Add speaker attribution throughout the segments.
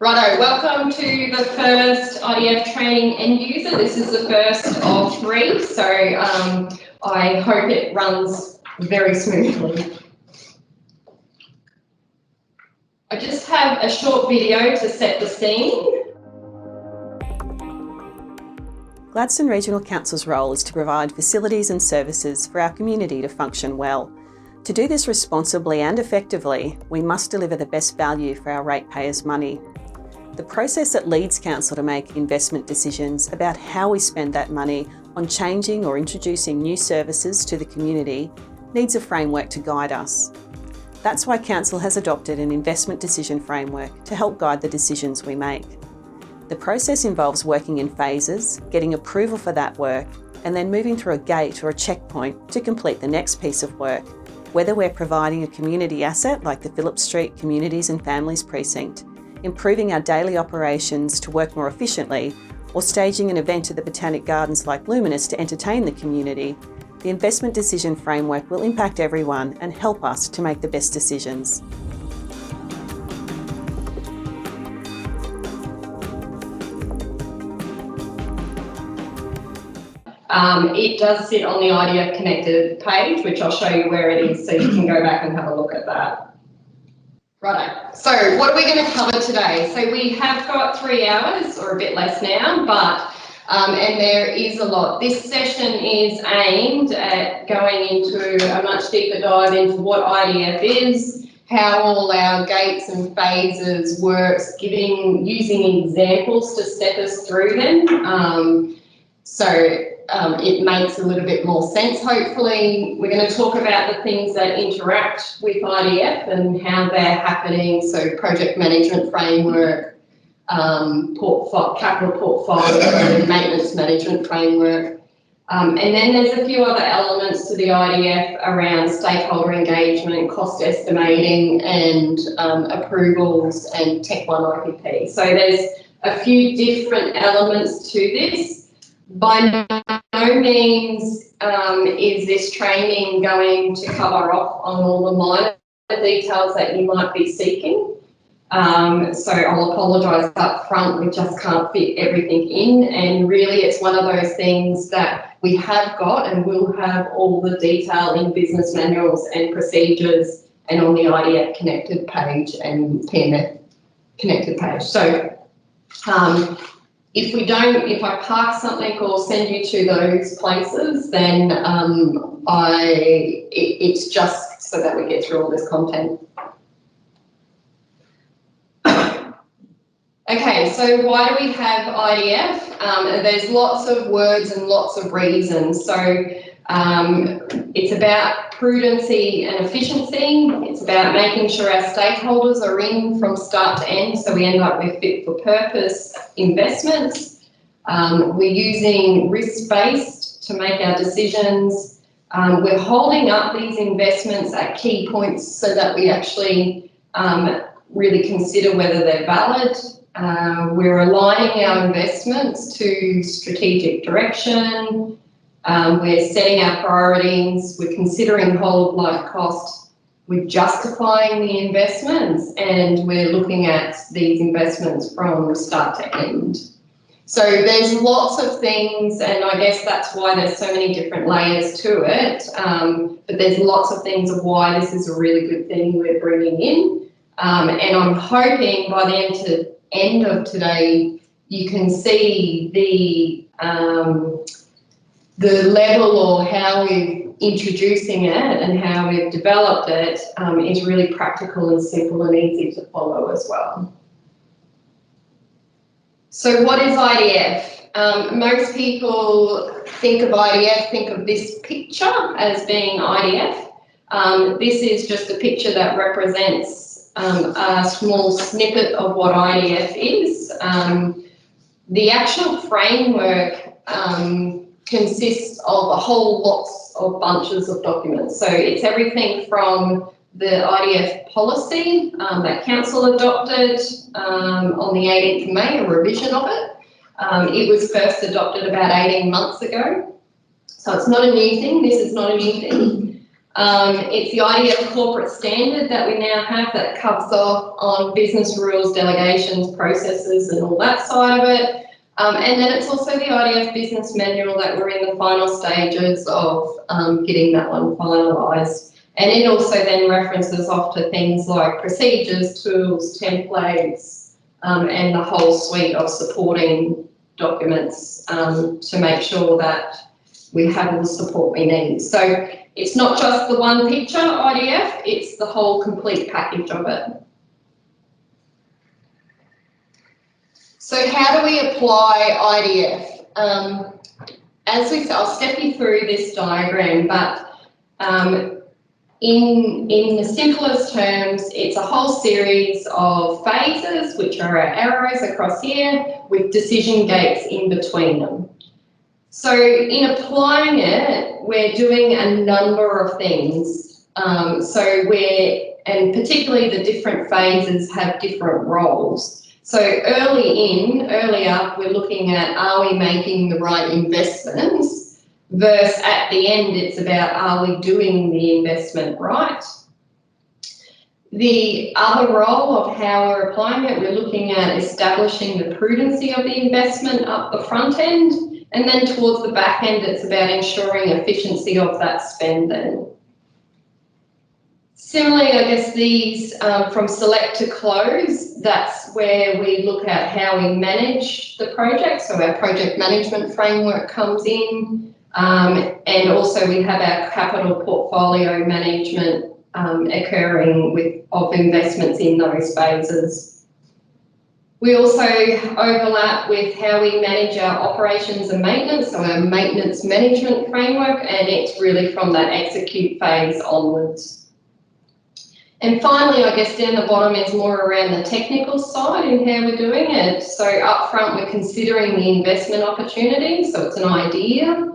Speaker 1: Righto, welcome to the first IDF training end user. This is the first of 3, so I hope it runs very smoothly. I just have a short video to set the scene.
Speaker 2: Gladstone Regional Council's role is to provide facilities and services for our community to function well. To do this responsibly and effectively, we must deliver the best value for our ratepayers' money. The process that leads Council to make investment decisions about how we spend that money on changing or introducing new services to the community needs a framework to guide us. That's why Council has adopted an investment decision framework to help guide the decisions we make. The process involves working in phases, getting approval for that work, and then moving through a gate or a checkpoint to complete the next piece of work, whether we're providing a community asset like the Phillip Street Communities and Families Precinct, improving our daily operations to work more efficiently, or staging an event at the Botanic Gardens like Luminous to entertain the community. The investment decision framework will impact everyone and help us to make the best decisions.
Speaker 1: It does sit on the IDF connected page, which I'll show you where it is so you can go back and have a look at that. Righto, so what are we going to cover today? So we have got 3 hours or a bit less now, but and there is a lot. This session is aimed at going into a much deeper dive into what IDF is, how all our gates and phases works, using examples to step us through them. It makes a little bit more sense, hopefully. We're going to talk about the things that interact with IDF and how they're happening, so project management framework, capital portfolio and maintenance management framework. And then there's a few other elements to the IDF around stakeholder engagement, cost estimating and approvals and Tech 1 IPP. So there's a few different elements to this. By no means is this training going to cover off on all the minor details that you might be seeking. So I'll apologise up front, we just can't fit everything in, and really it's one of those things that we have got and will have all the detail in business manuals and procedures and on the IDF connected page and PMF connected page. So if I park something or send you to those places, then it's just so that we get through all this content. Okay, so why do we have IDF? There's lots of words and lots of reasons. So it's about prudency and efficiency. It's about making sure our stakeholders are in from start to end, so we end up with fit for purpose investments. We're using risk-based to make our decisions. We're holding up these investments at key points so that we actually really consider whether they're valid. We're aligning our investments to strategic direction. We're setting our priorities, we're considering whole of life cost, we're justifying the investments, and we're looking at these investments from start to end. So there's lots of things, and I guess that's why there's so many different layers to it, but there's lots of things of why this is a really good thing we're bringing in. And I'm hoping by the end of today, you can see the level or how we're introducing it and how we've developed it is really practical and simple and easy to follow as well. So what is IDF? Most people think of IDF, think of this picture as being IDF. This is just a picture that represents a small snippet of what IDF is. The actual framework consists of a whole lots of bunches of documents. So it's everything from the IDF policy that Council adopted on the 18th of May, a revision of it. It was first adopted about 18 months ago. So it's not a new thing, this is not a new thing. It's the IDF corporate standard that we now have that covers off on business rules, delegations, processes and all that side of it. And then it's also the IDF business manual that we're in the final stages of getting that one finalised. And it also then references off to things like procedures, tools, templates, and the whole suite of supporting documents to make sure that we have all the support we need. So it's not just the one picture IDF, it's the whole complete package of it. So how do we apply IDF? As we said, I'll step you through this diagram, but in the simplest terms, it's a whole series of phases, which are our arrows across here, with decision gates in between them. So in applying it, we're doing a number of things. And particularly the different phases have different roles. So early up, we're looking at, are we making the right investments? Versus at the end, it's about, are we doing the investment right? The other role of how we're applying it, we're looking at establishing the prudency of the investment up the front end, and then towards the back end, it's about ensuring efficiency of that spend then. Similarly, I guess these from select to close, that's where we look at how we manage the project. So our project management framework comes in, and also we have our capital portfolio management occurring of investments in those phases. We also overlap with how we manage our operations and maintenance, so our maintenance management framework, and it's really from that execute phase onwards. And finally, I guess down the bottom is more around the technical side and how we're doing it. So up front, we're considering the investment opportunity, so it's an idea.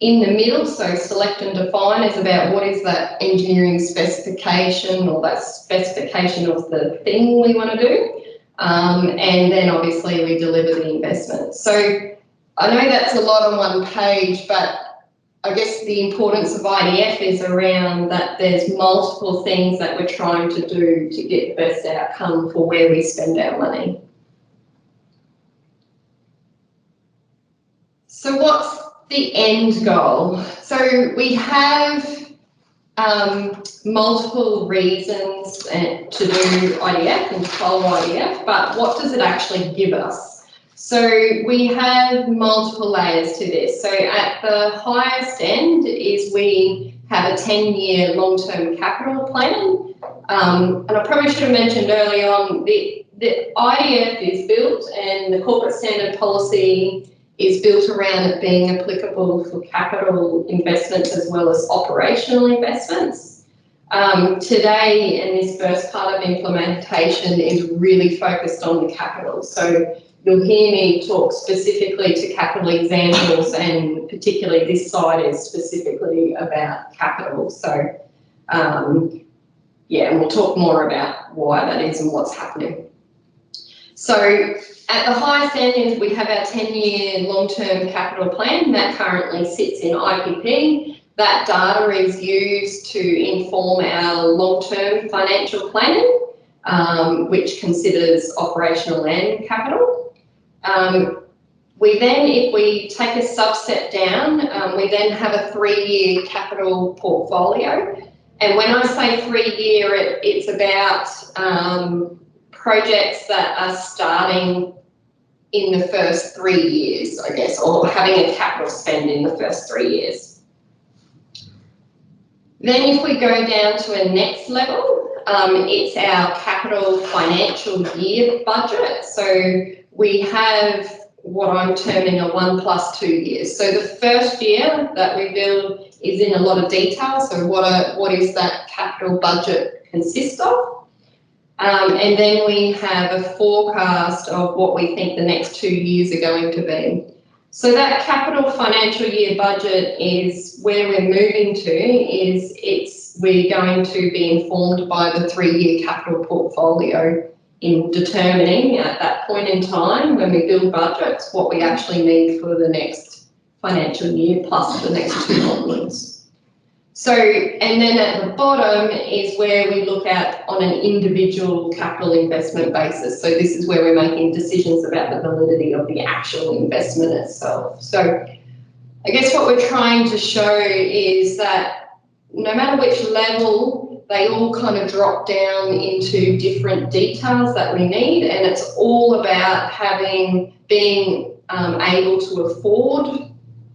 Speaker 1: In the middle, so select and define is about what is that engineering specification or that specification of the thing we want to do. And then obviously we deliver the investment. So I know that's a lot on one page, but I guess the importance of IDF is around that there's multiple things that we're trying to do to get the best outcome for where we spend our money. So what's the end goal? So we have multiple reasons to do IDF and to follow IDF, but what does it actually give us? So we have multiple layers to this. So at the highest end is we have a 10-year long-term capital plan. And I probably should have mentioned early on, the IDF is built and the corporate standard policy is built around it being applicable for capital investments as well as operational investments. Today, in this first part of implementation, is really focused on the capital. So you'll hear me talk specifically to capital examples, and particularly this side is specifically about capital. So, yeah, and we'll talk more about why that is and what's happening. So at the highest end, we have our 10-year long-term capital plan that currently sits in IPP. That data is used to inform our long-term financial planning, which considers operational and capital. We then, if we take a subset down, we then have a 3-year capital portfolio. And when I say 3-year, it's about projects that are starting in the first 3 years, I guess, or having a capital spend in the first 3 years. Then if we go down to a next level, it's our capital financial year budget. So we have what I'm terming a 1 + 2 years. So the first year that we build is in a lot of detail. So what is that capital budget consist of? And then we have a forecast of what we think the next 2 years are going to be. So that capital financial year budget is where we're moving to, we're going to be informed by the 3-year capital portfolio in determining at that point in time when we build budgets what we actually need for the next financial year plus the next 2 onwards. So, and then at the bottom is where we look at on an individual capital investment basis. So this is where we're making decisions about the validity of the actual investment itself. So I guess what we're trying to show is that no matter which level, they all kind of drop down into different details that we need, and it's all about being able to afford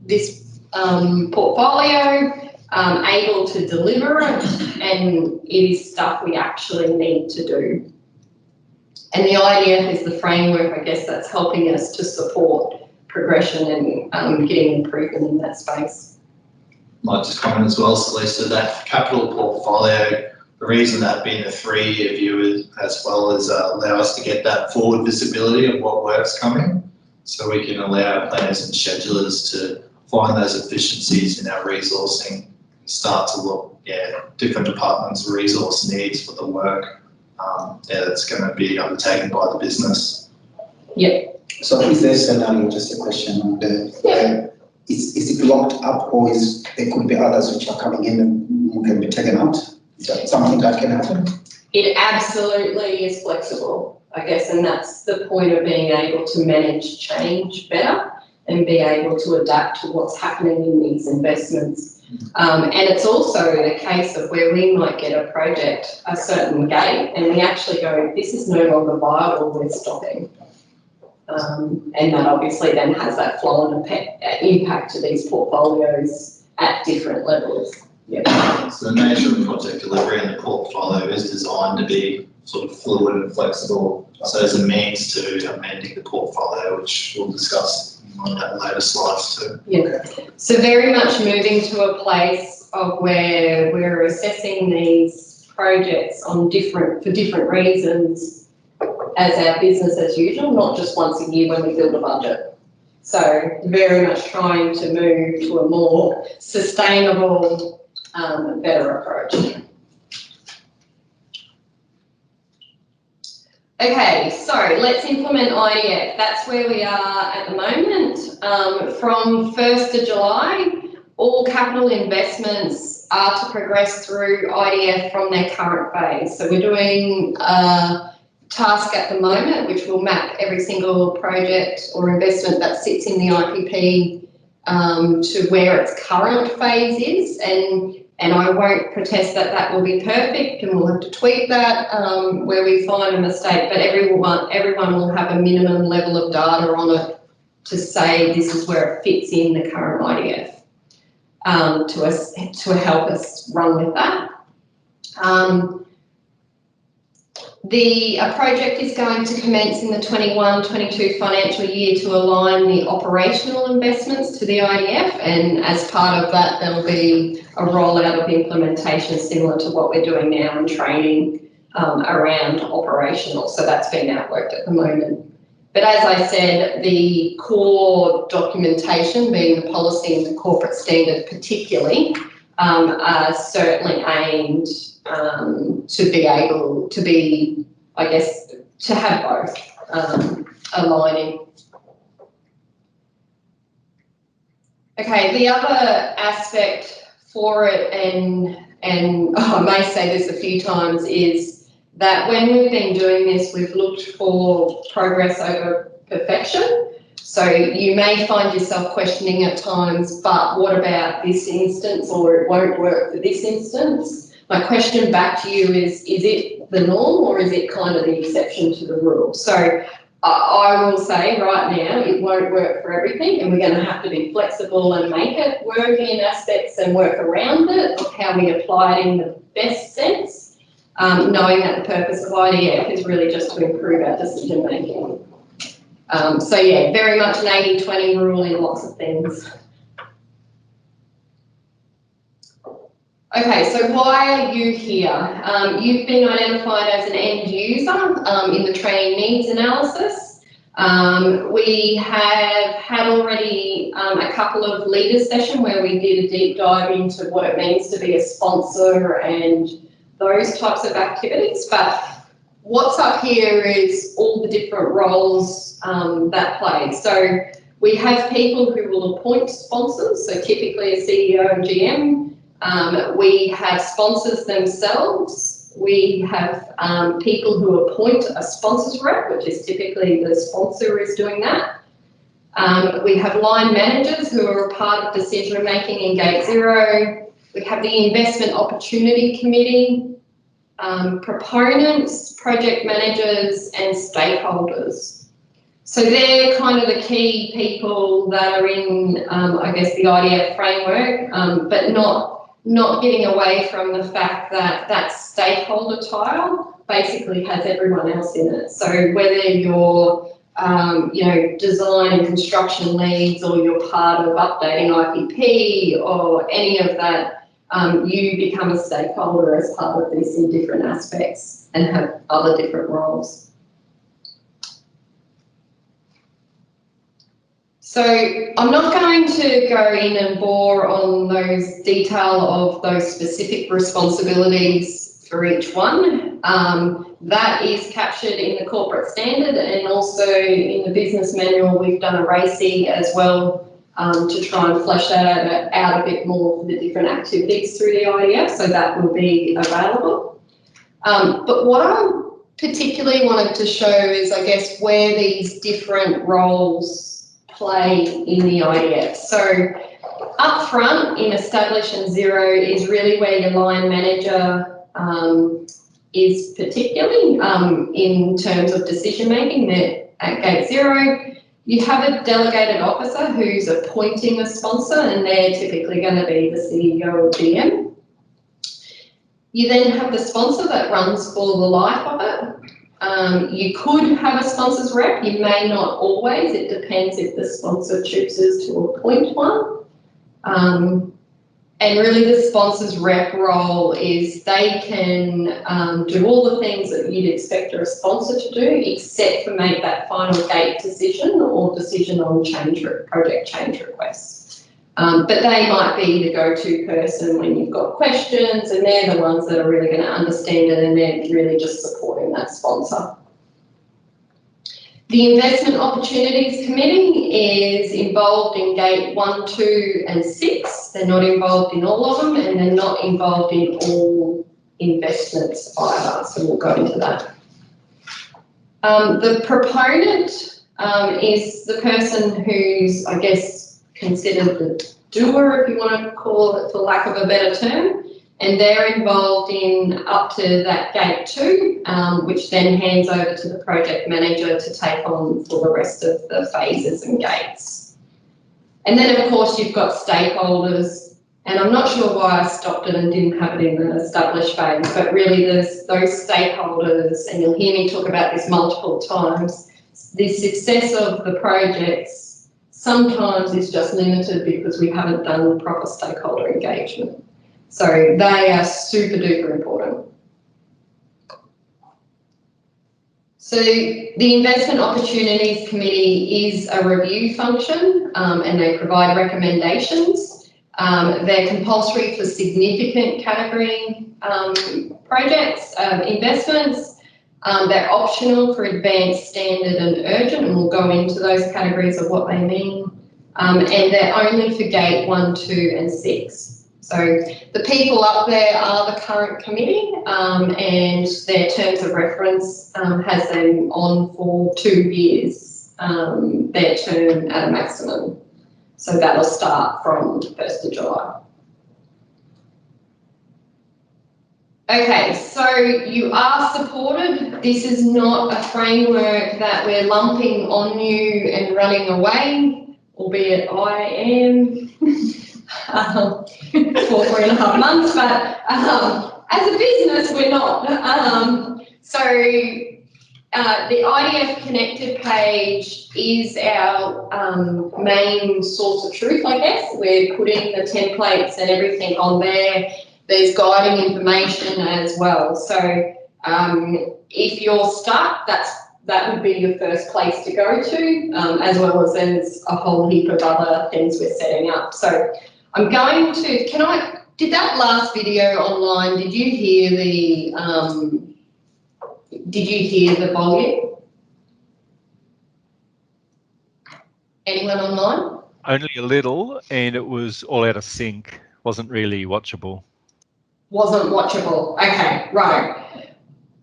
Speaker 1: this portfolio, able to deliver it, and it is stuff we actually need to do. And the IDF is the framework, I guess, that's helping us to support progression and getting improvement in that space.
Speaker 3: I'd like to comment as well, Celeste, that capital portfolio, the reason that being a 3-year view is, as well as allow us to get that forward visibility of what work's coming, so we can allow our planners and schedulers to find those efficiencies in our resourcing, start to look at different departments' resource needs for the work that's going to be undertaken by the business.
Speaker 1: Yep.
Speaker 4: So is there a scenario, just a question on the,
Speaker 1: yeah.
Speaker 4: Is it locked up, or there could be others which are coming in and can be taken out? Is that something that can happen?
Speaker 1: It absolutely is flexible, I guess, and that's the point of being able to manage change better and be able to adapt to what's happening in these investments. And it's also the case of where we might get a project a certain gate and we actually go, this is no longer viable, we're stopping. And that obviously then has that flow and impact to these portfolios at different levels. Yeah.
Speaker 3: So the nature of project delivery and the portfolio is designed to be sort of fluid and flexible. So there's a means to amending the portfolio, which we'll discuss on that later slides too.
Speaker 1: Yeah. So very much moving to a place of where we're assessing these projects on for different reasons as our business as usual, not just once a year when we build a budget. So very much trying to move to a more sustainable, better approach. Okay, so let's implement IDF. That's where we are at the moment. From 1st of July, all capital investments are to progress through IDF from their current phase. So we're doing a task at the moment, which will map every single project or investment that sits in the IPP to where its current phase is. And I won't protest that that will be perfect, and we'll have to tweak that where we find a mistake, but everyone will have a minimum level of data on it to say this is where it fits in the current IDF to help us run with that. The project is going to commence in the 21-22 financial year to align the operational investments to the IDF, and as part of that there'll be a rollout of implementation similar to what we're doing now and training around operational. So that's being outworked at the moment. But as I said, the core documentation, being the policy and the corporate standard particularly, are certainly aimed to be able to be, I guess, to have both aligning. Okay, the other aspect for it, and I may say this a few times, is that when we've been doing this, we've looked for progress over perfection. So you may find yourself questioning at times, but what about this instance, or it won't work for this instance? My question back to you is it the norm, or is it kind of the exception to the rule? So I will say right now it won't work for everything, and we're going to have to be flexible and make it work in aspects and work around it of how we apply it in the best sense, knowing that the purpose of IDF is really just to improve our decision making. So yeah, very much an 80-20 rule in lots of things. Okay, so why are you here? You've been identified as an end user in the training needs analysis. We have had already a couple of leaders sessions where we did a deep dive into what it means to be a sponsor and those types of activities. But what's up here is all the different roles that play. So we have people who will appoint sponsors, so typically a CEO and GM. We have sponsors themselves. We have people who appoint a sponsors rep, which is typically the sponsor is doing that. We have line managers who are a part of decision making in Gate Zero. We have the Investment Opportunity Committee, proponents, project managers, and stakeholders. So they're kind of the key people that are in, I guess, the IDF framework, but not getting away from the fact that that stakeholder tile basically has everyone else in it. So whether you're, design and construction leads, or you're part of updating IPP or any of that, you become a stakeholder as part of this in different aspects and have other different roles. So I'm not going to go in and bore on those detail of those specific responsibilities for each one. That is captured in the corporate standard, and also in the business manual we've done a RACI as well to try and flesh that out a bit more for the different activities through the IDF, so that will be available. But what I particularly wanted to show is, I guess, where these different roles play in the IDF. So up front in Establish and Zero is really where your line manager is, particularly in terms of decision making. At Gate Zero, you have a delegated officer who's appointing a sponsor, and they're typically going to be the CEO or GM. You then have the sponsor that runs for the life of it. You could have a sponsors rep, you may not always, it depends if the sponsor chooses to appoint one. And really the sponsors rep role is they can do all the things that you'd expect a sponsor to do, except for make that final gate decision or decision on project change requests. But they might be the go-to person when you've got questions, and they're the ones that are really going to understand it, and they're really just supporting that sponsor. The Investment Opportunities Committee is involved in Gate 1, 2 and 6. They're not involved in all of them, and they're not involved in all investments either, so we'll go into that. The proponent is the person who's, I guess, considered the doer, if you want to call it, for lack of a better term, and they're involved in up to that Gate 2, which then hands over to the project manager to take on for the rest of the phases and gates. And then of course you've got stakeholders, and I'm not sure why I stopped it and didn't have it in the established phase, but really there's those stakeholders, and you'll hear me talk about this multiple times. The success of the projects sometimes is just limited because we haven't done proper stakeholder engagement. So they are super duper important. So the Investment Opportunities Committee is a review function, and they provide recommendations. They're compulsory for significant category projects, investments. They're optional for advanced, standard and urgent, and we'll go into those categories of what they mean. And they're only for Gate 1, 2 and 6. So the people up there are the current committee, and their terms of reference has them on for 2 years, their term at a maximum. So that'll start from 1st of July. Okay, so you are supported. This is not a framework that we're lumping on you and running away, albeit I am. For 3.5 months, but as a business we're not. So the IDF Connected page is our main source of truth, I guess. We're putting the templates and everything on there. There's guiding information as well. So if you're stuck, that would be your first place to go to, as well as there's a whole heap of other things we're setting up. So I'm going to, did that last video online, did you hear the volume? Anyone online?
Speaker 5: Only a little, and it was all out of sync Wasn't really watchable.
Speaker 1: Wasn't watchable. Okay, right.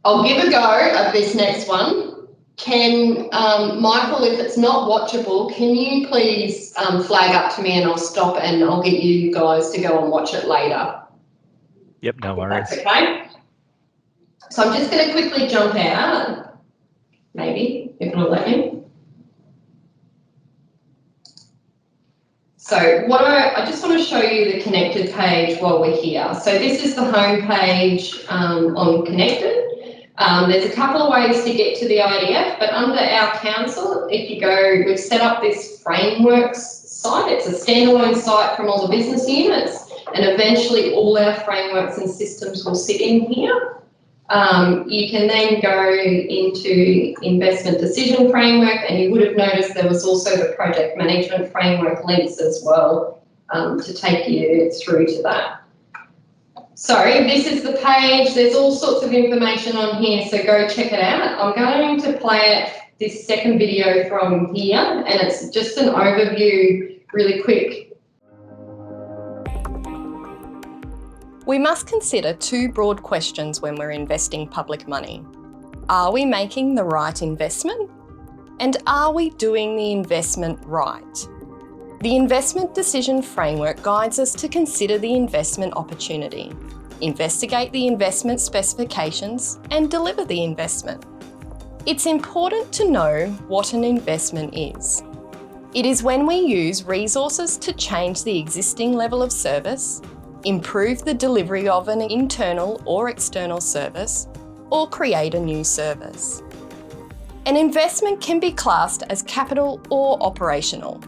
Speaker 1: I'll give a go at this next one. Can, Michael, if it's not watchable, can you please flag up to me and I'll stop and I'll get you guys to go and watch it later.
Speaker 5: Yep, no worries.
Speaker 1: That's okay. So I'm just going to quickly jump out, maybe, if it'll let me. So I just want to show you the connected page while we're here. So this is the home page on connected. There's a couple of ways to get to the IDF, but under our council, if you go, we've set up this frameworks site. It's a standalone site from all the business units, and eventually all our frameworks and systems will sit in here. You can then go into investment decision framework, and you would have noticed there was also the project management framework links as well to take you through to that. So this is the page. There's all sorts of information on here, so go check it out. I'm going to play this second video from here, and it's just an overview really quick.
Speaker 6: We must consider two broad questions when we're investing public money. Are we making the right investment? And are we doing the investment right? The investment decision framework guides us to consider the investment opportunity, investigate the investment specifications, and deliver the investment. It's important to know what an investment is. It is when we use resources to change the existing level of service, improve the delivery of an internal or external service, or create a new service. An investment can be classed as capital or operational.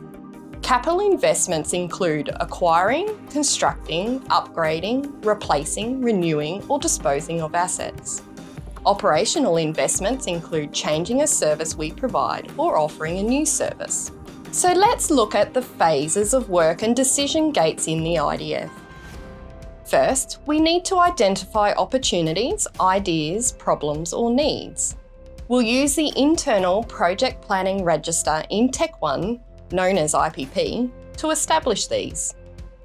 Speaker 6: Capital investments include acquiring, constructing, upgrading, replacing, renewing, or disposing of assets. Operational investments include changing a service we provide or offering a new service. So let's look at the phases of work and decision gates in the IDF. First, we need to identify opportunities, ideas, problems, or needs. We'll use the internal Project Planning Register in Tech 1, known as IPP, to establish these.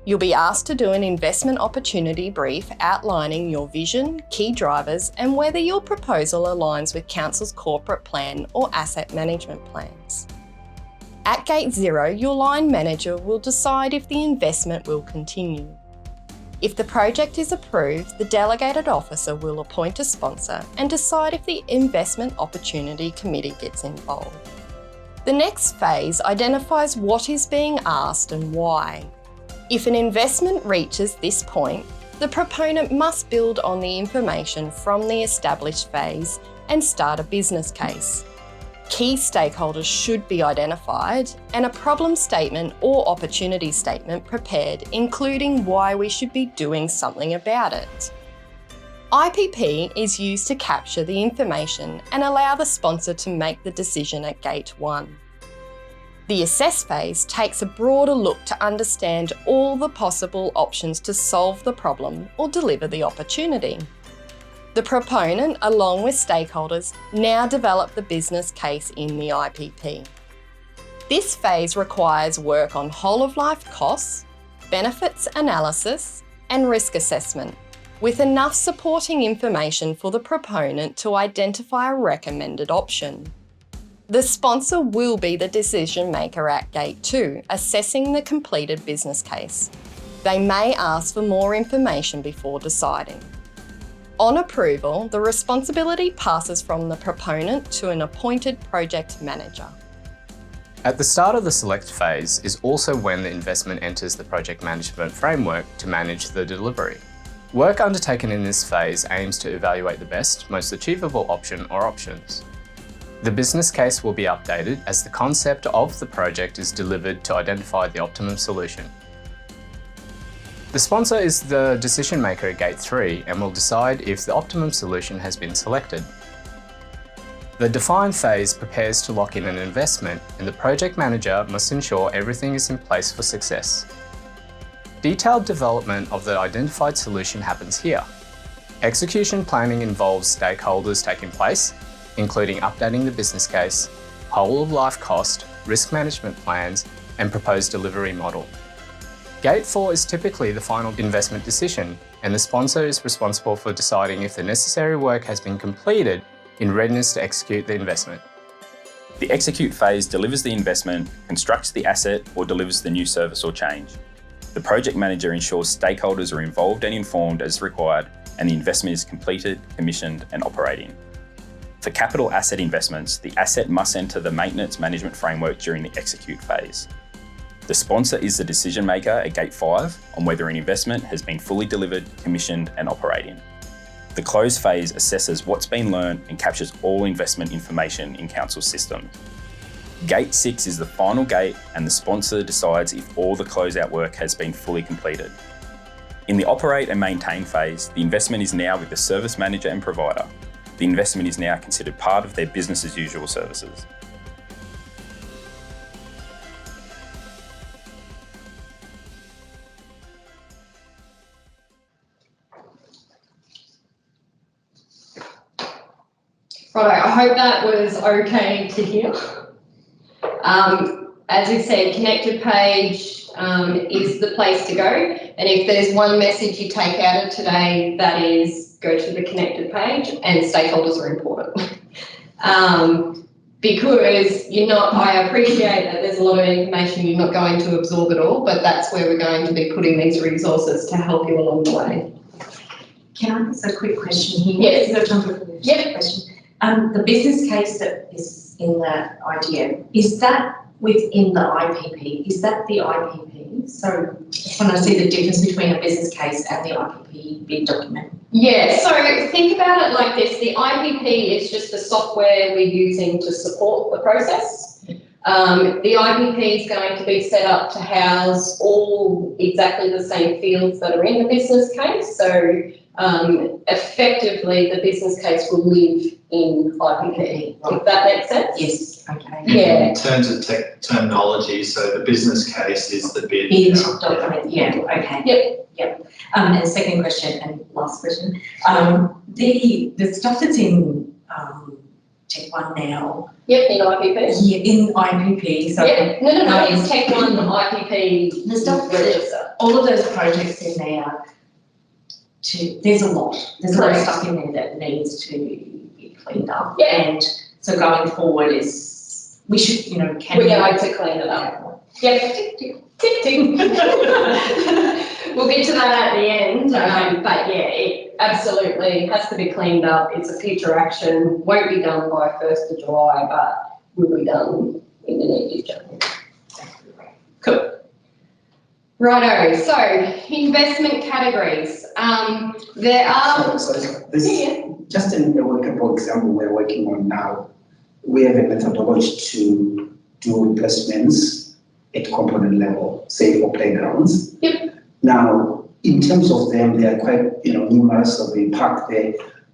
Speaker 6: You'll be asked to do an investment opportunity brief outlining your vision, key drivers, and whether your proposal aligns with Council's corporate plan or asset management plans. At Gate 0, your line manager will decide if the investment will continue. If the project is approved, the delegated officer will appoint a sponsor and decide if the Investment Opportunity Committee gets involved. The next phase identifies what is being asked and why. If an investment reaches this point, the proponent must build on the information from the established phase and start a business case. Key stakeholders should be identified and a problem statement or opportunity statement prepared, including why we should be doing something about it. IPP is used to capture the information and allow the sponsor to make the decision at Gate 1. The assess phase takes a broader look to understand all the possible options to solve the problem or deliver the opportunity. The proponent, along with stakeholders, now develop the business case in the IPP. This phase requires work on whole-of-life costs, benefits analysis, and risk assessment, with enough supporting information for the proponent to identify a recommended option. The sponsor will be the decision maker at Gate 2, assessing the completed business case. They may ask for more information before deciding. On approval, the responsibility passes from the proponent to an appointed project manager.
Speaker 7: At the start of the select phase is also when the investment enters the project management framework to manage the delivery. Work undertaken in this phase aims to evaluate the best, most achievable option or options. The business case will be updated as the concept of the project is delivered to identify the optimum solution. The sponsor is the decision maker at Gate 3 and will decide if the optimum solution has been selected. The define phase prepares to lock in an investment, and the project manager must ensure everything is in place for success. Detailed development of the identified solution happens here. Execution planning involves stakeholders taking place, including updating the business case, whole of life cost, risk management plans, and proposed delivery model. Gate 4 is typically the final investment decision, and the sponsor is responsible for deciding if the necessary work has been completed in readiness to execute the investment.
Speaker 8: The execute phase delivers the investment, constructs the asset, or delivers the new service or change. The project manager ensures stakeholders are involved and informed as required, and the investment is completed, commissioned, and operating. For capital asset investments, the asset must enter the maintenance management framework during the execute phase. The sponsor is the decision maker at Gate 5 on whether an investment has been fully delivered, commissioned, and operating. The close phase assesses what's been learned and captures all investment information in council systems. Gate 6 is the final gate, and the sponsor decides if all the closeout work has been fully completed. In the operate and maintain phase, the investment is now with the service manager and provider. The investment is now considered part of their business as usual services.
Speaker 1: Right, I hope that was okay to hear. As we said, connected page is the place to go. And if there's one message you take out of today, that is go to the connected page, and stakeholders are important. Because I appreciate that there's a lot of information, you're not going to absorb it all, but that's where we're going to be putting these resources to help you along the way.
Speaker 9: Can I ask a quick question here?
Speaker 1: Yes.
Speaker 9: Is there time for the
Speaker 1: Yep.
Speaker 9: question? The business case that is in the IDF, is that within the IPP? Is that the IPP? So just want to see the difference between a business case and the IPP bid document.
Speaker 1: Yeah, so think about it like this. The IPP is just the software we're using to support the process. The IPP is going to be set up to house all exactly the same fields that are in the business case. So effectively, the business case will live in IPP, if that makes sense.
Speaker 9: Yes, okay.
Speaker 1: Yeah.
Speaker 3: In terms of terminology, so the business case is the bid.
Speaker 9: Bid document, yeah, okay.
Speaker 1: Yep.
Speaker 9: And second question and last question. The stuff that's in Tech 1 now.
Speaker 1: Yep, in IPP.
Speaker 9: Yeah, in IPP. So
Speaker 1: yeah, no, it's Tech 1 IPP
Speaker 9: the stuff
Speaker 1: register.
Speaker 9: All of those projects in there. There's a lot. There's a lot of
Speaker 1: Correct.
Speaker 9: stuff in there that needs to be cleaned up.
Speaker 1: Yeah.
Speaker 9: And so going forward we should,
Speaker 1: We're going to clean it up. Yep. Tick, tick. We'll get to that at the end. But yeah, it absolutely has to be cleaned up. It's a future action. Won't be done by 1st of July, but will be done in the near future. Cool. Righto, so investment categories. There are...
Speaker 4: Just a workable example we're working on now. We have a methodology to do investments at component level, say for playgrounds.
Speaker 1: Yep.
Speaker 4: Now, in terms of them, they are quite numerous of the park there.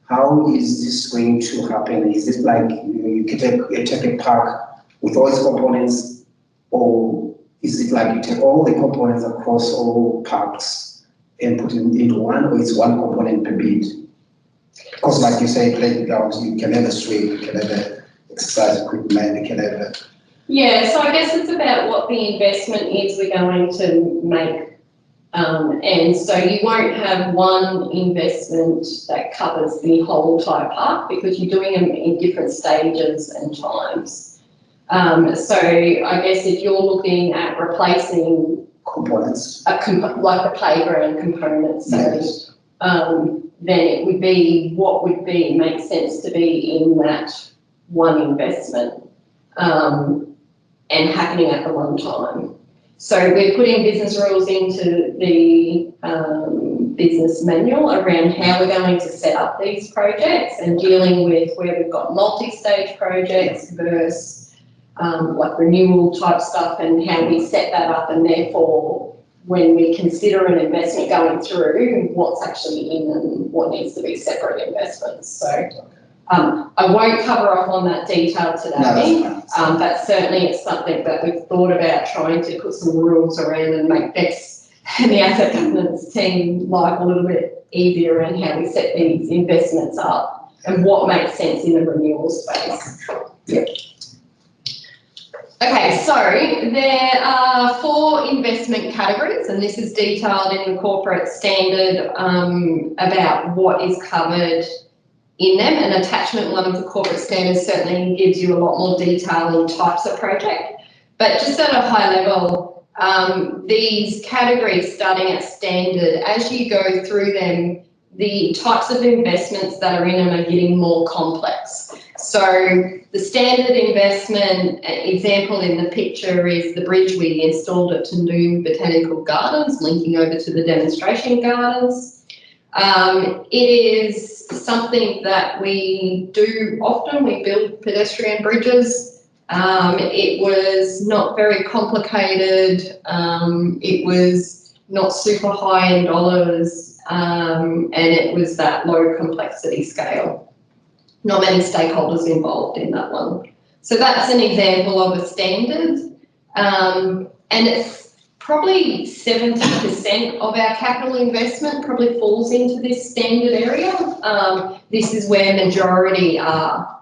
Speaker 4: How is this going to happen? Is it like you take a park with all its components, or is it like you take all the components across all parks and put it into one, or it's one component per bid? Because like you say, playgrounds, you can have a swing, you can have a exercise equipment, you can have a...
Speaker 1: Yeah, so I guess it's about what the investment is we're going to make. And so you won't have one investment that covers the whole entire park because you're doing them in different stages and times. So I guess if you're looking at replacing
Speaker 4: components,
Speaker 1: like the playground components,
Speaker 4: yes.
Speaker 1: Then it would be what would make sense to be in that one investment and happening at the one time. So we're putting business rules into the business manual around how we're going to set up these projects and dealing with where we've got multi-stage projects versus like renewal type stuff and how we set that up, and therefore when we consider an investment going through, what's actually in and what needs to be separate investments. So I won't cover off on that detail today, but certainly it's something that we've thought about trying to put some rules around and make Bex and the asset governance team life a little bit easier around how we set these investments up and what makes sense in the renewal space. Yep. Okay, so there are 4 investment categories, and this is detailed in the corporate standard about what is covered in them. And attachment 1 of the corporate standards certainly gives you a lot more detail in types of project. But just at a high level, these categories starting at standard, as you go through them, the types of investments that are in them are getting more complex. So the standard investment example in the picture is the bridge we installed at Toondoon Botanical Gardens, linking over to the demonstration gardens. It is something that we do often. We build pedestrian bridges. It was not very complicated. It was not super high in dollars, and it was that low complexity scale. Not many stakeholders involved in that one. So that's an example of a standard, and it's probably 70% of our capital investment probably falls into this standard area. This is where majority are.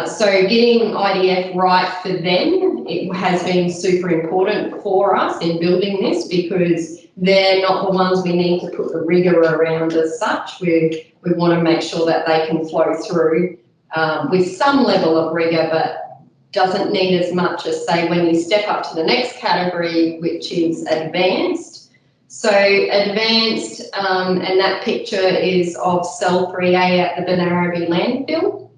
Speaker 1: So getting IDF right for them, it has been super important for us in building this, because they're not the ones we need to put the rigor around as such. We want to make sure that they can flow through with some level of rigor, but doesn't need as much as, say, when you step up to the next category, which is advanced. So advanced, and that picture is of cell 3A at the Banarabi landfill.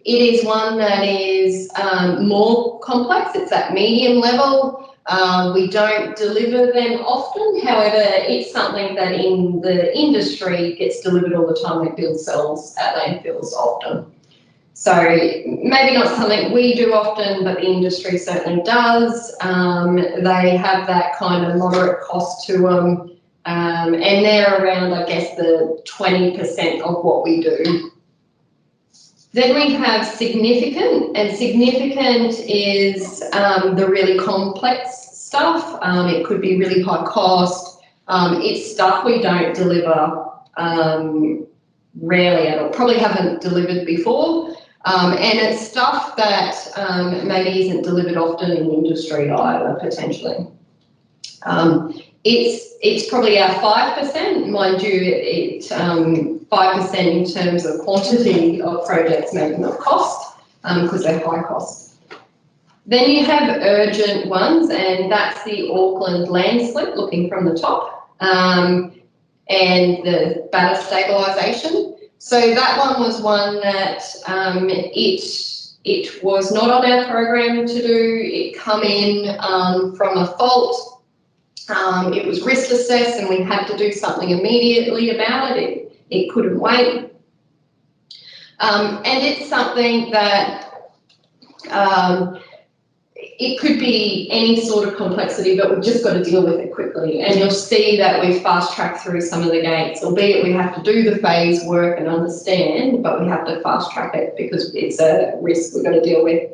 Speaker 1: It is one that is more complex. It's at medium level. We don't deliver them often. However, it's something that in the industry gets delivered all the time. We build cells at landfills often. So maybe not something we do often, but the industry certainly does. They have that kind of moderate cost to them, and they're around, I guess, the 20% of what we do. Then we have significant, and significant is the really complex stuff. It could be really high cost. It's stuff we don't deliver rarely at all, probably haven't delivered before. And it's stuff that maybe isn't delivered often in industry either, potentially. It's probably our 5%, mind you, it's 5% in terms of quantity of projects, maybe not cost, because they're high cost. Then you have urgent ones, and that's the Auckland landslip looking from the top, and the batter stabilisation. So that one was one that it was not on our program to do. It come in from a fault. It was risk assessed, and we had to do something immediately about it. It couldn't wait. And it's something that it could be any sort of complexity, but we've just got to deal with it quickly. And you'll see that we fast track through some of the gates, albeit we have to do the phase work and understand, but we have to fast track it because it's a risk we've got to deal with.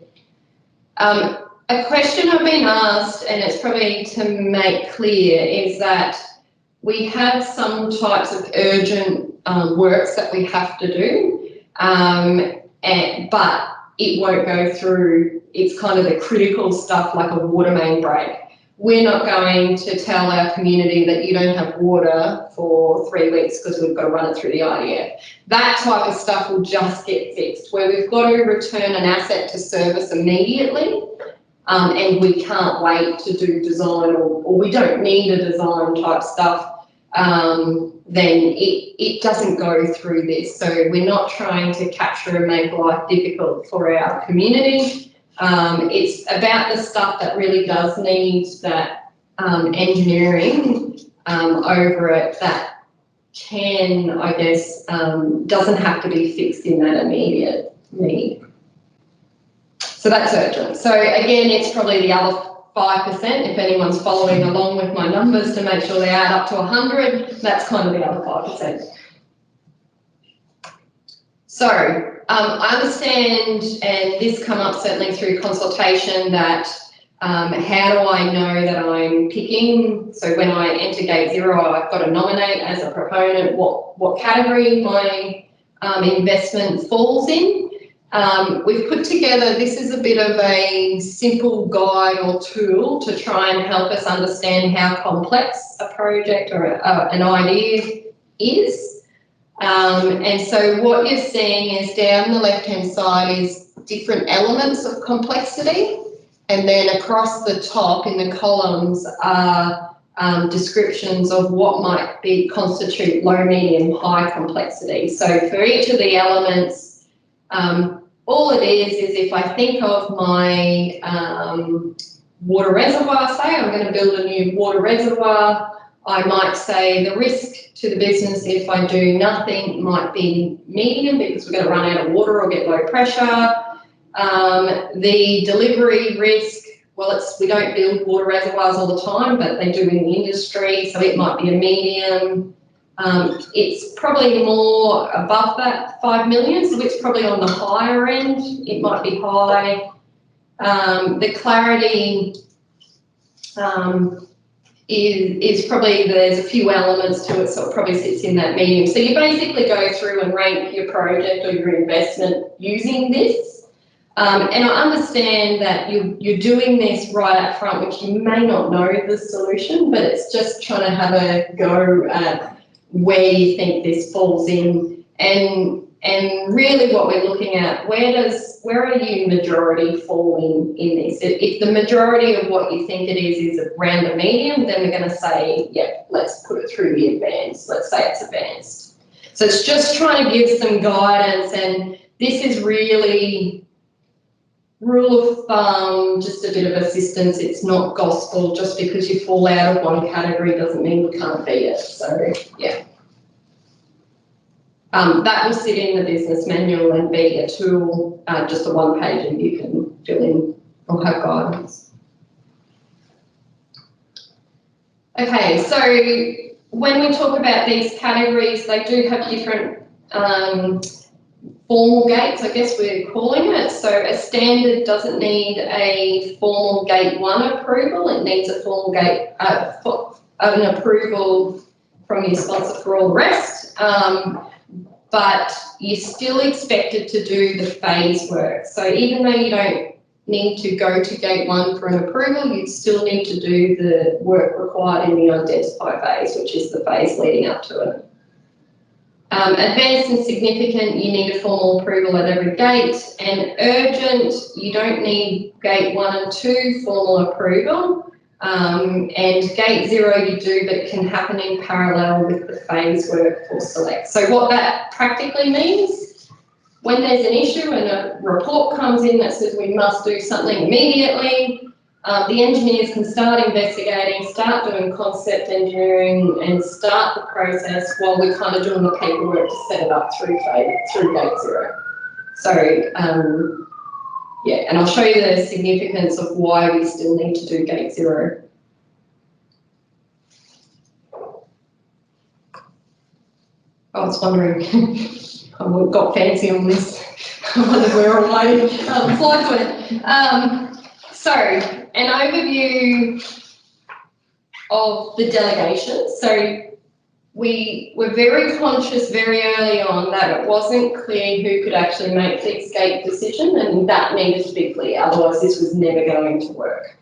Speaker 1: A question I've been asked, and it's probably to make clear, is that we have some types of urgent works that we have to do, but it won't go through. It's kind of the critical stuff like a water main break. We're not going to tell our community that you don't have water for 3 weeks because we've got to run it through the IDF. That type of stuff will just get fixed, where we've got to return an asset to service immediately. And we can't wait to do design, or we don't need a design type stuff, then it doesn't go through this. So we're not trying to capture and make life difficult for our community. It's about the stuff that really does need that engineering over it, that can, I guess, doesn't have to be fixed in that immediate need. So that's urgent. So again, it's probably the other 5%, if anyone's following along with my numbers to make sure they add up to 100, that's kind of the other 5%. So I understand, and this come up certainly through consultation, that how do I know that I'm picking? So when I enter gate 0, I've got to nominate as a proponent what category my investment falls in. We've put together, this is a bit of a simple guide or tool to try and help us understand how complex a project or an idea is. And so what you're seeing is down the left-hand side is different elements of complexity, and then across the top in the columns are descriptions of what might constitute low, medium, high complexity. So for each of the elements, all it is if I think of my water reservoir, say I'm going to build a new water reservoir, I might say the risk to the business if I do nothing might be medium because we're going to run out of water or get low pressure. The delivery risk, well, we don't build water reservoirs all the time, but they do in the industry, so it might be a medium. It's probably more above that 5 million, so it's probably on the higher end. It might be high. The clarity is probably, there's a few elements to it, so it probably sits in that medium. So you basically go through and rank your project or your investment using this. And I understand that you're doing this right up front, which you may not know the solution, but it's just trying to have a go at where you think this falls in, and really what we're looking at, where are you majority falling in this? If the majority of what you think it is around the medium, then we're going to say, yeah, let's put it through the advanced. Let's say it's advanced. So it's just trying to give some guidance, and this is really rule of thumb, just a bit of assistance. It's not gospel. Just because you fall out of one category doesn't mean we can't beat it. So yeah. That will sit in the business manual and be a tool, just a one page that you can fill in or have guidance. Okay, so when we talk about these categories, they do have different formal gates, I guess we're calling it. So a standard doesn't need a formal gate 1 approval. It needs a formal gate, an approval from your sponsor for all the rest. But you're still expected to do the phase work. So even though you don't need to go to gate 1 for an approval, you still need to do the work required in the identify phase, which is the phase leading up to it. Advanced and significant, you need a formal approval at every gate, and urgent, you don't need gate 1 and 2 formal approval, and gate 0 you do, but it can happen in parallel with the phase work for select. So what that practically means, when there's an issue and a report comes in that says we must do something immediately, the engineers can start investigating, start doing concept engineering, and start the process while we're kind of doing the paperwork to set it up through gate 0. So, yeah, and I'll show you the significance of why we still need to do gate 0. I was wondering, I got fancy on this. I wonder where all my slides went. So, an overview of the delegation. So we were very conscious very early on that it wasn't clear who could actually make this gate decision, and that needed to be clear, otherwise this was never going to work.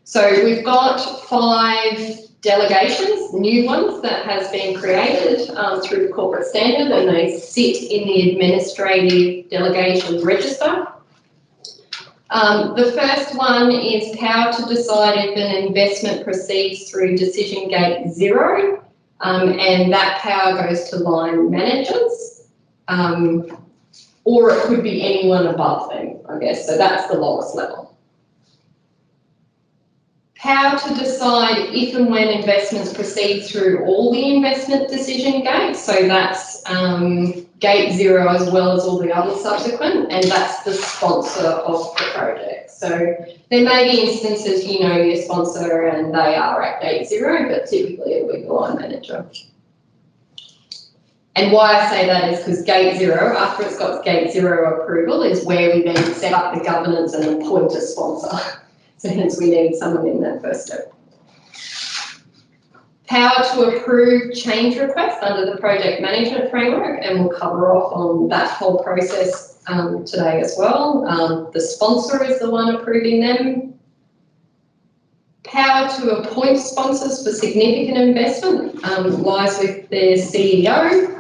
Speaker 1: So we've got 5 delegations, new ones that has been created through the corporate standard, and they sit in the administrative delegations register. The first one is power to decide if an investment proceeds through decision gate 0, and that power goes to line managers, or it could be anyone above them, I guess, so that's the lowest level. Power to decide if and when investments proceed through all the investment decision gates, so that's gate 0 as well as all the other subsequent, and that's the sponsor of the project. So there may be instances you know your sponsor and they are at gate 0, but typically it'll be the line manager. And why I say that is because gate 0, after it's got gate 0 approval, is where we then set up the governance and appoint a sponsor. So hence we need someone in that first step. Power to approve change requests under the project management framework, and we'll cover off on that whole process today as well. The sponsor is the one approving them. Power to appoint sponsors for significant investment lies with their CEO.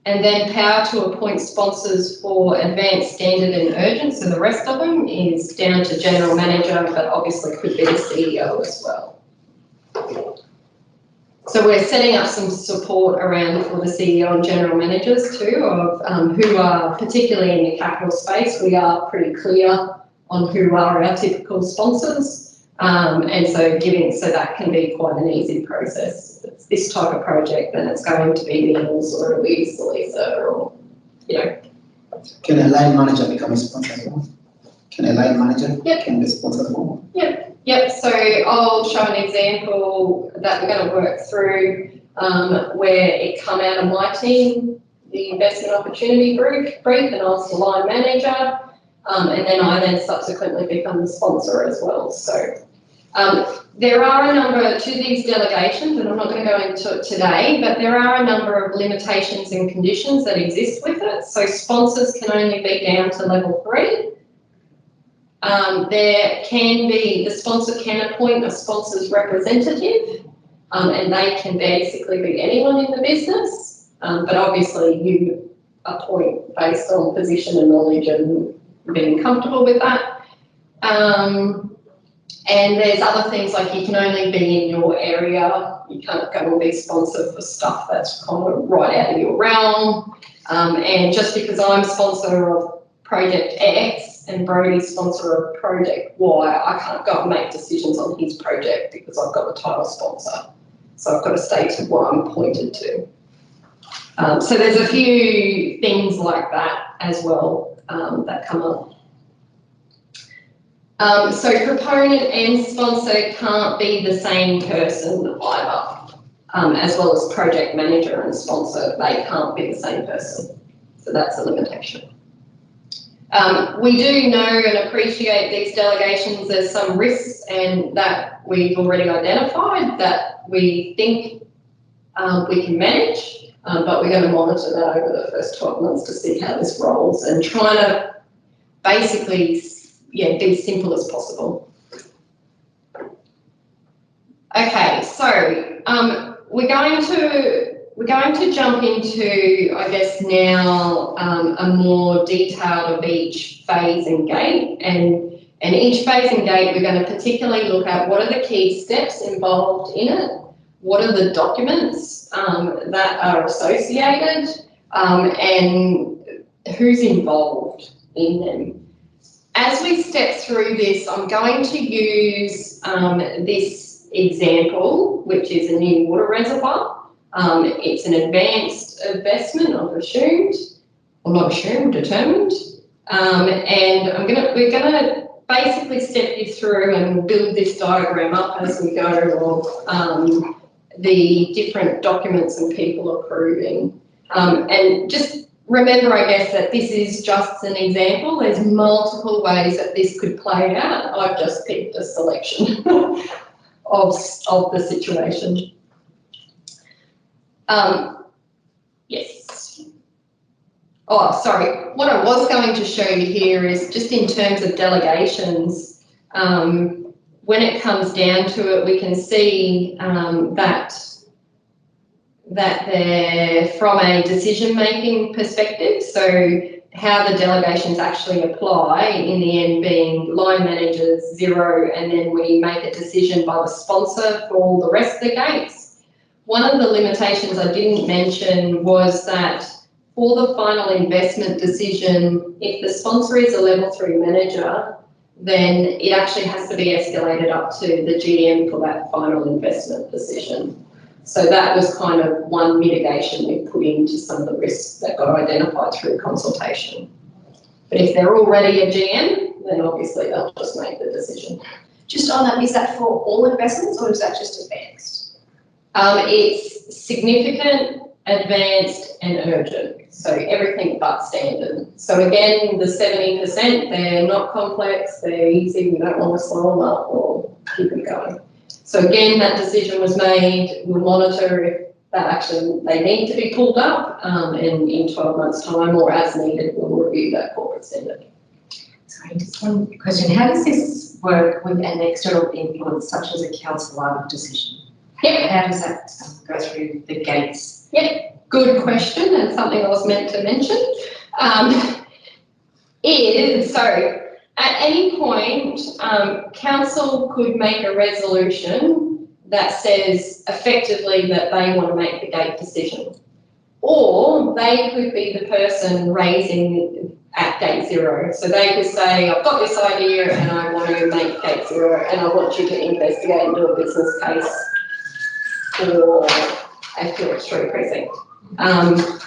Speaker 1: And then power to appoint sponsors for advanced, standard and urgent. So the rest of them is down to general manager, but obviously could be the CEO as well. So we're setting up some support around for the CEO and general managers too, of who are particularly in the capital space. We are pretty clear on who are our typical sponsors. And so that can be quite an easy process. If it's this type of project, then it's going to be Mills or Louise, Lisa, or, you know.
Speaker 4: Can a line manager become a sponsor as well? Can a line manager can be a sponsor as well?
Speaker 1: Yep. So I'll show an example that we're going to work through where it come out of my team, the investment opportunity brief, and I was the line manager, and then I subsequently become the sponsor as well. So there are a number to these delegations, and I'm not going to go into it today, but there are a number of limitations and conditions that exist with it. So sponsors can only be down to level 3. The sponsor can appoint a sponsor's representative, and they can basically be anyone in the business, but obviously you appoint based on position and knowledge and being comfortable with that. And there's other things like you can only be in your area. You can't go and be sponsored for stuff that's kind of right out of your realm. And just because I'm sponsor of Project X and Brody's sponsor of Project Y, I can't go and make decisions on his project because I've got a title sponsor. So I've got to stay to what I'm appointed to. So there's a few things like that as well that come up. So proponent and sponsor can't be the same person either, as well as project manager and sponsor, they can't be the same person. So that's a limitation. We do know and appreciate these delegations, there's some risks and that we've already identified that we think we can manage, but we're going to monitor that over the first 12 months to see how this rolls and trying to basically be simple as possible. Okay, so we're going to jump into, I guess now, a more detailed of each phase and gate, and each phase and gate we're going to particularly look at what are the key steps involved in it, what are the documents that are associated, and who's involved in them. As we step through this, I'm going to use this example, which is a new water reservoir. It's an advanced investment, I've assumed, or not assumed, determined. And we're gonna basically step you through and build this diagram up as we go of the different documents and people approving. And just remember, I guess, that this is just an example. There's multiple ways that this could play out. I've just picked a selection of the situation. Yes. Oh, sorry. What I was going to show you here is just in terms of delegations, when it comes down to it, we can see that they're from a decision-making perspective, so how the delegations actually apply, in the end being line managers 0, and then we make a decision by the sponsor for all the rest of the gates. One of the limitations I didn't mention was that for the final investment decision, if the sponsor is a level 3 manager, then it actually has to be escalated up to the GM for that final investment decision. So that was kind of one mitigation we put into some of the risks that got identified through consultation. But if they're already a GM, then obviously they'll just make the decision.
Speaker 9: Just on that, is that for all investments or is that just advanced?
Speaker 1: It's significant, advanced and urgent. So everything but standard. So again, the 70%, they're not complex, they're easy, we don't want to slow them up or keep them going. So again, that decision was made. We'll monitor if that actually they need to be pulled up, and in 12 months' time or as needed, we'll review that corporate standard.
Speaker 9: Sorry, just one question. How does this work with an external influence such as a council decision?
Speaker 1: Yep.
Speaker 9: How does that go through the gates?
Speaker 1: Yep, good question, and something I was meant to mention. At any point, council could make a resolution that says effectively that they want to make the gate decision, or they could be the person raising at gate zero. So they could say, I've got this idea and I want to make gate zero and I want you to investigate and do a business case for a Phillips Street precinct.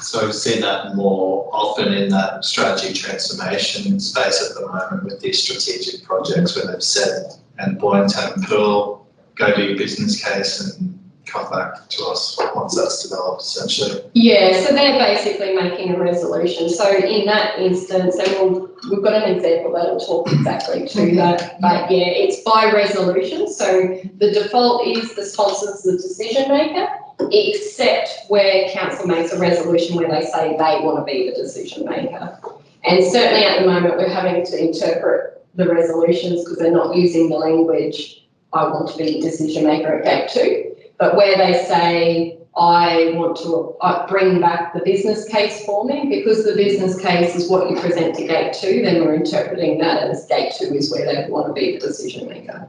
Speaker 3: So we've seen that more often in that strategy transformation space at the moment with these strategic projects where they've said, and Boyington and Pearl, go do your business case and come back to us once that's developed, essentially.
Speaker 1: Yeah, so they're basically making a resolution. So in that instance, and we've got an example that'll talk exactly to that, but yeah, it's by resolution. So the default is the sponsor's the decision maker, except where council makes a resolution where they say they want to be the decision maker. And certainly at the moment, we're having to interpret the resolutions because they're not using the language, I want to be the decision maker at gate 2. But where they say, I want to bring back the business case for me, because the business case is what you present to gate 2, then we're interpreting that as gate 2 is where they want to be the decision maker.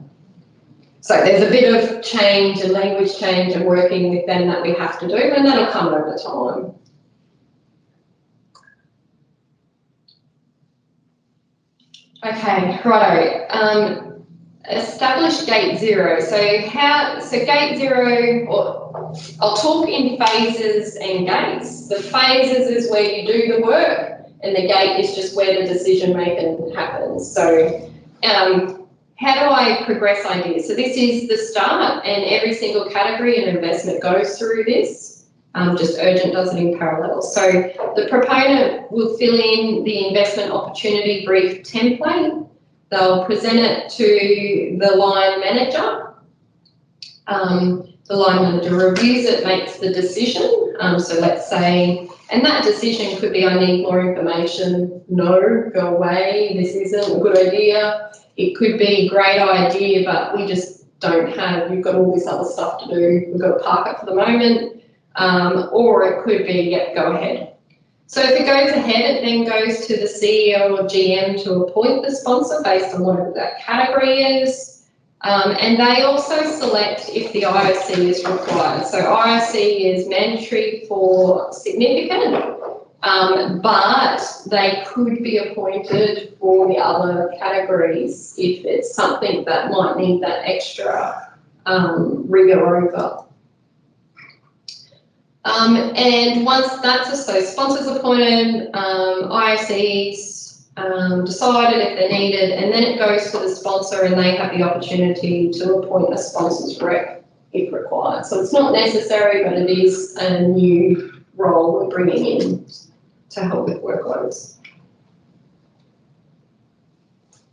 Speaker 1: So there's a bit of change and language change and working with them that we have to do, and that'll come over time. Okay, righto. Establish gate 0. So gate 0, or I'll talk in phases and gates. The phases is where you do the work, and the gate is just where the decision making happens. So how do I progress ideas? So this is the start, and every single category and investment goes through this. Just urgent does it in parallel. So the proponent will fill in the investment opportunity brief template. They'll present it to the line manager. The line manager reviews it, makes the decision. So let's say, and that decision could be, I need more information. No, go away. This isn't a good idea. It could be a great idea, but we just don't have, we've got all this other stuff to do. We've got to park it for the moment. Or it could be, yep, go ahead. So if it goes ahead, it then goes to the CEO or GM to appoint the sponsor based on whatever that category is. And they also select if the IOC is required. So IOC is mandatory for significant, but they could be appointed for the other categories if it's something that might need that extra rigour over. And once that's so sponsors appointed, IOCs decided if they're needed, and then it goes to the sponsor and they have the opportunity to appoint a sponsor's rep if required. So it's not necessary, but it is a new role we're bringing in to help with workloads.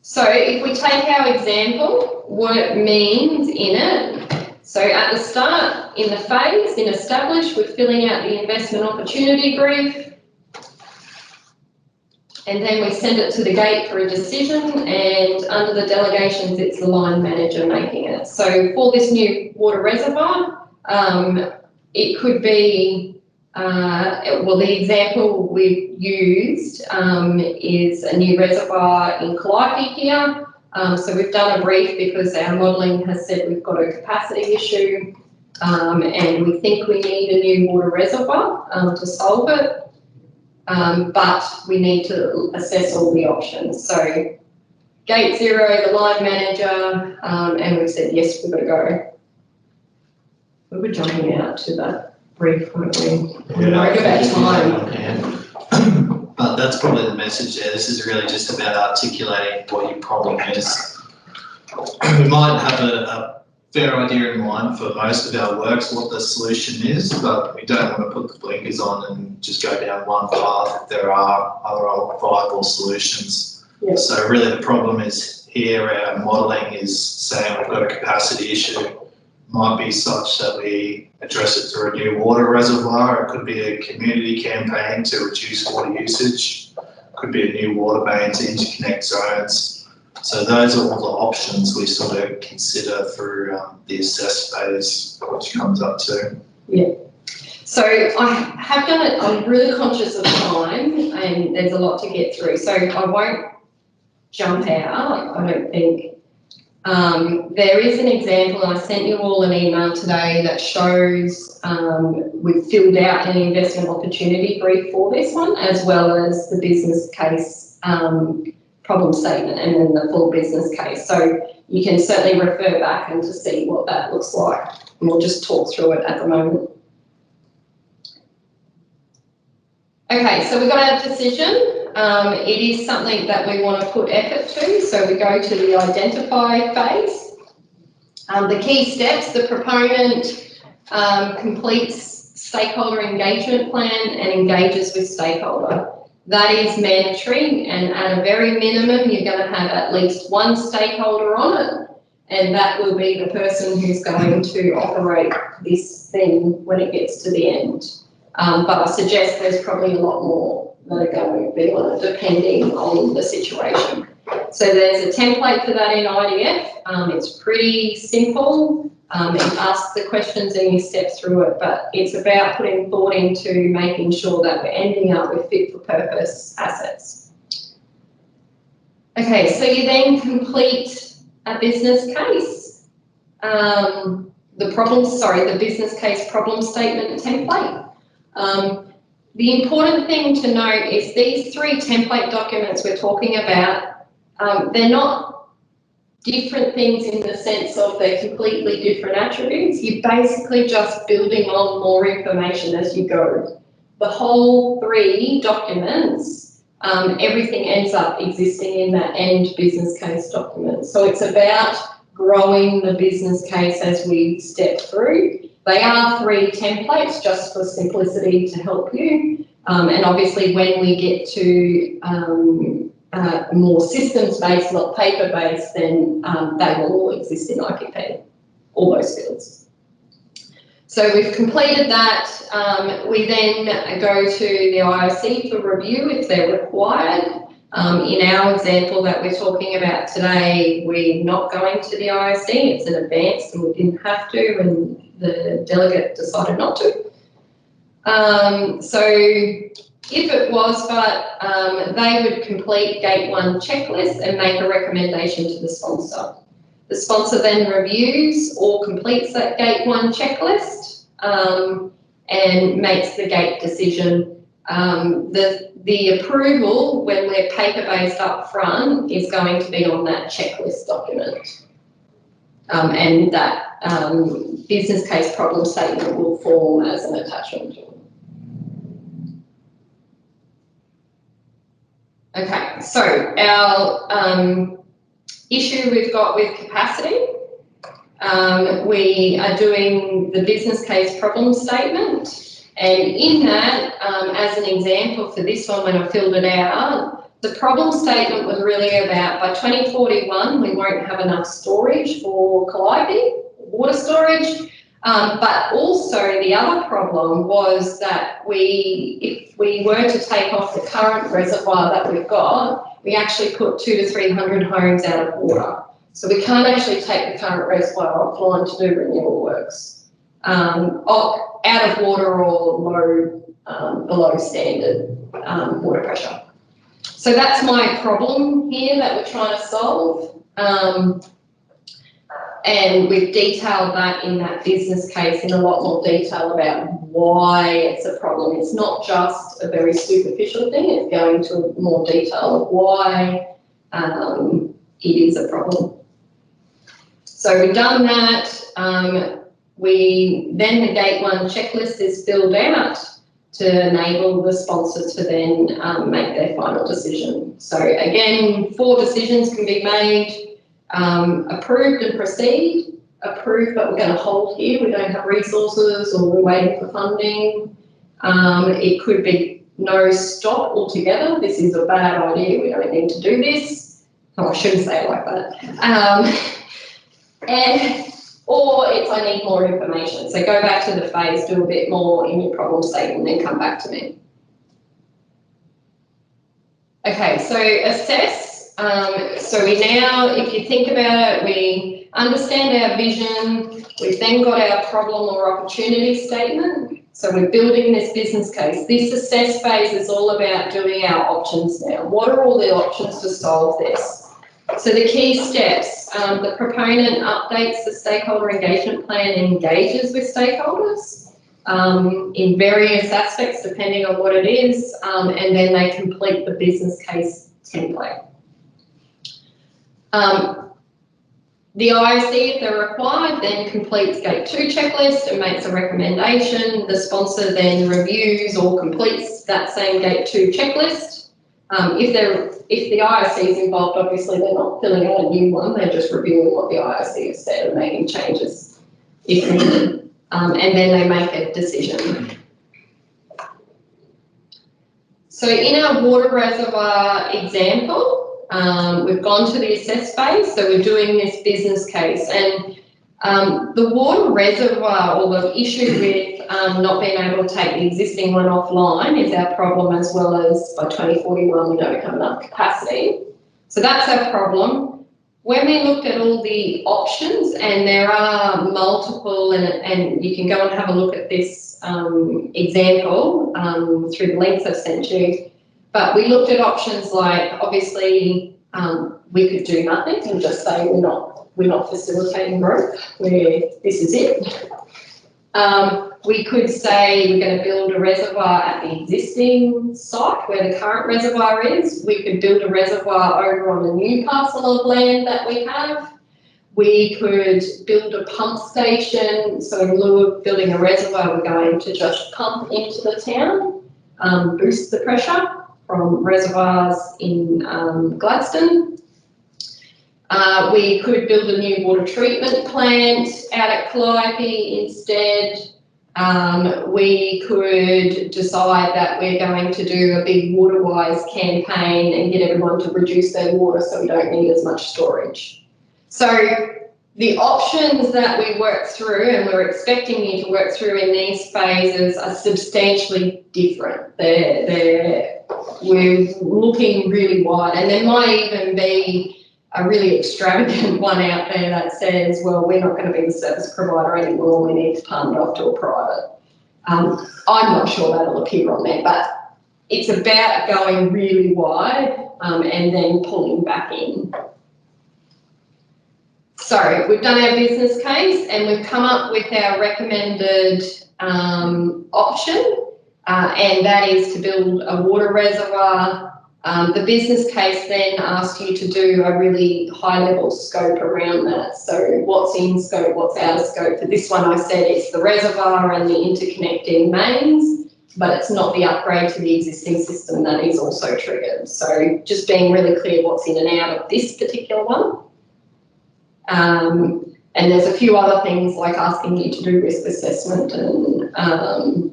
Speaker 1: So if we take our example, what it means in it, so at the start, in the phase, in establish, we're filling out the investment opportunity brief, and then we send it to the gate for a decision, and under the delegations, it's the line manager making it. So for this new water reservoir, it could be, well, the example we've used is a new reservoir in Calliope here. So we've done a brief because our modelling has said we've got a capacity issue and we think we need a new water reservoir to solve it, but we need to assess all the options. So gate 0, the line manager, and we've said yes, we've got to go. We were jumping out to that brief, weren't we? We're worried about time.
Speaker 3: But that's probably the message there. This is really just about articulating what your problem is. We might have a fair idea in mind for most of our works what the solution is, but we don't want to put the blinkers on and just go down one path if there are other viable solutions.
Speaker 1: Yep.
Speaker 3: So really the problem is here, our modelling is saying we've got a capacity issue. might be such that we address it through a new water reservoir. It could be a community campaign to reduce water usage. It could be a new water main to interconnect zones. So those are all the options we sort of consider through the assess phase, which comes up to.
Speaker 1: Yeah. So I have done it, I'm really conscious of time and there's a lot to get through. So I won't jump out, I don't think. There is an example, and I sent you all an email today that shows we've filled out an investment opportunity brief for this one, as well as the business case problem statement and then the full business case. So you can certainly refer back and to see what that looks like, and we'll just talk through it at the moment. Okay, so we've got our decision. It is something that we want to put effort to, so we go to the identify phase. The key steps, the proponent completes stakeholder engagement plan and engages with stakeholder. That is mandatory, and at a very minimum, you're going to have at least one stakeholder on it, and that will be the person who's going to operate this thing when it gets to the end. But I suggest there's probably a lot more that are going to be on it, depending on the situation. So there's a template for that in IDF. It's pretty simple. It asks the questions and you step through it, but it's about putting thought into making sure that we're ending up with fit for purpose assets. Okay, so you then complete a business case. The business case problem statement template. The important thing to note is these three template documents we're talking about, they're not different things in the sense of they're completely different attributes. You're basically just building on more information as you go. The whole three documents, everything ends up existing in that end business case document. So it's about growing the business case as we step through. They are three templates just for simplicity to help you. And obviously when we get to more systems-based, not paper-based, then they will all exist in IPP, all those fields. So we've completed that. We then go to the IOC for review if they're required. In our example that we're talking about today, we're not going to the IOC. It's an advanced and we didn't have to, and the delegate decided not to. So if it was, but they would complete Gate 1 checklist and make a recommendation to the sponsor. The sponsor then reviews or completes that Gate 1 checklist and makes the gate decision. The approval, when we're paper-based up front, is going to be on that checklist document. And that business case problem statement will form as an attachment. Okay, so our issue we've got with capacity, we are doing the business case problem statement. And in that, as an example for this one, when I filled it out, the problem statement was really about by 2041, we won't have enough storage for Calliope, water storage. But also the other problem was that if we were to take off the current reservoir that we've got, we actually put 200 to 300 homes out of water. So we can't actually take the current reservoir offline to do renewal works. Out of water or low, below standard water pressure. So that's my problem here that we're trying to solve. And we've detailed that in that business case in a lot more detail about why it's a problem. It's not just a very superficial thing, it's going to more detail of why it is a problem. So we've done that. Then the Gate 1 checklist is filled out to enable the sponsor to then make their final decision. So again, 4 decisions can be made: approved and proceed, approved but we're going to hold here, we don't have resources or we're waiting for funding. It could be no, stop altogether, this is a bad idea, we don't need to do this. Oh, I shouldn't say it like that. or it's I need more information. So go back to the phase, do a bit more in your problem statement, and then come back to me. Okay, so assess. So we now, if you think about it, we understand our vision. We've then got our problem or opportunity statement. So we're building this business case. This assess phase is all about doing our options now. What are all the options to solve this? So the key steps, the proponent updates the stakeholder engagement plan and engages with stakeholders in various aspects depending on what it is, and then they complete the business case template. The IOC, if they're required, then completes Gate 2 checklist and makes a recommendation. The sponsor then reviews or completes that same Gate 2 checklist. If the IOC is involved, obviously they're not filling out a new one, they're just reviewing what the IOC has said and making changes if needed. And then they make a decision. So in our water reservoir example, we've gone to the assess phase, so we're doing this business case, and the water reservoir, or the issue with not being able to take the existing one offline, is our problem, as well as by 2041 we don't have enough capacity. So that's our problem. When we looked at all the options, and there are multiple, and you can go and have a look at this example through the links I've sent you. But we looked at options like, obviously, we could do nothing and just say we're not facilitating growth, this is it. We could say we're going to build a reservoir at the existing site where the current reservoir is. We could build a reservoir over on the new parcel of land that we have. We could build a pump station. So in lieu of building a reservoir, we're going to just pump into the town, boost the pressure from reservoirs in Gladstone. We could build a new water treatment plant out at Calliope instead. We could decide that we're going to do a big water-wise campaign and get everyone to reduce their water so we don't need as much storage. So the options that we work through, and we're expecting you to work through in these phases, are substantially different. We're looking really wide, and there might even be a really extravagant one out there that says, well, we're not going to be the service provider anymore, we need to palm it off to a private. I'm not sure that'll appear on there, but it's about going really wide and then pulling back in. So we've done our business case and we've come up with our recommended option, and that is to build a water reservoir. The business case then asks you to do a really high-level scope around that. So what's in scope, what's out of scope. For this one I said it's the reservoir and the interconnecting mains, but it's not the upgrade to the existing system that is also triggered. So just being really clear what's in and out of this particular one. And there's a few other things like asking you to do risk assessment and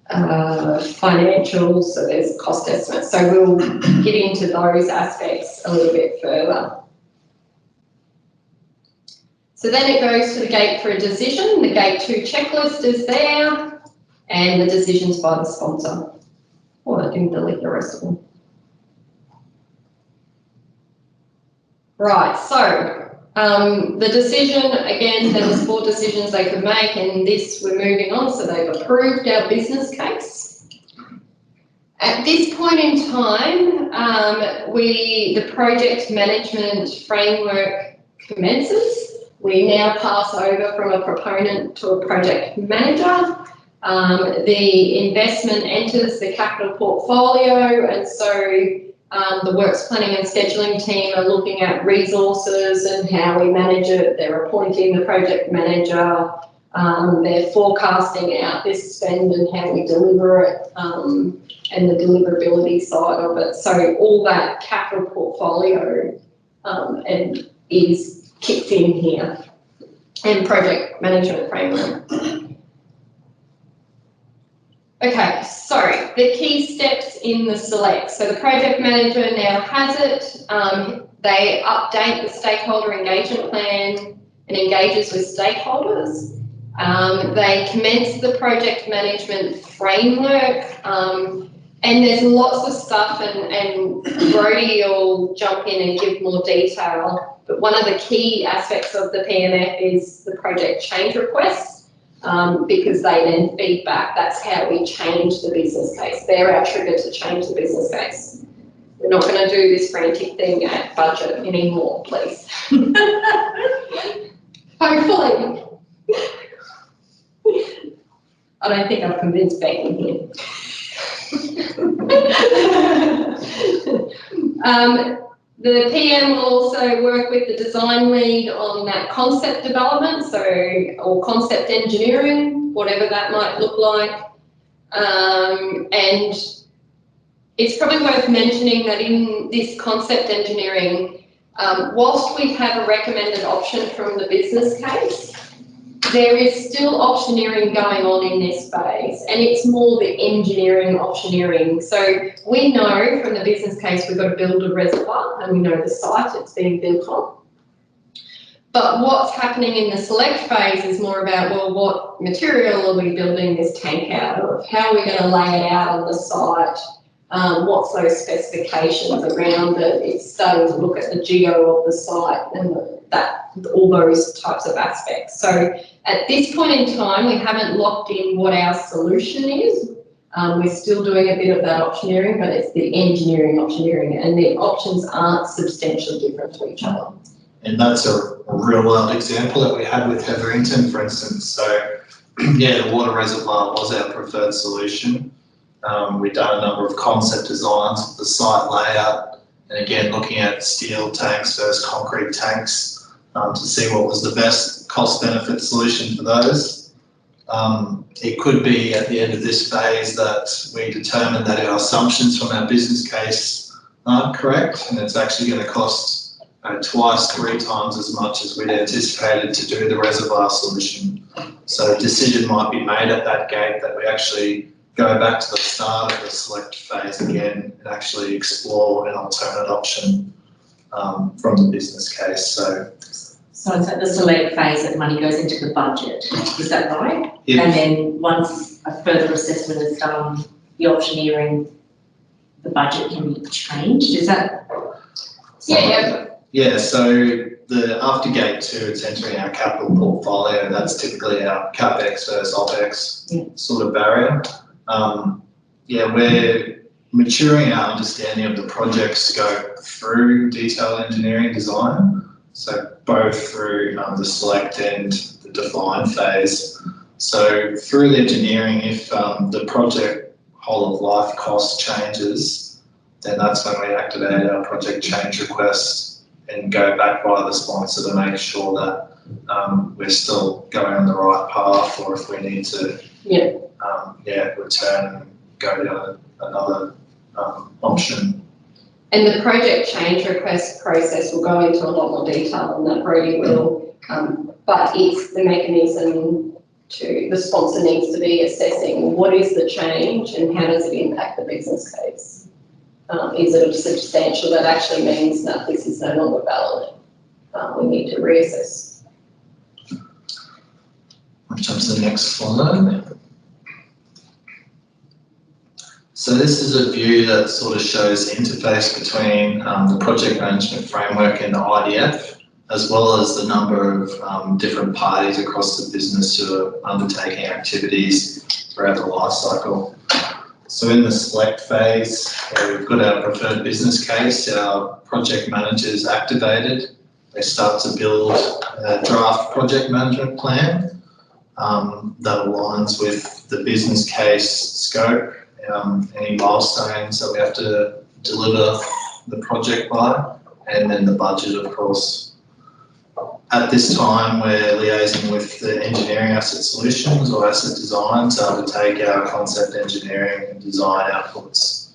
Speaker 1: financials, so there's cost estimates. So we'll get into those aspects a little bit further. So then it goes to the gate for a decision. The gate 2 checklist is there and the decisions by the sponsor. Oh, I didn't delete the rest of them. Right, so the decision, again, there was 4 decisions they could make, and this we're moving on, so they've approved our business case. At this point in time, the project management framework commences. We now pass over from a proponent to a project manager. The investment enters the capital portfolio, and so the works planning and scheduling team are looking at resources and how we manage it. They're appointing the project manager. They're forecasting out this spend and how we deliver it, and the deliverability side of it. So all that capital portfolio and is kicked in here, and project management framework. Okay, so the key steps in the select. So the project manager now has it. They update the stakeholder engagement plan. and engages with stakeholders. They commence the project management framework, and there's lots of stuff, and Brodie will jump in and give more detail. But one of the key aspects of the PMF is the project change request, because they then feed back. That's how we change the business case. They're our trigger to change the business case. We're not going to do this frantic thing at budget anymore, please. Hopefully. I don't think I've convinced Becky here. The PM will also work with the design lead on that concept development, or concept engineering, whatever that might look like. And it's probably worth mentioning that in this concept engineering, whilst we have a recommended option from the business case, there is still optioneering going on in this phase, and it's more the engineering optioneering. So we know from the business case we've got to build a reservoir, and we know the site it's being built on. But what's happening in the select phase is more about, well, what material are we building this tank out of? How are we going to lay it out on the site? What's those specifications around it? It's starting to look at the geo of the site and all those types of aspects. So at this point in time, we haven't locked in what our solution is. We're still doing a bit of that optioneering, but it's the engineering optioneering, and the options aren't substantially different to each other.
Speaker 3: And that's a real world example that we had with Hetherington, for instance. So yeah, the water reservoir was our preferred solution. We've done a number of concept designs of the site layout, and again, looking at steel tanks versus concrete tanks to see what was the best cost-benefit solution for those. It could be at the end of this phase that we determine that our assumptions from our business case aren't correct, and it's actually going to cost twice, 3 times as much as we'd anticipated to do the reservoir solution. So a decision might be made at that gate that we actually go back to the start of the select phase again and actually explore an alternate option from the business case.
Speaker 9: So it's at the select phase that money goes into the budget, is that right?
Speaker 3: Yeah.
Speaker 9: And then once a further assessment is done, the optioneering, the budget can be changed, is that?
Speaker 1: Yeah.
Speaker 3: Yeah, so after gate 2, it's entering our capital portfolio. That's typically our CapEx versus OpEx sort of barrier. We're maturing our understanding of the project scope through detailed engineering design, so both through the select and the define phase. So through the engineering, if the project whole of life cost changes, then that's when we activate our project change request and go back by the sponsor to make sure that we're still going on the right path, or if we need to return and go down another option.
Speaker 1: And the project change request process will go into a lot more detail on that, Brodie will, but it's the mechanism the sponsor needs to be assessing what is the change and how does it impact the business case. Is it substantial that actually means that this is no longer valid? We need to reassess.
Speaker 3: I'll jump to the next slide. So this is a view that sort of shows the interface between the project management framework and the IDF, as well as the number of different parties across the business who are undertaking activities throughout the life cycle. So in the select phase, we've got our preferred business case, our project managers activated. They start to build a draft project management plan that aligns with the business case scope, any milestones that we have to deliver the project by, and then the budget, of course. At this time, we're liaising with the engineering asset solutions or asset design to undertake our concept engineering and design outputs.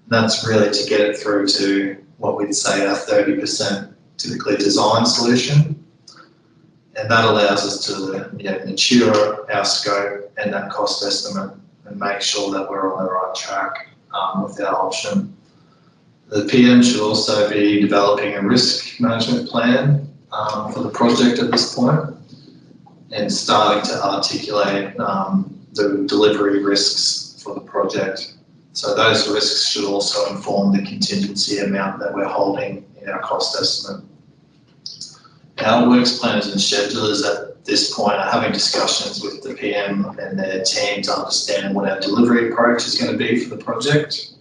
Speaker 3: That's really to get it through to what we'd say our 30% typically design solution. And that allows us to mature our scope and that cost estimate and make sure that we're on the right track with our option. The PM should also be developing a risk management plan for the project at this point, and starting to articulate the delivery risks for the project. So those risks should also inform the contingency amount that we're holding in our cost estimate. Our works planners and schedulers at this point are having discussions with the PM and their team to understand what our delivery approach is going to be for the project.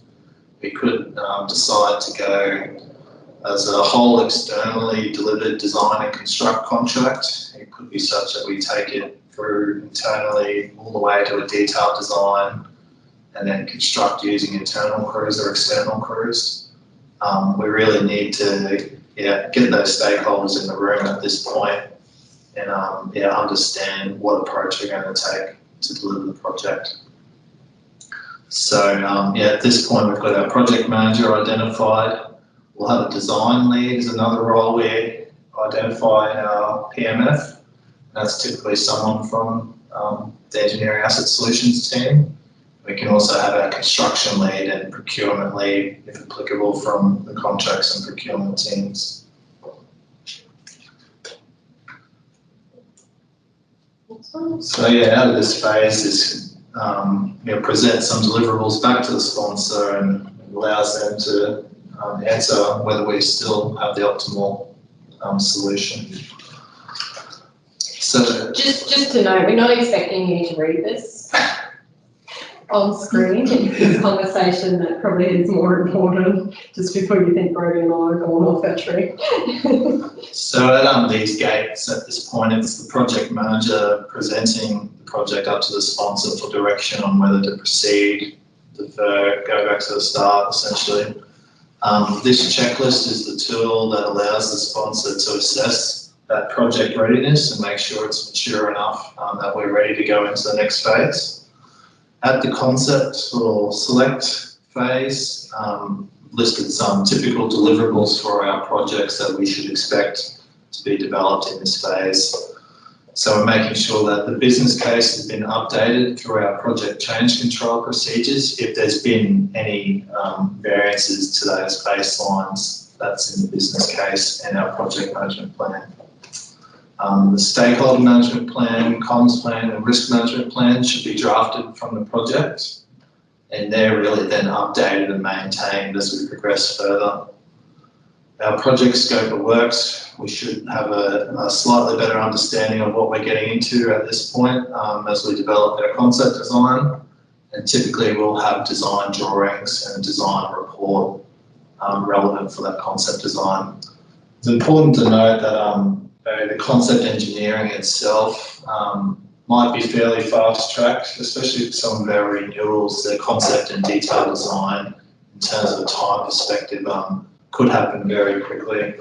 Speaker 3: We could decide to go as a whole externally delivered design and construct contract. It could be such that we take it through internally all the way to a detailed design and then construct using internal crews or external crews. We really need to get those stakeholders in the room at this point and understand what approach we're going to take to deliver the project. So at this point we've got our project manager identified. We'll have a design lead as another role we identify in our PMF. That's typically someone from the Engineering Asset Solutions team. We can also have our construction lead and procurement lead, if applicable, from the contracts and procurement teams. So out of this phase is present some deliverables back to the sponsor and allows them to answer whether we still have the optimal solution. So
Speaker 1: just to note, we're not expecting you to read this on screen. It's a conversation that probably is more important just before you think Brody and I are going off that tree.
Speaker 3: So at these gates, at this point, it's the project manager presenting the project up to the sponsor for direction on whether to proceed, defer, go back to the start, essentially. This checklist is the tool that allows the sponsor to assess that project readiness and make sure it's mature enough that we're ready to go into the next phase. At the concept or select phase, listed some typical deliverables for our projects that we should expect to be developed in this phase. So we're making sure that the business case has been updated through our project change control procedures. If there's been any variances to those baselines, that's in the business case and our project management plan. The stakeholder management plan, comms plan and risk management plan should be drafted from the project, and they're really then updated and maintained as we progress further. Our project scope of works, we should have a slightly better understanding of what we're getting into at this point as we develop our concept design, and typically we'll have design drawings and a design report relevant for that concept design. It's important to note that the concept engineering itself might be fairly fast tracked, especially for some of our renewals. The concept and detail design in terms of a time perspective could happen very quickly,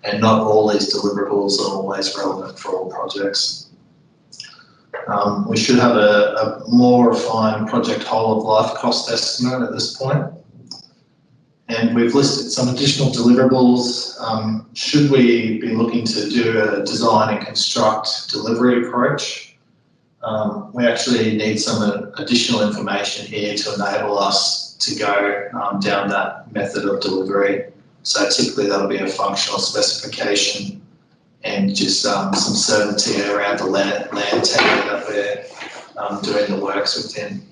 Speaker 3: and not all these deliverables are always relevant for all projects. We should have a more refined project whole of life cost estimate at this point. And we've listed some additional deliverables. Should we be looking to do a design and construct delivery approach, we actually need some additional information here to enable us to go down that method of delivery. So typically that'll be a functional specification and just some certainty around the land tenure that we're doing the works within.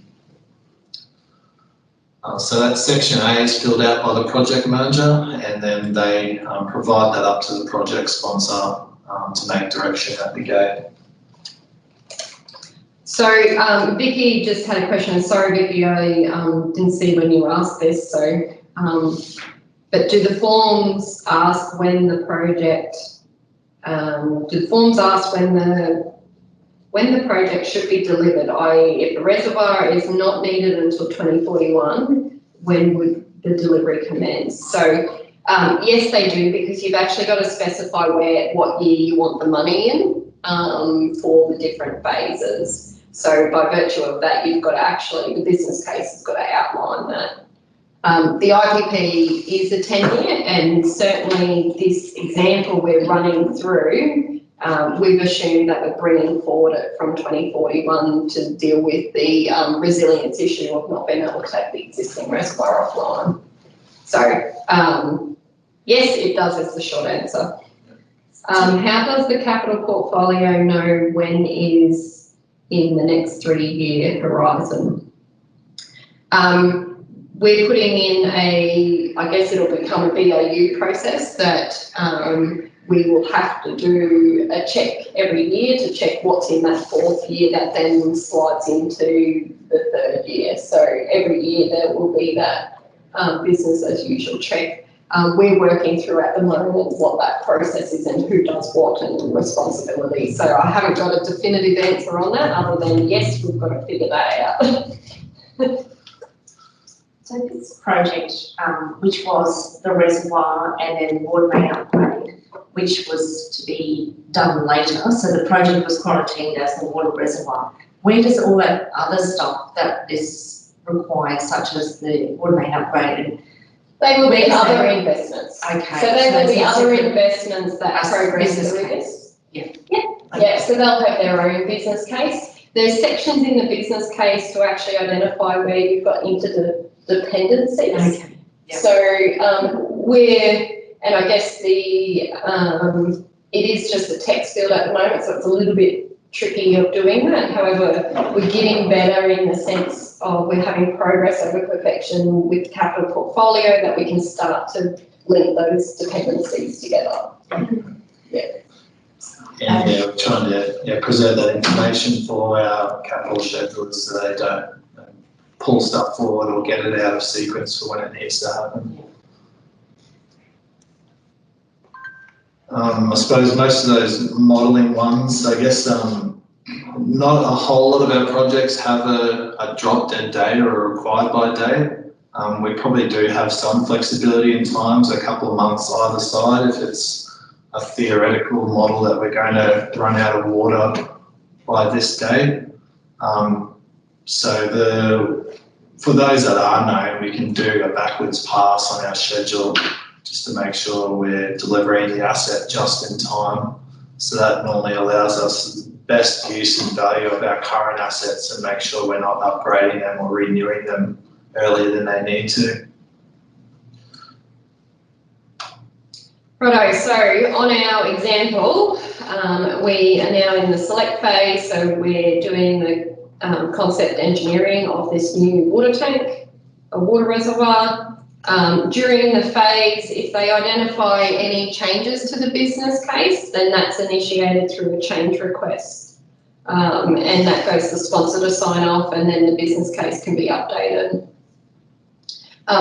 Speaker 3: So that section A is filled out by the project manager, and then they provide that up to the project sponsor to make direction at the gate.
Speaker 1: So Vicky just had a question. Sorry, Vicky, I didn't see when you asked this. So, but do the forms ask when the project? Do the forms ask when the project should be delivered? If the reservoir is not needed until 2041, when would the delivery commence? So yes, they do, because you've actually got to specify what year you want the money in for the different phases. So by virtue of that, you've got to actually, the business case has got to outline that. The IPP is a 10-year, and certainly this example we're running through, we've assumed that we're bringing forward it from 2041 to deal with the resilience issue of not being able to take the existing reservoir offline. So yes, it does, is the short answer. How does the capital portfolio know when is in the next 3-year horizon? We're putting in I guess it'll become a BAU process that we will have to do a check every year to check what's in that 4th year that then slides into the 3rd year. So every year there will be that business as usual check. We're working through at the moment what that process is and who does what and responsibility. So I haven't got a definitive answer on that other than yes, we've got to figure that out.
Speaker 9: So this project, which was the reservoir and then water main upgrade, which was to be done later, so the project was quarantined as the water reservoir. Where does all that other stuff that is required, such as the water main upgrade?
Speaker 1: They will be other investments.
Speaker 9: Okay.
Speaker 1: So they will be other investments that progress through this.
Speaker 9: Yeah.
Speaker 1: Yeah. Yeah. So they'll have their own business case. There's sections in the business case to actually identify where you've got interdependencies.
Speaker 9: Okay. Yep.
Speaker 1: So and I guess it is just a text field at the moment, so it's a little bit tricky of doing that. However, we're getting better in the sense of we're having progress over perfection with capital portfolio that we can start to link those dependencies together. Yeah.
Speaker 3: And we're trying to preserve that information for our capital schedulers so they don't pull stuff forward or get it out of sequence for when it needs to happen. I suppose most of those modelling ones, I guess not a whole lot of our projects have a drop dead date or a required by date. We probably do have some flexibility in times, a couple of months either side if it's a theoretical model that we're going to run out of water by this date. For those that are known, we can do a backwards pass on our schedule just to make sure we're delivering the asset just in time. So that normally allows us the best use and value of our current assets and make sure we're not upgrading them or renewing them earlier than they need to.
Speaker 1: Righto, so on our example, we are now in the select phase, so we're doing the concept engineering of this new water tank, a water reservoir. During the phase, if they identify any changes to the business case, then that's initiated through a change request. And that goes to the sponsor to sign off, and then the business case can be updated.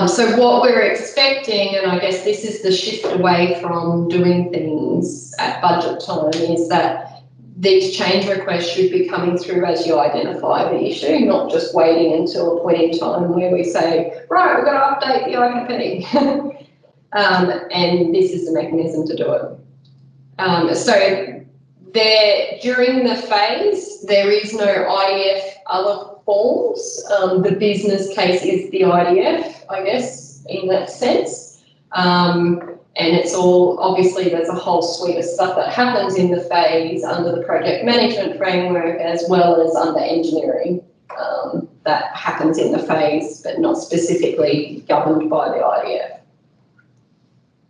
Speaker 1: So what we're expecting, and I guess this is the shift away from doing things at budget time, is that these change requests should be coming through as you identify the issue, not just waiting until a point in time where we say, right, we're going to update the IPP. And this is the mechanism to do it. So during the phase, there is no IDF other forms. The business case is the IDF, I guess, in that sense. And it's all, obviously there's a whole suite of stuff that happens in the phase under the project management framework as well as under engineering that happens in the phase, but not specifically governed by the IDF.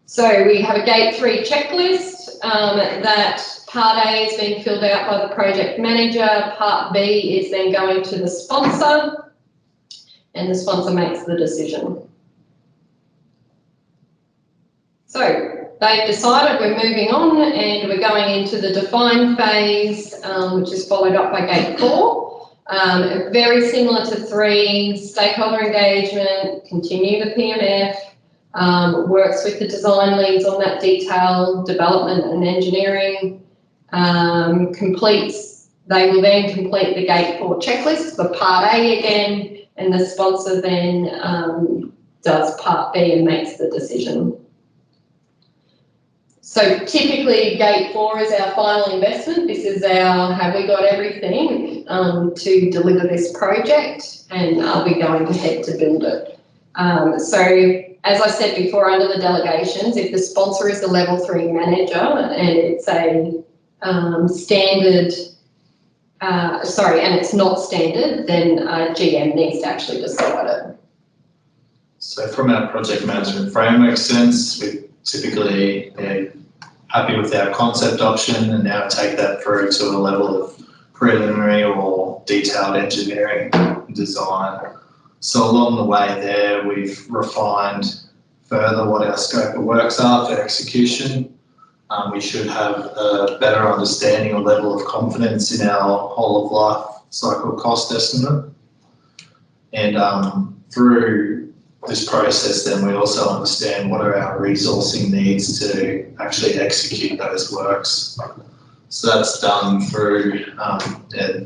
Speaker 1: So we have a Gate 3 checklist that Part A is being filled out by the project manager, Part B is then going to the sponsor, and the sponsor makes the decision. So they've decided we're moving on and we're going into the define phase, which is followed up by Gate 4. Very similar to 3, stakeholder engagement, continue the PMF, works with the design leads on that detail, development and engineering, they will then complete the Gate 4 checklist for Part A again, and the sponsor then does Part B and makes the decision. So typically Gate 4 is our final investment. This is our, have we got everything to deliver this project, and are we going ahead to build it? So as I said before, under the delegations, if the sponsor is the level 3 manager and it's a standard, and it's not standard, then GM needs to actually decide it.
Speaker 3: So from our project management framework sense, we typically happy with our concept option and now take that through to a level of preliminary or detailed engineering design. So along the way there, we've refined further what our scope of works are for execution. We should have a better understanding or level of confidence in our whole of life cycle cost estimate. And through this process, then we also understand what are our resourcing needs to actually execute those works. So that's done through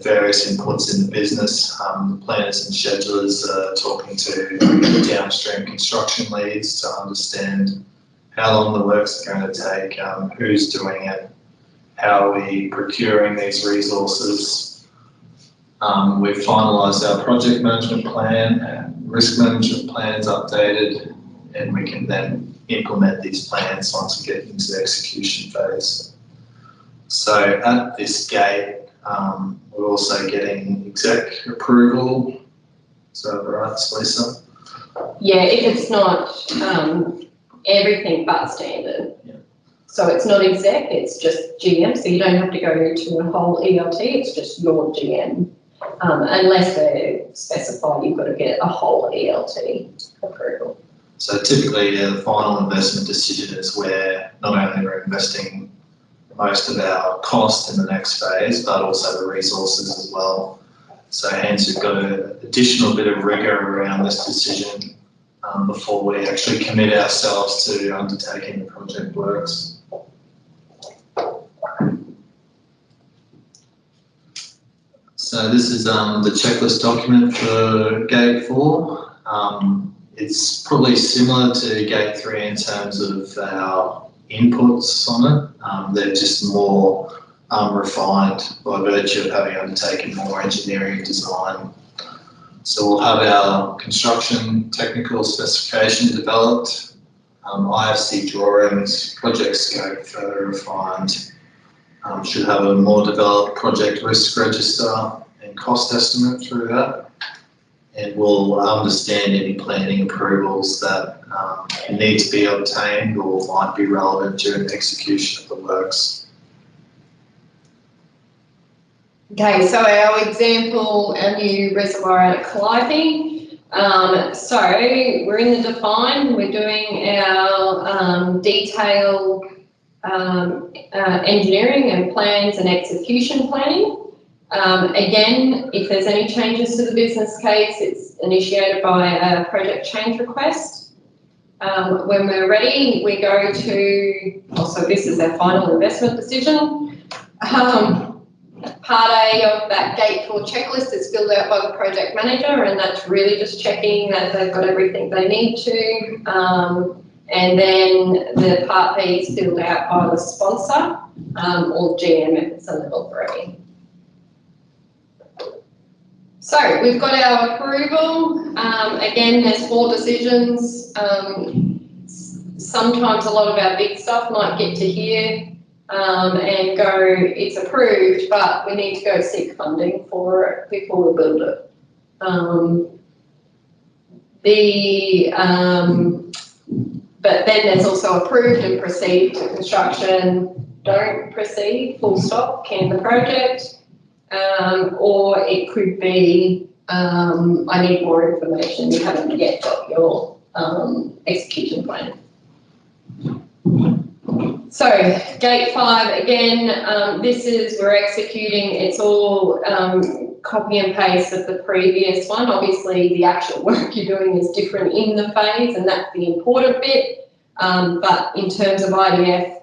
Speaker 3: various inputs in the business. The planners and schedulers are talking to downstream construction leads to understand how long the work's going to take, who's doing it, how are we procuring these resources. We've finalised our project management plan, risk management plans updated, and we can then implement these plans once we get into the execution phase. So at this gate, we're also getting exec approval. Is that right, Lisa?
Speaker 1: Yeah, if it's not everything but standard.
Speaker 3: Yeah.
Speaker 1: So it's not exec, it's just GM, so you don't have to go to a whole ELT, it's just your GM. Unless they're specified, you've got to get a whole ELT approval.
Speaker 3: So typically the final investment decision is where not only we're investing most of our cost in the next phase, but also the resources as well. So hence we've got an additional bit of rigour around this decision before we actually commit ourselves to undertaking the project works. So this is the checklist document for Gate 4. It's probably similar to Gate 3 in terms of our inputs on it. They're just more refined by virtue of having undertaken more engineering design. So we'll have our construction technical specification developed, IFC drawings, project scope further refined, should have a more developed project risk register and cost estimate through that. And we'll understand any planning approvals that need to be obtained or might be relevant during execution of the works.
Speaker 1: Okay, so our example, our new reservoir out at Calliope. So we're in the define, we're doing our detailed engineering and plans and execution planning. Again, if there's any changes to the business case, it's initiated by a project change request. When we're ready, we go to, also this is our final investment decision. Part A of that Gate 4 checklist is filled out by the project manager, and that's really just checking that they've got everything they need to. And then the Part B is filled out by the sponsor or GM if it's a level 3. So we've got our approval. Again, there's 4 decisions. Sometimes a lot of our big stuff might get to here and go, it's approved, but we need to go seek funding for it before we build it. But then there's also approved and proceed to construction, don't proceed, full stop, can the project. Or it could be, I need more information, you haven't yet got your execution plan. So Gate 5, again, this is, we're executing, it's all copy and paste of the previous one. Obviously the actual work you're doing is different in the phase, and that's the important bit. But in terms of IDF,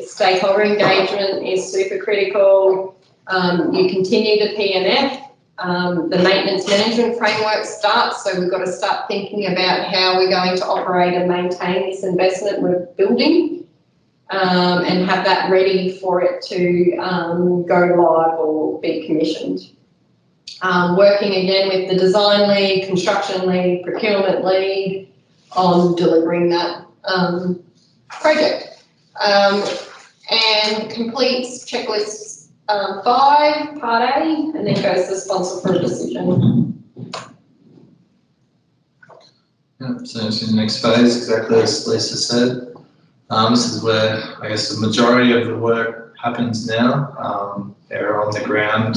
Speaker 1: stakeholder engagement is super critical. You continue the P&F, the maintenance management framework starts, so we've got to start thinking about how we're going to operate and maintain this investment we're building, and have that ready for it to go live or be commissioned. Working again with the design lead, construction lead, procurement lead on delivering that project. And completes checklists 5, Part A, and then goes to the sponsor for a decision.
Speaker 3: Yep, so it's in the next phase, exactly as Lisa said. This is where I guess the majority of the work happens now. They're on the ground,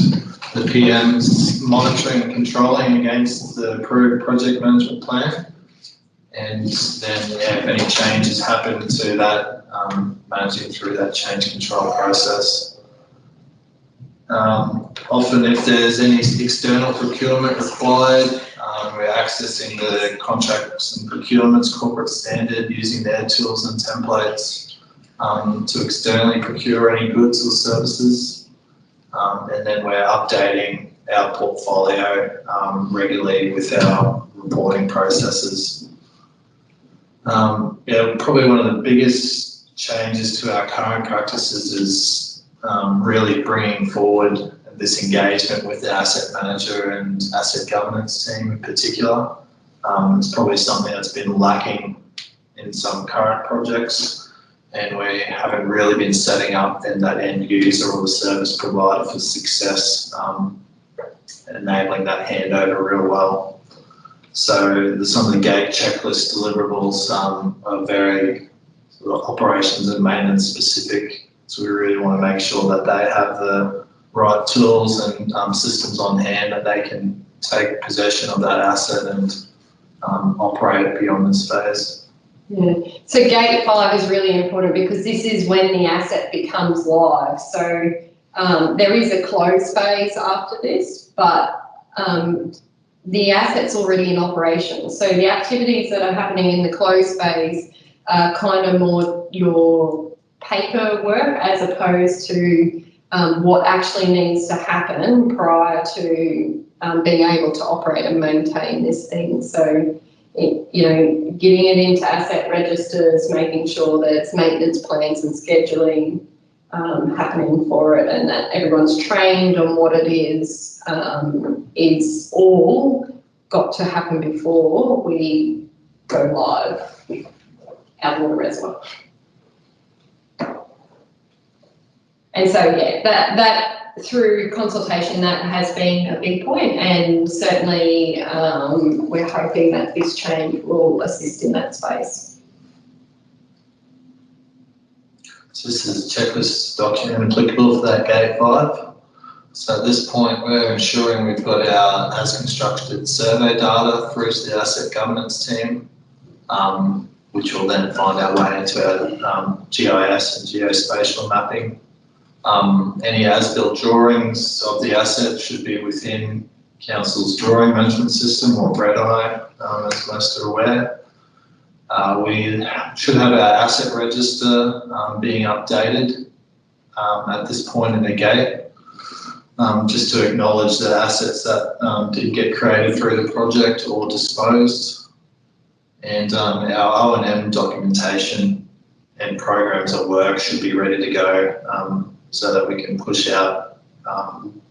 Speaker 3: the PM's monitoring and controlling against the approved project management plan. And then if any changes happen to that, managing through that change control process. Often if there's any external procurement required, we're accessing the contracts and procurements corporate standard using their tools and templates to externally procure any goods or services. And then we're updating our portfolio regularly with our reporting processes. Probably one of the biggest changes to our current practices is really bringing forward this engagement with the asset manager and asset governance team in particular. It's probably something that's been lacking in some current projects, and we haven't really been setting up then that end user or the service provider for success, enabling that handover real well. So some of the gate checklist deliverables are very sort of operations and maintenance specific. So we really want to make sure that they have the right tools and systems on hand that they can take possession of that asset and operate it beyond this phase.
Speaker 1: Yeah. So gate 5 is really important because this is when the asset becomes live. So there is a close phase after this, but the asset's already in operation. So the activities that are happening in the close phase are kind of more your paperwork as opposed to what actually needs to happen prior to being able to operate and maintain this thing. So, getting it into asset registers, making sure that it's maintenance plans and scheduling happening for it, and that everyone's trained on what it is all got to happen before we go live with our water reservoir. And so, that through consultation, that has been a big point, and certainly we're hoping that this change will assist in that space.
Speaker 3: So this is a checklist document applicable for that gate 5. So at this point, we're ensuring we've got our as constructed survey data through to the asset governance team, which will then find our way into our GIS and geospatial mapping. Any as-built drawings of the asset should be within Council's drawing management system, or BREDI, as most are aware. We should have our asset register being updated at this point in the gate, just to acknowledge the assets that did get created through the project or disposed. And our O&M documentation and programs of work should be ready to go so that we can push out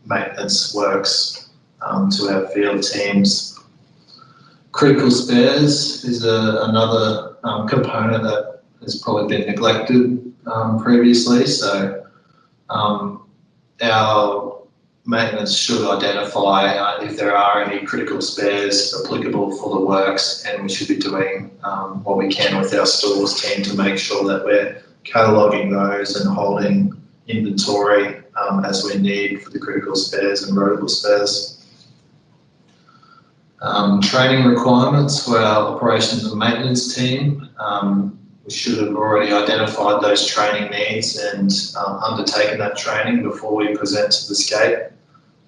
Speaker 3: maintenance works to our field teams. Critical spares is another component that has probably been neglected previously. So our maintenance should identify if there are any critical spares applicable for the works, and we should be doing what we can with our stores team to make sure that we're cataloguing those and holding inventory as we need for the critical spares and rotable spares. Training requirements for our operations and maintenance team. We should have already identified those training needs and undertaken that training before we present to the SCAPE.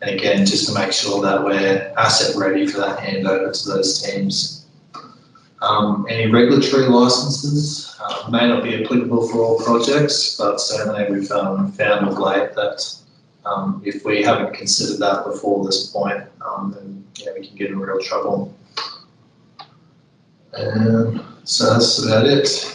Speaker 3: And again, just to make sure that we're asset ready for that handover to those teams. Any regulatory licenses may not be applicable for all projects, but certainly we've found of late that if we haven't considered that before this point, then we can get in real trouble. So that's about it.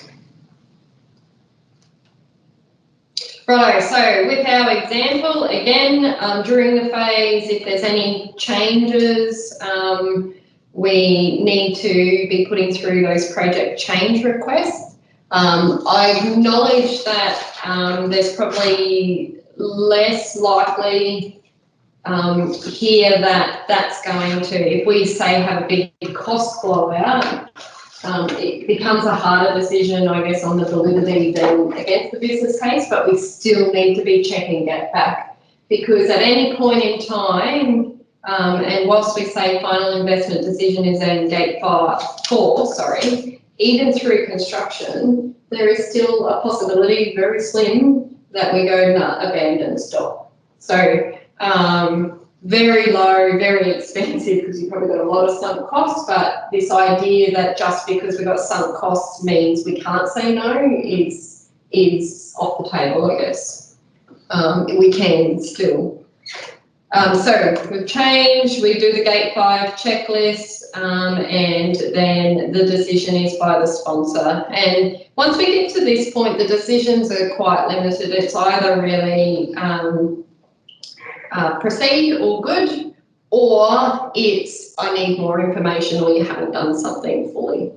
Speaker 1: Righto, so with our example, again, during the phase, if there's any changes, we need to be putting through those project change requests. I acknowledge that there's probably less likely here that that's going to, if we say have a big cost blowout, it becomes a harder decision, I guess, on the validity than against the business case, but we still need to be checking that back, because at any point in time, and whilst we say final investment decision is in gate 4, even through construction, there is still a possibility, very slim, that we go abandon, stop. So very low, very expensive, because you've probably got a lot of sunk costs, but this idea that just because we've got sunk costs means we can't say no is off the table, I guess. We can still. So we've changed, we do the gate 5 checklist, and then the decision is by the sponsor. And once we get to this point, the decisions are quite limited. It's either really proceed or good, or it's I need more information, or you haven't done something fully.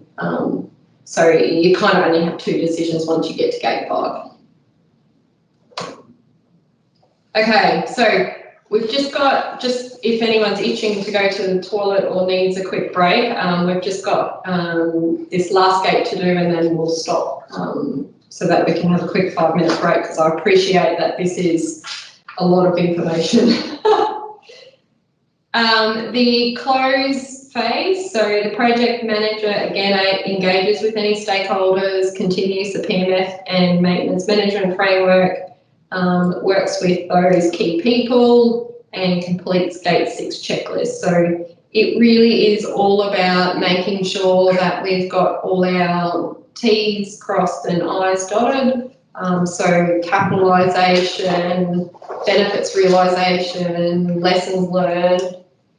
Speaker 1: So you kind of only have 2 decisions once you get to gate 5. Okay, so we've just got, if anyone's itching to go to the toilet or needs a quick break, we've just got this last gate to do, and then we'll stop so that we can have a quick 5-minute break, because I appreciate that this is a lot of information. The close phase, so the project manager again engages with any stakeholders, continues the PMF and maintenance management framework, works with those key people, and completes gate 6 checklist. So it really is all about making sure that we've got all our T's crossed and I's dotted. So capitalisation, benefits realisation, lessons learned,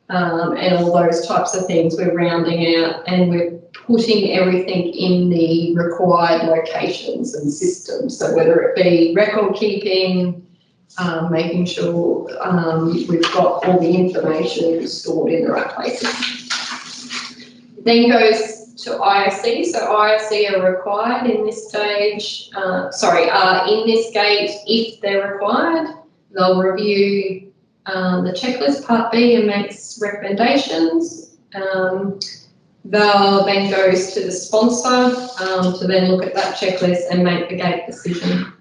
Speaker 1: and all those types of things we're rounding out, and we're putting everything in the required locations and systems. So whether it be record keeping, making sure we've got all the information stored in the right places. Then goes to ISC. So ISC are required in this stage, in this gate if they're required. They'll review the checklist, part B, and makes recommendations. They'll then goes to the sponsor to then look at that checklist and make the gate decision.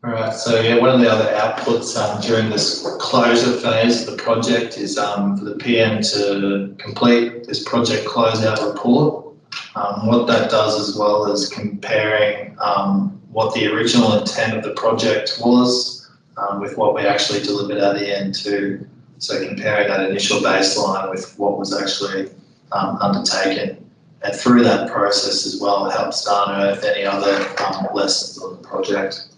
Speaker 3: All right, so yeah, one of the other outputs during this closure phase of the project is for the PM to complete this project closeout report. What that does, as well as comparing what the original intent of the project was with what we actually delivered at the end too. So comparing that initial baseline with what was actually undertaken. And through that process as well, it helps to unearth any other lessons on the project.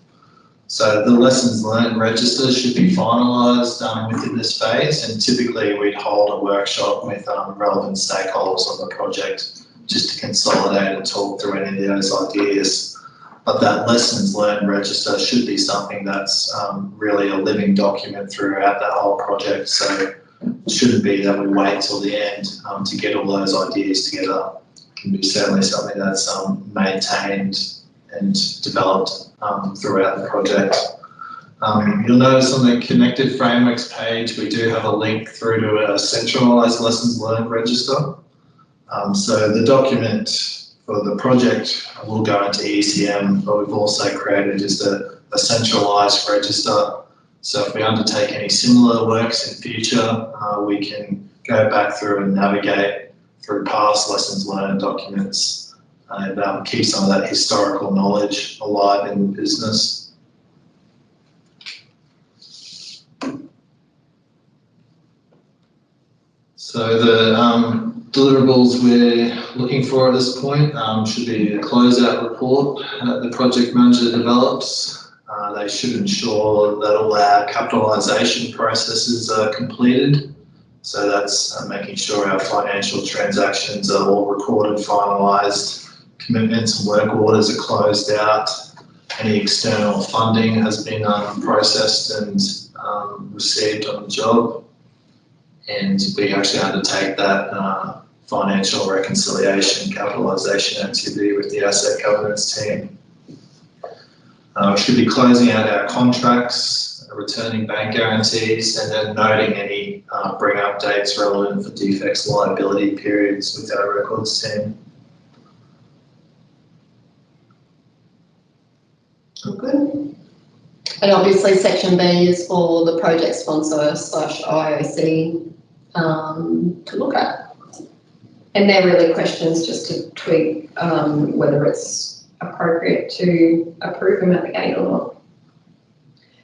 Speaker 3: So the lessons learned register should be finalised within this phase, and typically we'd hold a workshop with relevant stakeholders on the project just to consolidate and talk through any of those ideas. But that lessons learned register should be something that's really a living document throughout that whole project. So it shouldn't be that we wait till the end to get all those ideas together. It can be certainly something that's maintained and developed throughout the project. You'll notice on the connected frameworks page, we do have a link through to a centralised lessons learned register. So the document for the project will go into ECM, but we've also created just a centralised register. So if we undertake any similar works in future, we can go back through and navigate through past lessons learned documents and keep some of that historical knowledge alive in the business. So the deliverables we're looking for at this point should be a closeout report that the project manager develops. They should ensure that all our capitalisation processes are completed. So that's making sure our financial transactions are all recorded, finalised, commitments and work orders are closed out, any external funding has been processed and received on the job, and we actually undertake that financial reconciliation, capitalisation activity with the asset governance team. We should be closing out our contracts, returning bank guarantees, and then noting any bring updates relevant for defects liability periods with our records team.
Speaker 1: Good. And obviously section B is for the project sponsor / IOC to look at. And they're really questions just to tweak whether it's appropriate to approve them at the gate or not.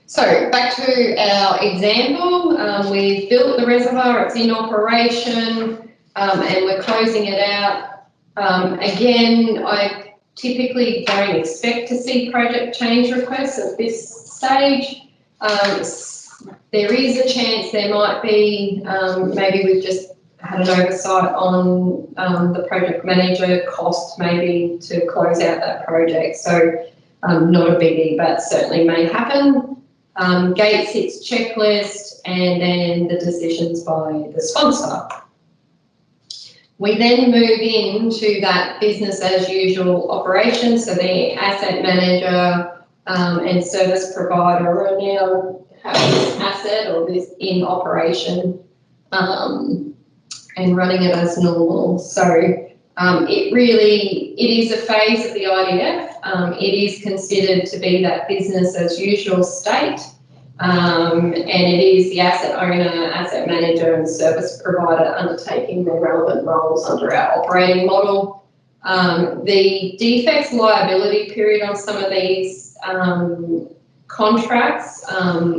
Speaker 1: So back to our example, we've built the reservoir, it's in operation, and we're closing it out. Again, I typically don't expect to see project change requests at this stage. There is a chance there might be, maybe we've just had an oversight on the project manager cost maybe to close out that project. So not a biggie, but certainly may happen. Gate 6 checklist and then the decisions by the sponsor. We then move into that business as usual operation. So the asset manager and service provider are now have this asset or this in operation and running it as normal. So it is a phase of the IDF. It is considered to be that business as usual state. And it is the asset owner, asset manager and service provider undertaking their relevant roles under our operating model. The defects liability period on some of these contracts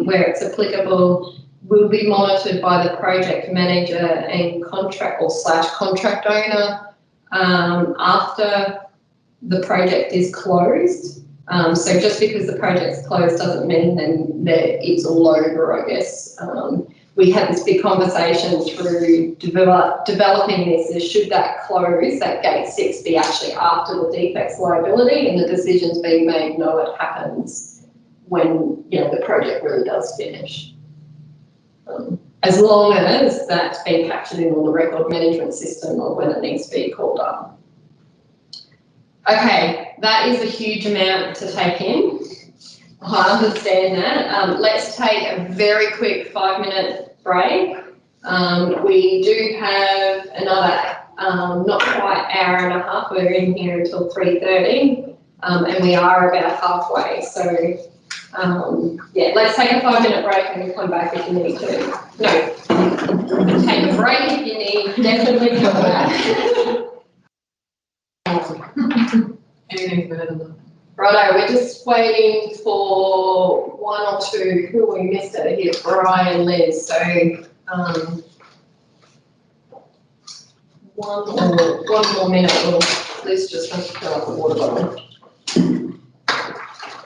Speaker 1: where it's applicable will be monitored by the project manager and contract or / contract owner after the project is closed. So just because the project's closed doesn't mean then that it's all over, I guess. We had this big conversation through developing this is should that close, that gate 6 be actually after the defects liability, and the decision's being made, no, it happens when the project really does finish. As long as that's been captured in all the record management system or when it needs to be called up. Okay, that is a huge amount to take in. I understand that. Let's take a very quick 5-minute break. We do have another not quite hour and a half. We're in here until 3:30 and we are about halfway. So yeah, let's take a 5-minute break and we'll come back if you need to. No, take a break if you need, definitely come back. Anything better than that. Righto, we're just waiting for one or two who we missed out here, Brian and Liz. So one more minute, or Liz just has to fill up the water bottle.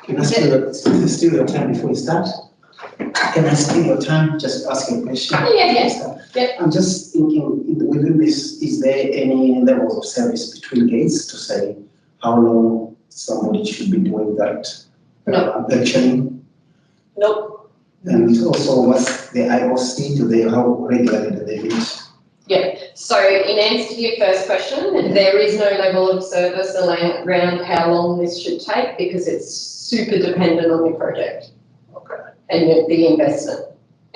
Speaker 4: Can I steal your time before you start? Can I steal your time? Just ask you a question.
Speaker 1: Yeah.
Speaker 4: I'm just thinking, within this, is there any levels of service between gates to say how long somebody should be doing that?
Speaker 1: No.
Speaker 4: Actually?
Speaker 1: Nope.
Speaker 4: And also, what's the IOC? How regularly do they meet?
Speaker 1: Yeah, so in answer to your first question, there is no level of service around how long this should take because it's super dependent on your project and the investment.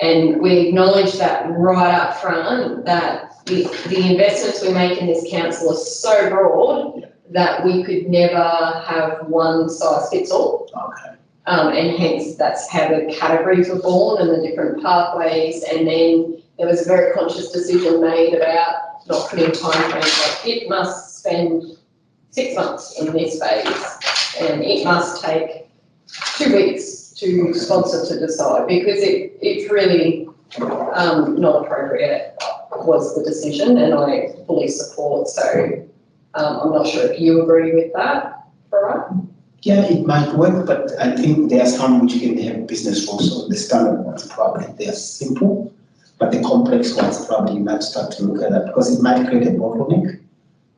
Speaker 1: And we acknowledge that right up front that the investments we make in this council are so broad that we could never have one size fits all. And hence that's how the categories were born and the different pathways. And then there was a very conscious decision made about not putting time frames like it must spend 6 months in this phase and it must take 2 weeks to sponsor to decide because it's really not appropriate was the decision and I fully support. So I'm not sure if you agree with that, Farah?
Speaker 4: Yeah, it might work, but I think there are some which can have business rules. So the standard ones probably they're simple, but the complex ones probably you might start to look at that because it might create a bottleneck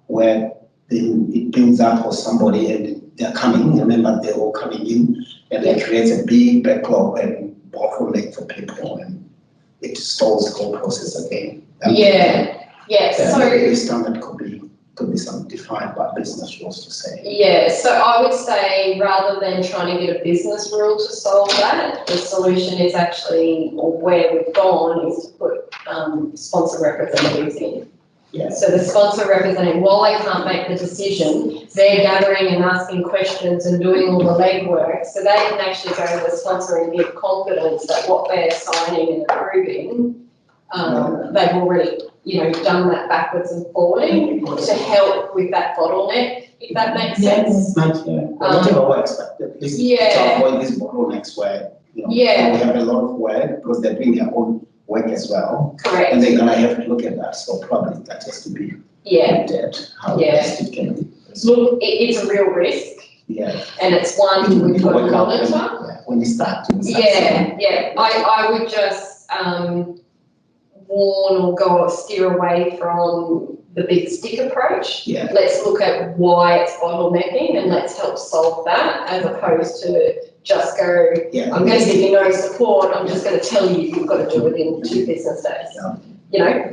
Speaker 4: where it builds up for somebody and they're coming. Remember, they're all coming in, and it creates a big backlog and bottleneck for people, and it stalls the whole process again.
Speaker 1: Yeah.
Speaker 4: So the standard could be. could be some defined by business rules to say.
Speaker 1: Yeah, so I would say rather than trying to get a business rule to solve that, the solution is actually, or where we've gone, is to put sponsor representatives in.
Speaker 4: Yeah.
Speaker 1: So the sponsor representative, while they can't make the decision, they're gathering and asking questions and doing all the legwork, so they can actually go to the sponsor and give confidence that what they're signing and approving, they've already, done that backwards and forwarding to help with that bottleneck, if that makes sense.
Speaker 4: Whatever works, but at least to avoid this bottlenecks where, they have a lot of work because they're doing their own work as well.
Speaker 1: Correct.
Speaker 4: And they're gonna have to look at that, so probably that has to be looked at, how best it can be.
Speaker 1: Look, it's a real risk.
Speaker 4: Yeah.
Speaker 1: And it's one we've got to monitor.
Speaker 4: When you start doing something.
Speaker 1: I would just warn or steer away from the big stick approach.
Speaker 4: Yeah.
Speaker 1: Let's look at why it's bottlenecking and let's help solve that, as opposed to just go, I'm going to give you no support, I'm just going to tell you you've got to do it in 2 business days.
Speaker 4: Yeah.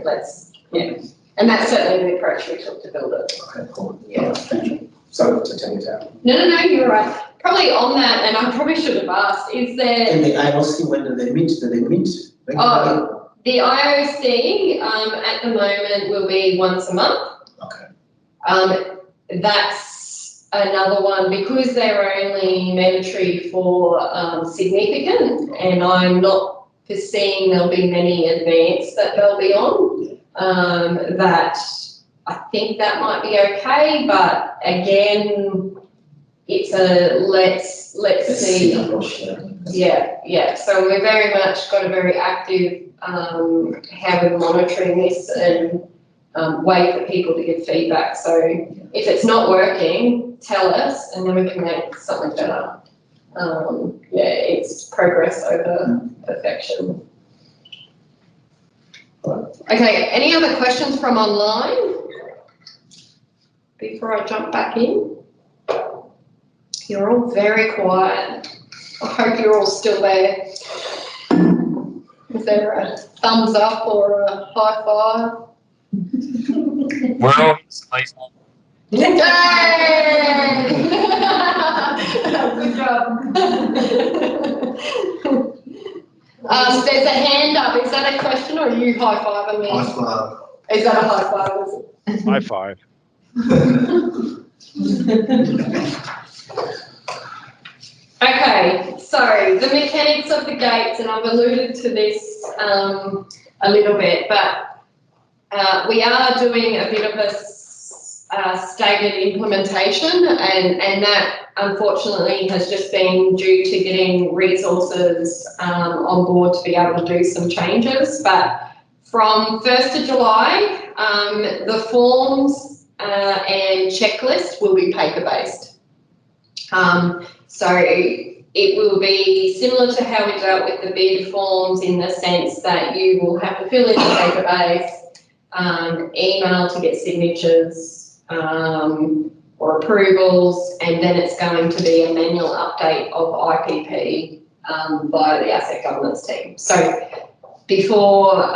Speaker 1: And that's certainly the approach we took to build it.
Speaker 4: Okay, cool.
Speaker 1: Yeah.
Speaker 4: Thank you. Sorry to tell you that.
Speaker 1: No, you're right. Probably on that, and I probably should have asked, is there...
Speaker 4: And the IOC, when do they meet? Do they meet regularly?
Speaker 1: The IOC at the moment will be once a month.
Speaker 4: Okay.
Speaker 1: That's another one, because they're only mandatory for significant, and I'm not foreseeing there'll be many advanced that they'll be on. That I think that might be okay, but again, it's a let's see. Yeah. So we're very much got a very active how we're monitoring this and way for people to give feedback. So if it's not working, tell us, and then we can make something better. It's progress over perfection. Okay, any other questions from online before I jump back in? You're all very quiet. I hope you're all still there. Is there a thumbs up or a high five?
Speaker 5: We're all sliced.
Speaker 1: Yay! Good job. There's a hand up. Is that a question, or are you high fiving me?
Speaker 3: High five.
Speaker 1: Is that a high five? Is it?
Speaker 5: High five.
Speaker 1: Okay, so the mechanics of the gates, and I've alluded to this a little bit, but we are doing a bit of a staggered implementation, and that unfortunately has just been due to getting resources on board to be able to do some changes. But from 1st of July, the forms and checklist will be paper-based. So it will be similar to how we dealt with the bid forms, in the sense that you will have to fill in the database, email to get signatures or approvals, and then it's going to be a manual update of IPP via the asset governance team. So before,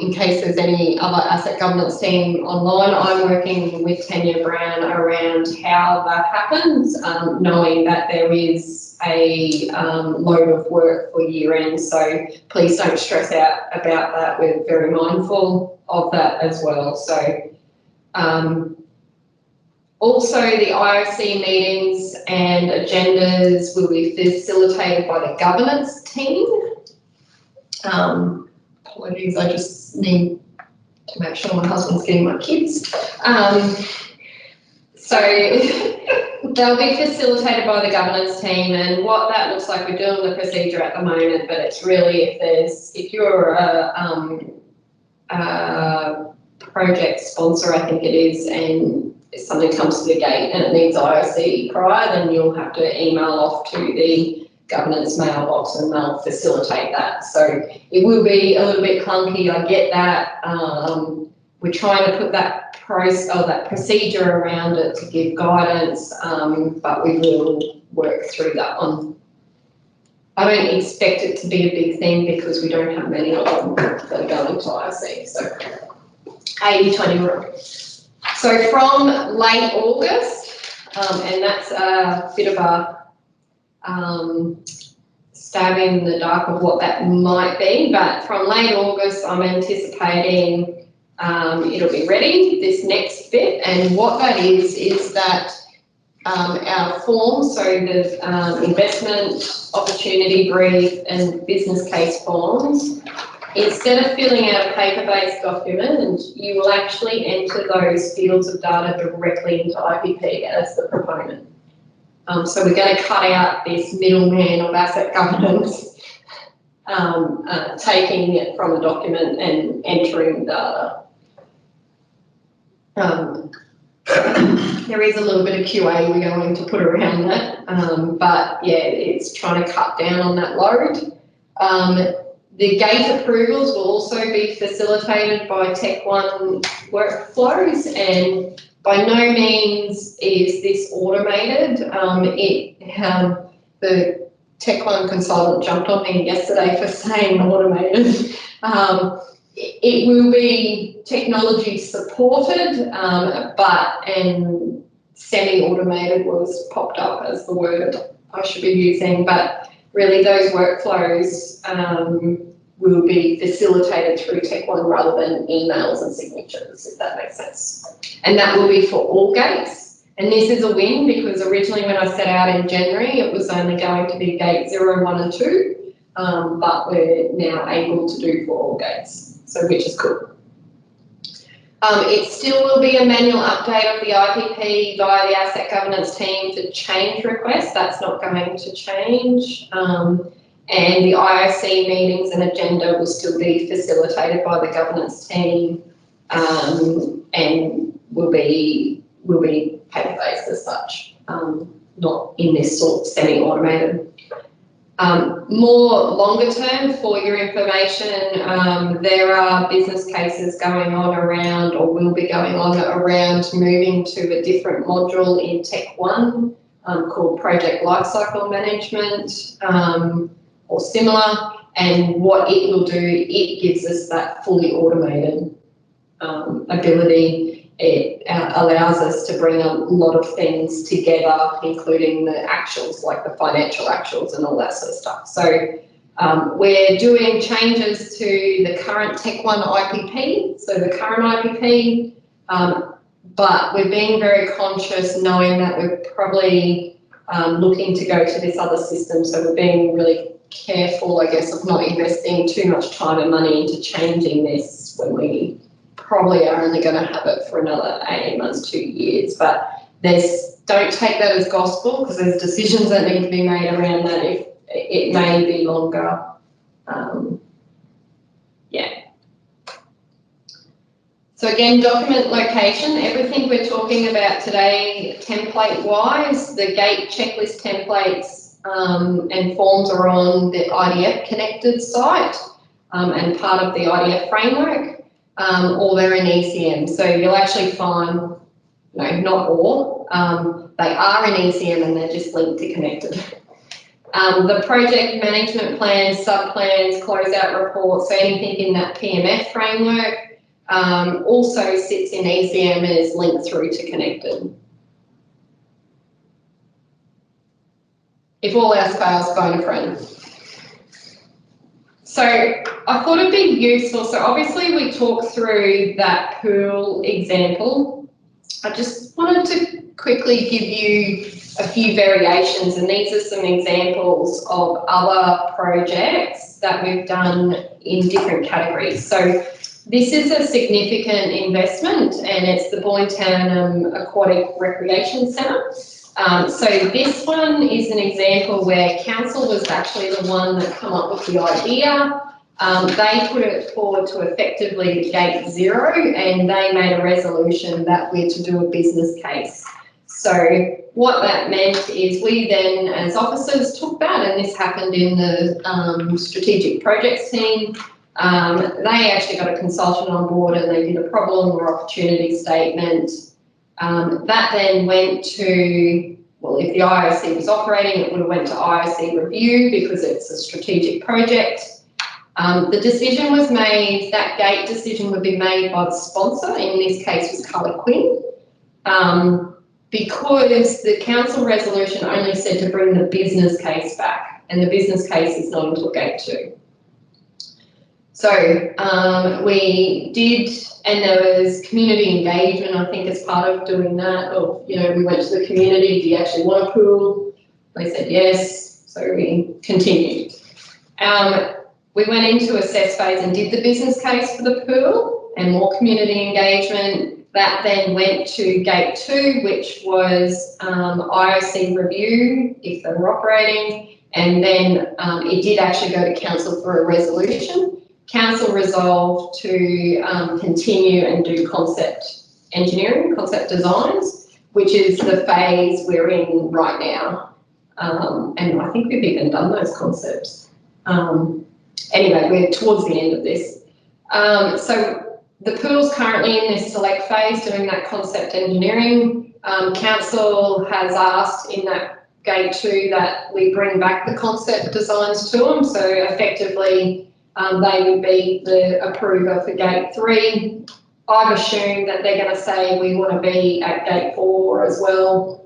Speaker 1: in case there's any other asset governance team online, I'm working with Tanya Brown around how that happens, knowing that there is a load of work for year end. So please don't stress out about that. We're very mindful of that as well. So also the IOC meetings and agendas will be facilitated by the governance team. Apologies, I just need to make sure my husband's getting my kids. So they'll be facilitated by the governance team, and what that looks like, we're doing the procedure at the moment, but it's really if you're a project sponsor, I think it is, and if something comes to the gate and it needs IOC prior, then you'll have to email off to the governance mailbox and they'll facilitate that. So it will be a little bit clunky, I get that. We're trying to put that procedure around it to give guidance, but we will work through that one. I don't expect it to be a big thing because we don't have many of them that are going to IOC. So 80-20 rule. So from late August, and that's a bit of a stab in the dark of what that might be, but from late August, I'm anticipating it'll be ready, this next bit, and what that is that our forms, so the investment opportunity brief and business case forms, instead of filling out a paper-based document, you will actually enter those fields of data directly into IPP as the proponent. So we're going to cut out this middleman of asset governance, taking it from a document and entering data. There is a little bit of QA we're going to put around that, but yeah, it's trying to cut down on that load. The gate approvals will also be facilitated by Tech One workflows, and by no means is this automated. The Tech One consultant jumped on me yesterday for saying automated. It will be technology supported, and semi-automated was popped up as the word I should be using, but really those workflows will be facilitated through Tech One rather than emails and signatures, if that makes sense. And that will be for all gates. And this is a win because originally when I set out in January, it was only going to be gate 0, 1 and 2, but we're now able to do for all gates, so which is cool. It still will be a manual update of the IPP via the asset governance team for change requests. That's not going to change. And the IOC meetings and agenda will still be facilitated by the governance team, and will be paper-based as such, not in this sort of semi-automated. More longer term, for your information, there are business cases going on around, or will be going on around, moving to a different module in Tech One called Project Lifecycle Management, or similar, and what it will do, it gives us that fully automated ability. It allows us to bring a lot of things together, including the actuals, like the financial actuals and all that sort of stuff. So we're doing changes to the current Tech One IPP, so the current IPP, but we're being very conscious knowing that we're probably looking to go to this other system, so we're being really careful, I guess, of not investing too much time and money into changing this when we probably are only going to have it for another 18 months, 2 years. But don't take that as gospel, because there's decisions that need to be made around that. If it may be longer. Yeah. So again, document location, everything we're talking about today, template-wise, the gate checklist templates and forms are on the IDF connected site and part of the IDF framework, or they're in ECM. So you'll actually find, no, not all, they are in ECM and they're just linked to connected. The project management plans, sub-plans, closeout reports, so anything in that PMF framework also sits in ECM and is linked through to connected. If all else fails, phone a friend. So I thought it'd be useful, so obviously we talked through that pool example. I just wanted to quickly give you a few variations, and these are some examples of other projects that we've done in different categories. So this is a significant investment, and it's the Boyne Aquatic Recreation Centre. So this one is an example where council was actually the one that come up with the idea. They put it forward to effectively gate 0, and they made a resolution that we're to do a business case. So what that meant is we then, as officers, took that, and this happened in the strategic projects team. They actually got a consultant on board and they did a problem or opportunity statement. That then went to, well, if the IOC was operating, it would have went to IOC review because it's a strategic project. The decision was made, that gate decision would be made by the sponsor, in this case was Colour Quinn. because the council resolution only said to bring the business case back, and the business case is not until gate 2. So we did, and there was community engagement, I think, as part of doing that. Or, you know, we went to the community, do you actually want a pool? They said yes, so we continued. We went into assess phase and did the business case for the pool and more community engagement. That then went to gate 2, which was IOC review if they were operating, and then it did actually go to council for a resolution. Council resolved to continue and do concept engineering, concept designs, which is the phase we're in right now. And I think we've even done those concepts. Anyway, we're towards the end of this. So the pool's currently in this select phase doing that concept engineering. Council has asked in that gate 2 that we bring back the concept designs to them. So effectively, they would be the approver for gate 3. I've assumed that they're going to say we want to be at gate 4 as well.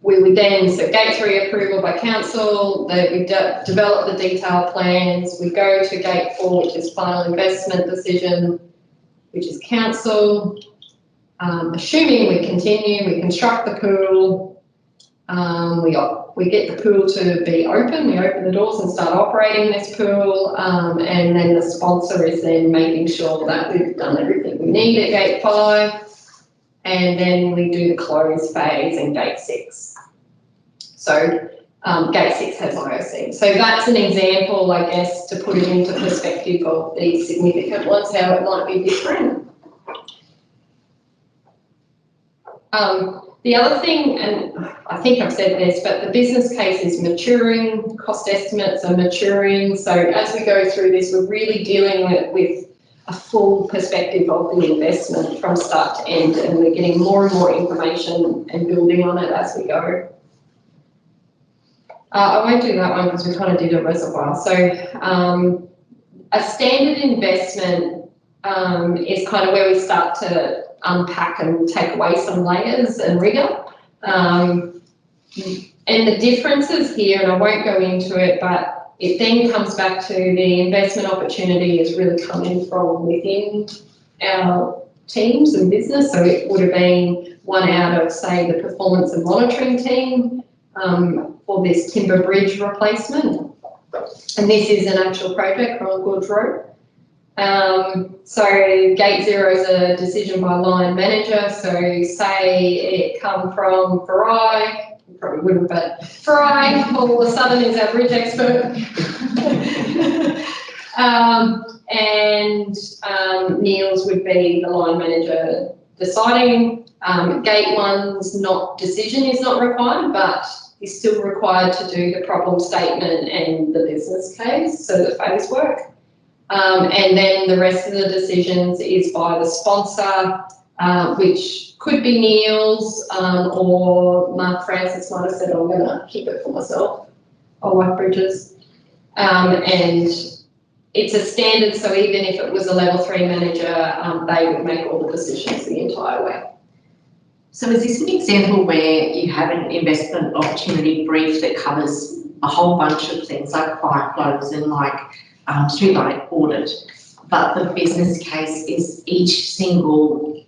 Speaker 1: We would then, so gate 3 approval by council, that we develop the detailed plans, we go to gate 4, which is final investment decision, which is council. Assuming we continue, we construct the pool, we get the pool to be open, we open the doors and start operating this pool, and then the sponsor is then making sure that we've done everything we need at gate 5, and then we do the close phase in gate 6. So gate 6 has IOC. So that's an example, I guess, to put it into perspective of the significant ones, how it might be different. The other thing, and I think I've said this, but the business case is maturing, cost estimates are maturing. So as we go through this, we're really dealing with a full perspective of the investment from start to end, and we're getting more and more information and building on it as we go. I won't do that one because we kind of did a reservoir. So a standard investment is kind of where we start to unpack and take away some layers and rigor. And the differences here, and I won't go into it, but it then comes back to the investment opportunity is really coming from within our teams and business. So it would have been one out of, say, the performance and monitoring team for this timber bridge replacement. And this is an actual project on Gorge Road. So gate 0 is a decision by line manager. So say it come from Fry, probably wouldn't, but Fry all of a sudden is our bridge expert. And Niels would be the line manager deciding. Gate 1's decision is not required, but is still required to do the problem statement and the business case, so the phase work. And then the rest of the decisions is by the sponsor, which could be Niels or Mark Francis might have said, I'm going to keep it for myself. I like bridges. And it's a standard, so even if it was a level 3 manager, they would make all the decisions the entire way.
Speaker 9: So is this an example where you have an investment opportunity brief that covers a whole bunch of things like fire flows and like streetlight audit, but the business case is each single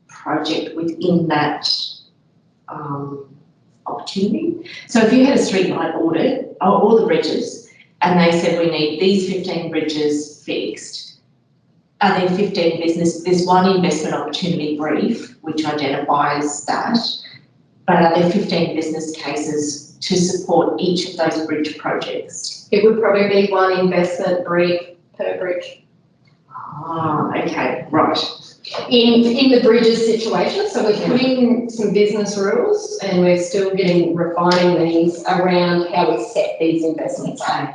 Speaker 9: project within that opportunity? So if you had a streetlight audit, all the bridges, and they said we need these 15 bridges fixed, are there 15 business, there's one investment opportunity brief which identifies that, but are there 15 business cases to support each of those bridge projects?
Speaker 1: It would probably be one investment brief per bridge.
Speaker 9: Ah, okay, right.
Speaker 1: In the bridges situation, so we're putting some business rules and we're still refining these around how we set these investments up.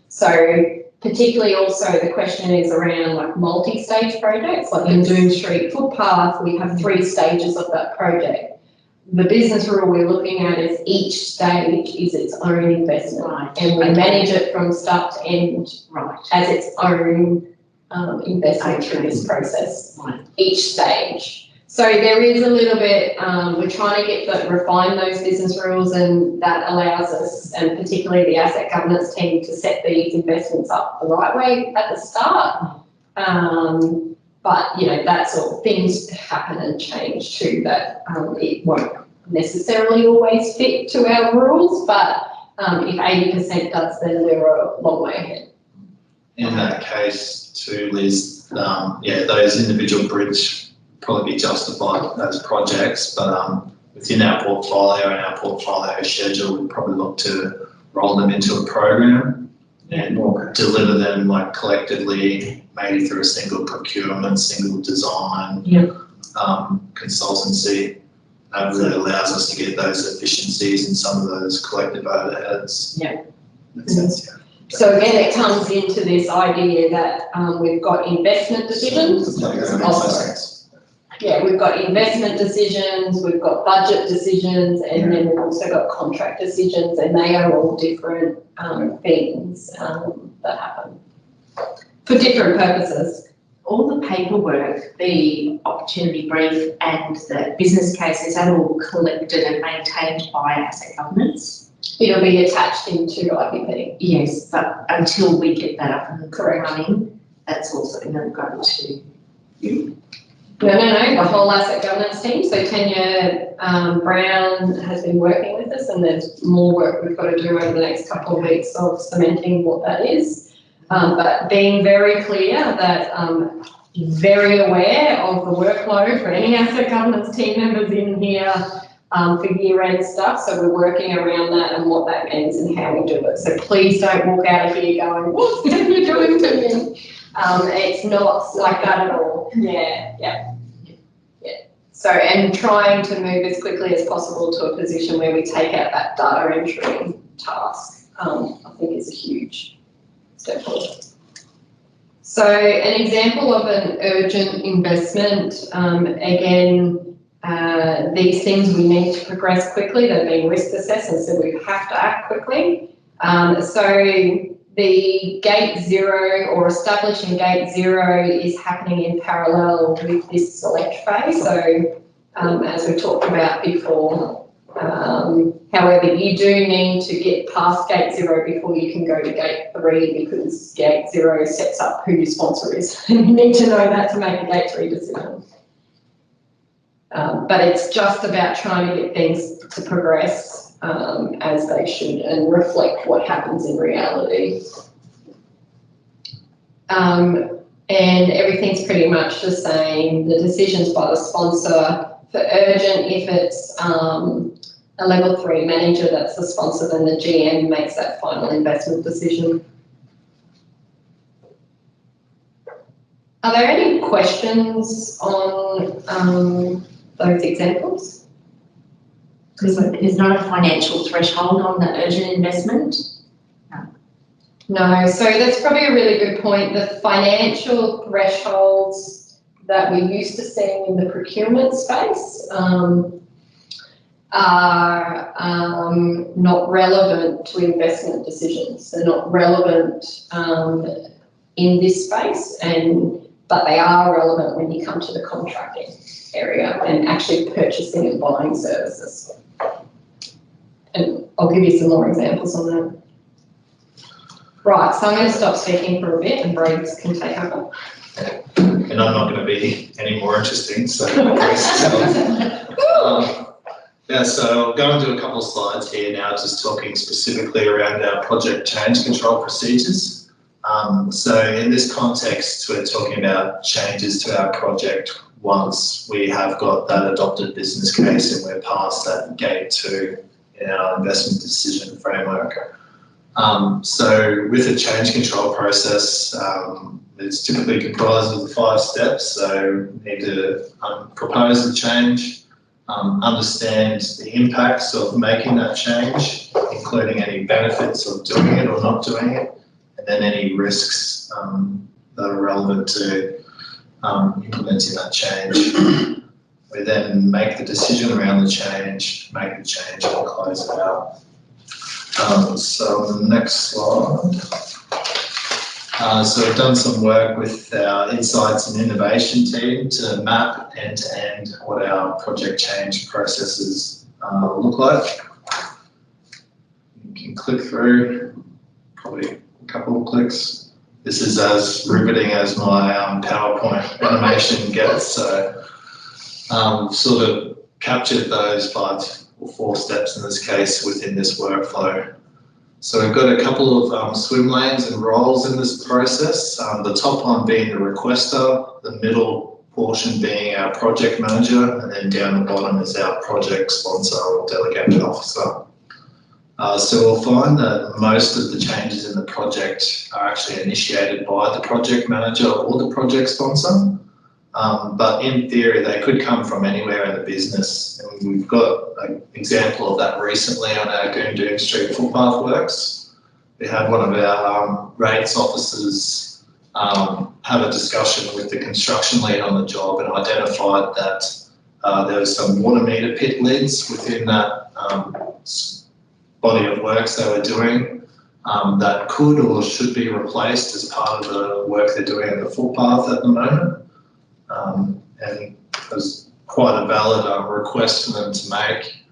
Speaker 1: So particularly also the question is around like multi-stage projects, like in Doom Street footpath, we have 3 stages of that project. The business rule we're looking at is each stage is its own investment, and we manage it from start to end as its own investment through this process, each stage. So there is a little bit, we're trying to refine those business rules, and that allows us, and particularly the asset governance team, to set these investments up the right way at the start. But, you know, that sort of things happen and change too, that it won't necessarily always fit to our rules, but if 80% does, then we're a long way ahead.
Speaker 3: In that case too, Liz, yeah, those individual bridge probably be justified as projects, but within our portfolio and our portfolio schedule, we probably look to roll them into a program and deliver them like collectively, maybe through a single procurement, single design, consultancy. That really allows us to get those efficiencies and some of those collective overheads.
Speaker 1: Yeah.
Speaker 3: Makes sense, yeah.
Speaker 1: So again, it comes into this idea that we've got investment decisions. Yeah, we've got investment decisions, we've got budget decisions, and then we've also got contract decisions, and they are all different things that happen for different purposes.
Speaker 9: All the paperwork, the opportunity brief and the business case, is that all collected and maintained by asset governance?
Speaker 1: It'll be attached into IPP.
Speaker 9: Yes, but until we get that up and
Speaker 1: correct
Speaker 9: running, that's also going to go to you.
Speaker 1: No, the whole asset governance team. So Tanya Brown has been working with us, and there's more work we've got to do over the next couple of weeks of cementing what that is. But being very clear that very aware of the workload for any asset governance team members in here for year-end stuff. So we're working around that and what that means and how we do it. So please don't walk out of here going, "What's Tanya doing to me?" It's not like that at all. Yeah. So, and trying to move as quickly as possible to a position where we take out that data entry task, I think is a huge step forward. So an example of an urgent investment, again, these things we need to progress quickly. They've been risk assessed, and so we have to act quickly. So the gate zero, or establishing gate zero, is happening in parallel with this select phase. So as we talked about before, however, you do need to get past gate zero before you can go to gate 3, because gate 0 sets up who your sponsor is. And you need to know that to make a gate 3 decision. But it's just about trying to get things to progress as they should and reflect what happens in reality. And everything's pretty much the same. The decision's by the sponsor. For urgent, if it's a level 3 manager that's the sponsor, then the GM makes that final investment decision. Are there any questions on those examples?
Speaker 9: Because there's not a financial threshold on the urgent investment?
Speaker 1: No, so that's probably a really good point. The financial thresholds that we're used to seeing in the procurement space are not relevant to investment decisions. They're not relevant in this space, but they are relevant when you come to the contracting area and actually purchasing and buying services. And I'll give you some more examples on that. Right, so I'm going to stop speaking for a bit and Briggs can take over.
Speaker 3: And I'm not going to be any more interesting, so yeah, so I'll go into a couple of slides here now, just talking specifically around our project change control procedures. So in this context, we're talking about changes to our project once we have got that adopted business case and we're past that gate 2 in our investment decision framework. So with a change control process, it's typically comprised of the 5 steps. So we need to propose the change, understand the impacts of making that change, including any benefits of doing it or not doing it, and then any risks that are relevant to implementing that change. We then make the decision around the change, make the change and close it out. So the next slide. So we've done some work with our insights and innovation team to map end-to-end what our project change processes look like. You can click through, probably a couple of clicks. This is as riveting as my PowerPoint animation gets, so sort of captured those 5 or 4 steps in this case within this workflow. So we've got a couple of swim lanes and roles in this process. The top one being the requester, the middle portion being our project manager, and then down the bottom is our project sponsor or delegated officer. So we'll find that most of the changes in the project are actually initiated by the project manager or the project sponsor. But in theory, they could come from anywhere in the business. And we've got an example of that recently on our Goondoon Street footpath works. We had one of our rates officers have a discussion with the construction lead on the job and identified that there was some water meter pit lids within that body of works they were doing that could or should be replaced as part of the work they're doing at the footpath at the moment. And it was quite a valid request for them to make,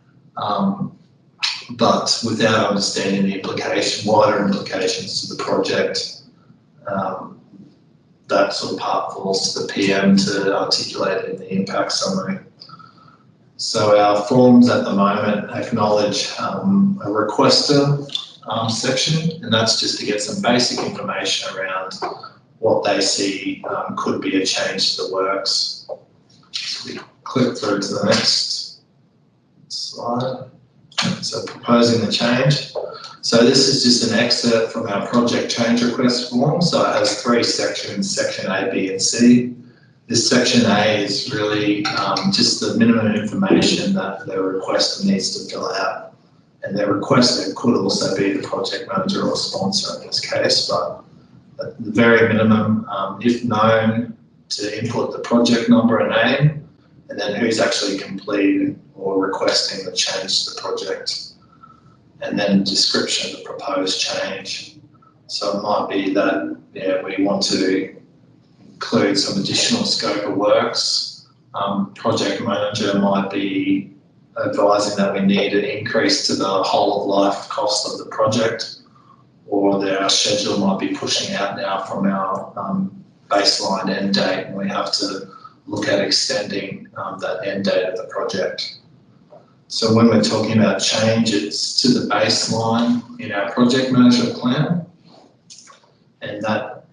Speaker 3: but without understanding the wider implications to the project, that sort of part falls to the PM to articulate in the impact summary. So our forms at the moment acknowledge a requester section, and that's just to get some basic information around what they see could be a change to the works. So we click through to the next slide. So proposing the change. So this is just an excerpt from our project change request form. So it has 3 sections, section A, B and C. This section A is really just the minimum information that the requester needs to fill out. And their requester could also be the project manager or sponsor in this case, but at the very minimum, if known, to input the project number and name, and then who's actually completing or requesting the change to the project, and then description of the proposed change. So it might be that we want to include some additional scope of works. Project manager might be advising that we need an increase to the whole of life cost of the project, or our schedule might be pushing out now from our baseline end date, and we have to look at extending that end date of the project. So when we're talking about change, it's to the baseline in our project management plan, and that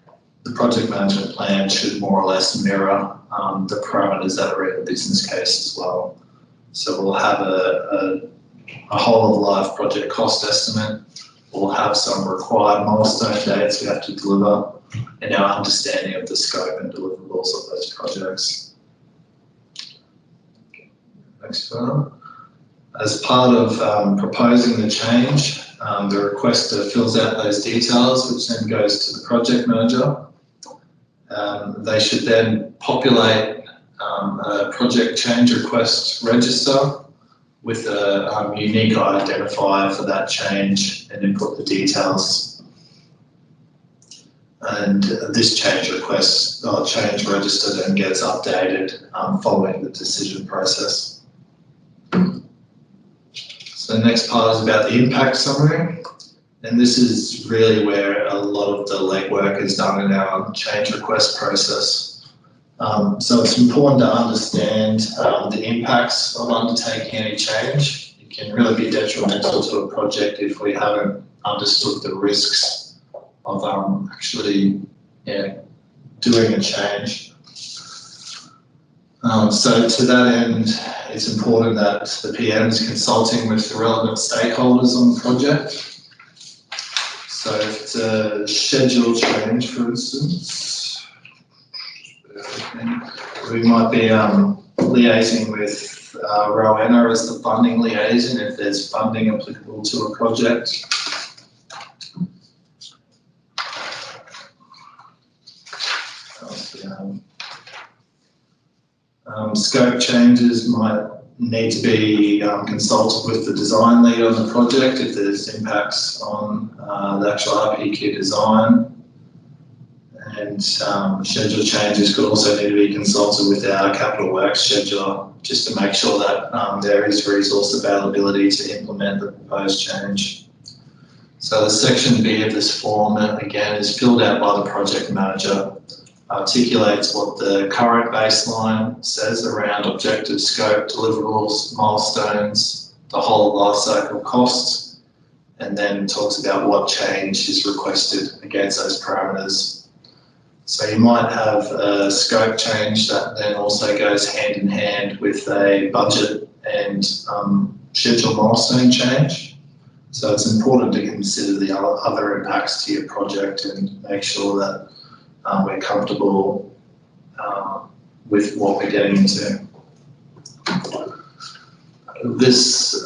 Speaker 3: the project management plan should more or less mirror the parameters that are in the business case as well. So we'll have a whole of life project cost estimate. We'll have some required milestone dates we have to deliver, and our understanding of the scope and deliverables of those projects. Next slide. As part of proposing the change, the requester fills out those details, which then goes to the project manager. They should then populate a project change request register with a unique identifier for that change, and input the details. And this change request or change register then gets updated following the decision process. So the next part is about the impact summary. And this is really where a lot of the legwork is done in our change request process. So it's important to understand the impacts of undertaking any change. It can really be detrimental to a project if we haven't understood the risks of actually doing a change. So to that end, it's important that the PM is consulting with the relevant stakeholders on the project. So if it's a schedule change, for instance, we might be liaising with Rowena as the funding liaison if there's funding applicable to a project. Scope changes might need to be consulted with the design lead on the project if there's impacts on the actual RPQ design. and schedule changes could also need to be consulted with our capital works scheduler just to make sure that there is resource availability to implement the proposed change. So the section B of this form, again, is filled out by the project manager, articulates what the current baseline says around objective scope, deliverables, milestones, the whole life cycle costs, and then talks about what change is requested against those parameters. So you might have a scope change that then also goes hand in hand with a budget and schedule milestone change. So it's important to consider the other impacts to your project and make sure that we're comfortable with what we're getting into. This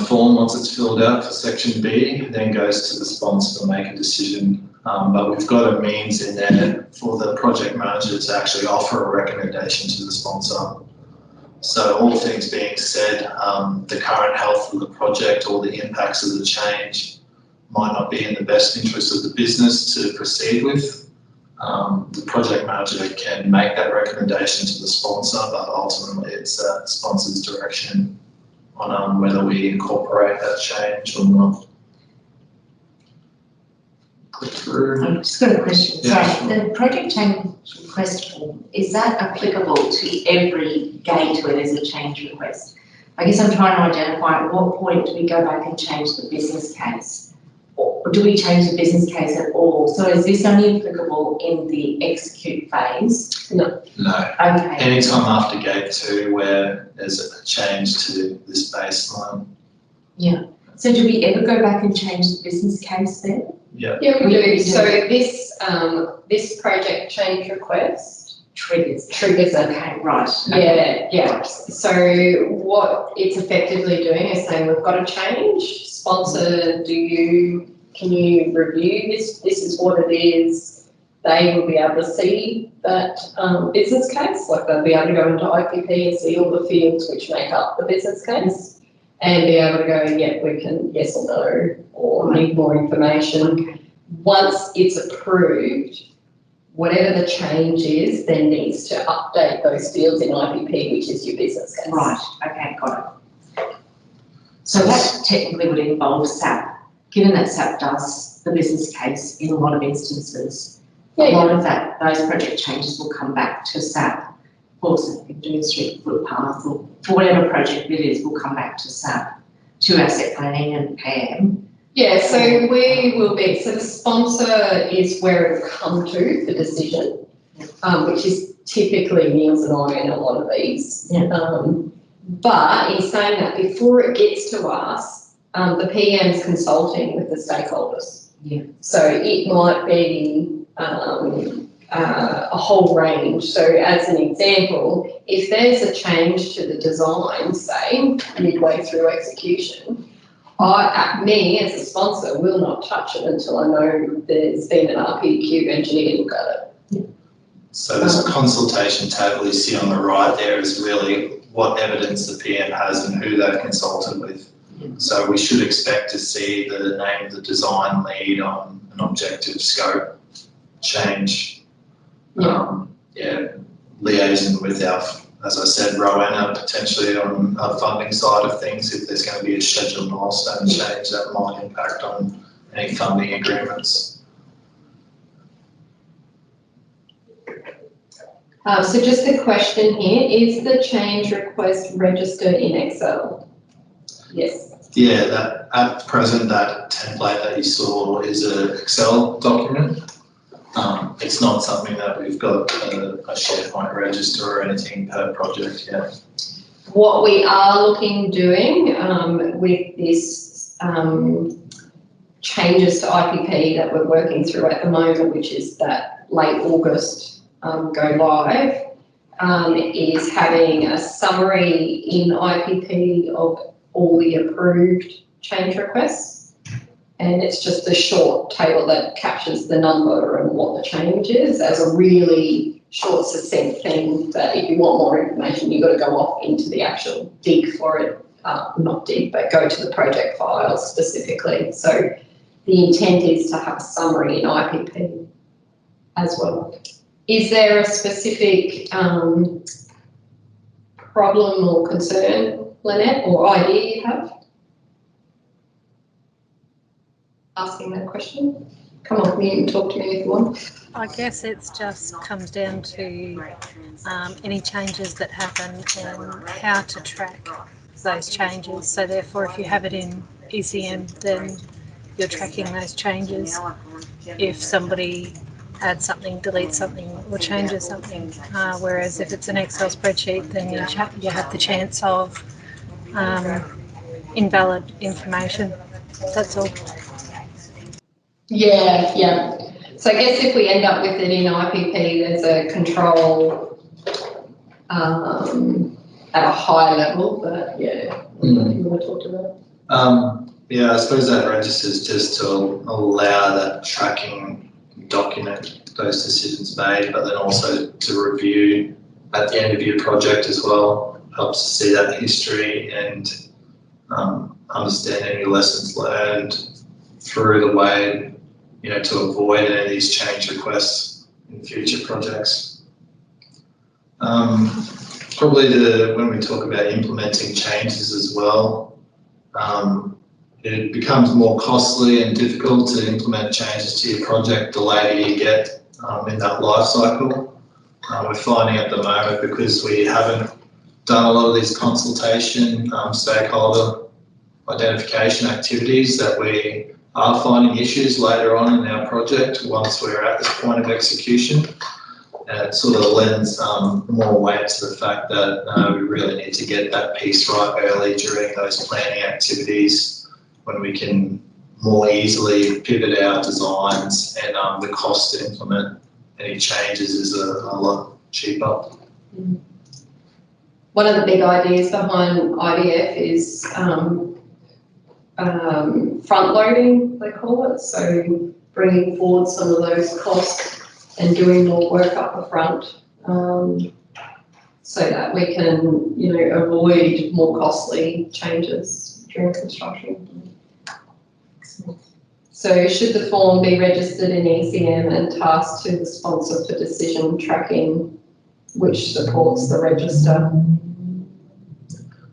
Speaker 3: form, once it's filled out for section B, then goes to the sponsor to make a decision. But we've got a means in there for the project manager to actually offer a recommendation to the sponsor. So all things being said, the current health of the project or the impacts of the change might not be in the best interest of the business to proceed with. The project manager can make that recommendation to the sponsor, but ultimately it's the sponsor's direction on whether we incorporate that change or not. Click through.
Speaker 9: I've just got a question.
Speaker 3: Yeah,
Speaker 9: Sorry,
Speaker 3: sure.
Speaker 9: the project change request form, is that applicable to every gate where there's a change request? I guess I'm trying to identify at what point do we go back and change the business case? Or do we change the business case at all? So is this only applicable in the execute phase?
Speaker 3: No.
Speaker 9: Okay.
Speaker 3: Anytime after gate 2 where there's a change to this baseline.
Speaker 9: Yeah. So do we ever go back and change the business case then?
Speaker 3: Yeah.
Speaker 1: Yeah, we do. So this project change request triggers it.
Speaker 9: Okay, right.
Speaker 1: Yeah. So what it's effectively doing is saying we've got a change. Sponsor, can you review this? This is what it is. They will be able to see that business case, like they'll be able to go into IPP and see all the fields which make up the business case and be able to go, yeah, we can yes or no, or need more information. Once it's approved, whatever the change is, then needs to update those fields in IPP, which is your business case.
Speaker 9: Right, okay, got it. So that technically would involve SAP, given that SAP does the business case in a lot of instances. A lot of those project changes will come back to SAP. Of course, if you're doing street footpath or for whatever project it is, will come back to SAP, to asset planning and PAM.
Speaker 1: Yeah, so we will be, so the sponsor is where it will come to the decision, which is typically Niels and I in a lot of these.
Speaker 9: Yeah.
Speaker 1: But in saying that, before it gets to us, the PM's consulting with the stakeholders.
Speaker 9: Yeah.
Speaker 1: So it might be a whole range. So as an example, if there's a change to the design, say, midway through execution, me as a sponsor will not touch it until I know there's been an RPQ engineer look at it.
Speaker 9: Yeah.
Speaker 3: So this consultation table you see on the right there is really what evidence the PM has and who they've consulted with.
Speaker 9: Yeah.
Speaker 3: So we should expect to see the name of the design lead on an objective scope change. Liaison with our, as I said, Rowena potentially on the funding side of things if there's going to be a scheduled milestone change that might impact on any funding agreements.
Speaker 1: So just a question here, is the change request registered in Excel? Yes.
Speaker 3: Yeah, that at present that template that you saw is an Excel document. It's not something that we've got a SharePoint register or anything per project yet.
Speaker 1: What we are doing with this changes to IPP that we're working through at the moment, which is that late August go live, is having a summary in IPP of all the approved change requests. And it's just a short table that captures the number and what the change is as a really short, succinct thing that if you want more information, you've got to go off into the actual dig for it. Not dig, but go to the project files specifically. So the intent is to have a summary in IPP. as well. Is there a specific problem or concern, Lynette, or idea you have? Asking that question. Come off mute and talk to me if you want.
Speaker 10: I guess it's just comes down to any changes that happen and how to track those changes. So therefore, if you have it in ECM, then you're tracking those changes. If somebody adds something, deletes something, or changes something, whereas if it's an Excel spreadsheet, then you have the chance of invalid information. That's all.
Speaker 1: Yeah. So I guess if we end up with it in IPP, there's a control at a high level, but yeah, you want to talk to that?
Speaker 3: Yeah, I suppose that registers just to allow that tracking document those decisions made, but then also to review at the end of your project as well. Helps to see that history and understand any lessons learned through the way, to avoid any of these change requests in future projects. Probably when we talk about implementing changes as well, it becomes more costly and difficult to implement changes to your project the later you get in that life cycle. We're finding at the moment, because we haven't done a lot of these consultation, stakeholder identification activities, that we are finding issues later on in our project once we're at this point of execution. And it sort of lends more weight to the fact that we really need to get that piece right early during those planning activities, when we can more easily pivot our designs and the cost to implement any changes is a lot cheaper.
Speaker 1: One of the big ideas behind IDF is front loading, they call it. So bringing forward some of those costs and doing more work up the front, so that we can, avoid more costly changes during construction. So should the form be registered in ECM and tasked to the sponsor for decision tracking, which supports the register?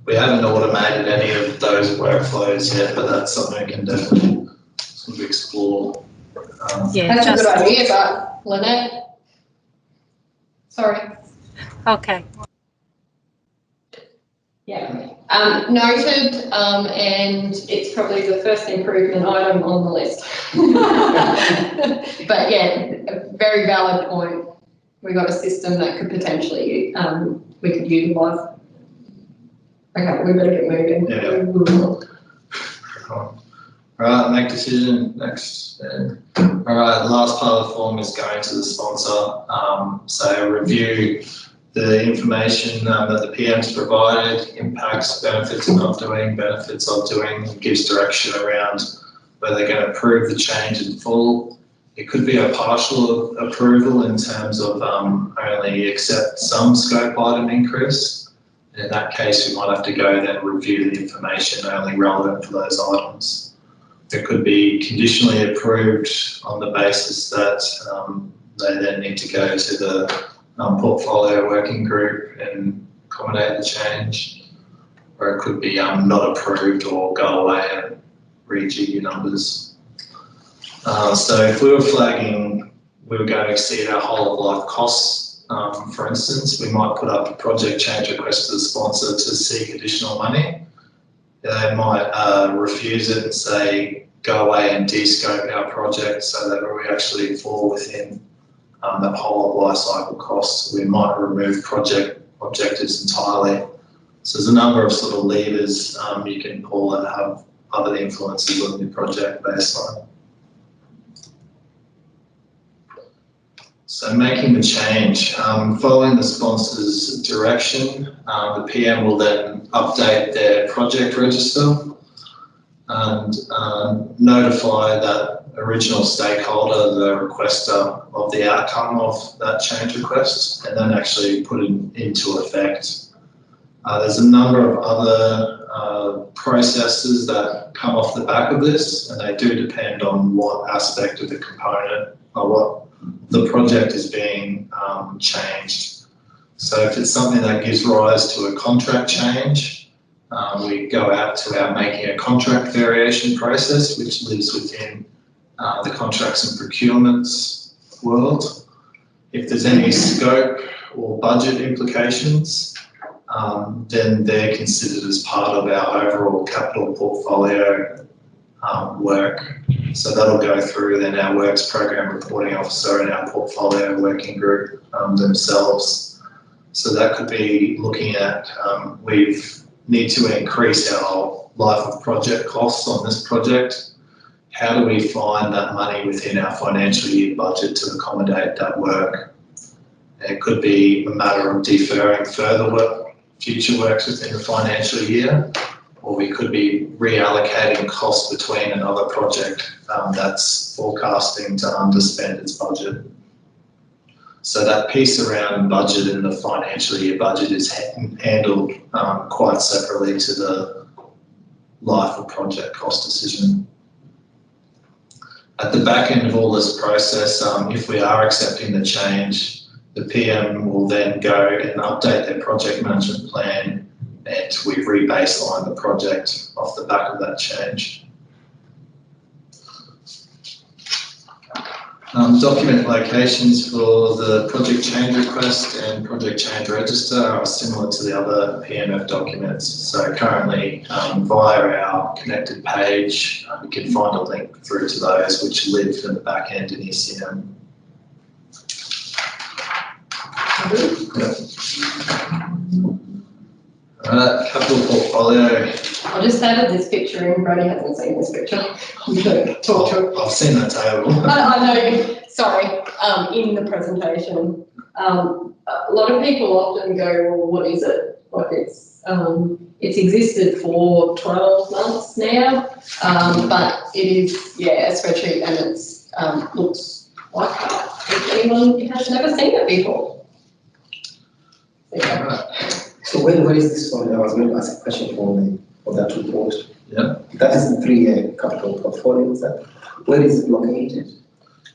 Speaker 3: We haven't automated any of those workflows yet, but that's something we can definitely sort of explore.
Speaker 1: That's a good idea, but Lynette, sorry.
Speaker 10: Okay.
Speaker 1: Yeah, noted, and it's probably the first improvement item on the list. But yeah, a very valid point. We've got a system that could potentially, we could utilise. Okay, we better get moving.
Speaker 3: Yeah. Alright, make decision next. Alright, last part of the form is going to the sponsor. So review the information that the PM's provided, impacts, benefits of not doing, benefits of doing, gives direction around whether they're going to approve the change in full. It could be a partial approval in terms of only accept some scope item increase. In that case, we might have to go then review the information only relevant for those items. It could be conditionally approved on the basis that they then need to go to the portfolio working group and accommodate the change, or it could be not approved or go away and rejig your numbers. So if we were flagging we were going to exceed our whole of life costs, for instance, we might put up a project change request to the sponsor to seek additional money. They might refuse it and say, go away and de-scope our project so that we actually fall within that whole of life cycle costs. We might remove project objectives entirely. So there's a number of sort of levers you can pull that have other influences on your project baseline. So making the change, following the sponsor's direction, the PM will then update their project register and notify that original stakeholder, the requester, of the outcome of that change request, and then actually put it into effect. There's a number of other processes that come off the back of this, and they do depend on what aspect of the component what the project is being changed. So if it's something that gives rise to a contract change, we go out to our making a contract variation process, which lives within the contracts and procurements world. If there's any scope or budget implications, then they're considered as part of our overall capital portfolio work. So that'll go through then our works program reporting officer and our portfolio working group themselves. So that could be looking at, we need to increase our life of project costs on this project. How do we find that money within our financial year budget to accommodate that work? It could be a matter of deferring further work, future works within the financial year, or we could be reallocating costs between another project that's forecasting to underspend its budget. So that piece around budget in the financial year budget is handled quite separately to the life of project cost decision. At the back end of all this process, if we are accepting the change, the PM will then go and update their project management plan, and we re-baseline the project off the back of that change. Document locations for the project change request and project change register are similar to the other PMF documents. So currently, via our connected page, you can find a link through to those which live in the back end in ECM. Capital portfolio.
Speaker 1: I'll just add this picture in. Brody hasn't seen this picture. I'm going to talk to it.
Speaker 3: I've seen that table.
Speaker 1: I know, sorry, in the presentation. A lot of people often go, well, what is it? Like it's existed for 12 months now, but it is, yeah, a spreadsheet, and it's looks like that. If anyone has never seen it before. Yeah.
Speaker 4: So where is this one? I was going to ask a question for that report.
Speaker 3: Yeah.
Speaker 4: That is the 3-year capital portfolio. Where is it located?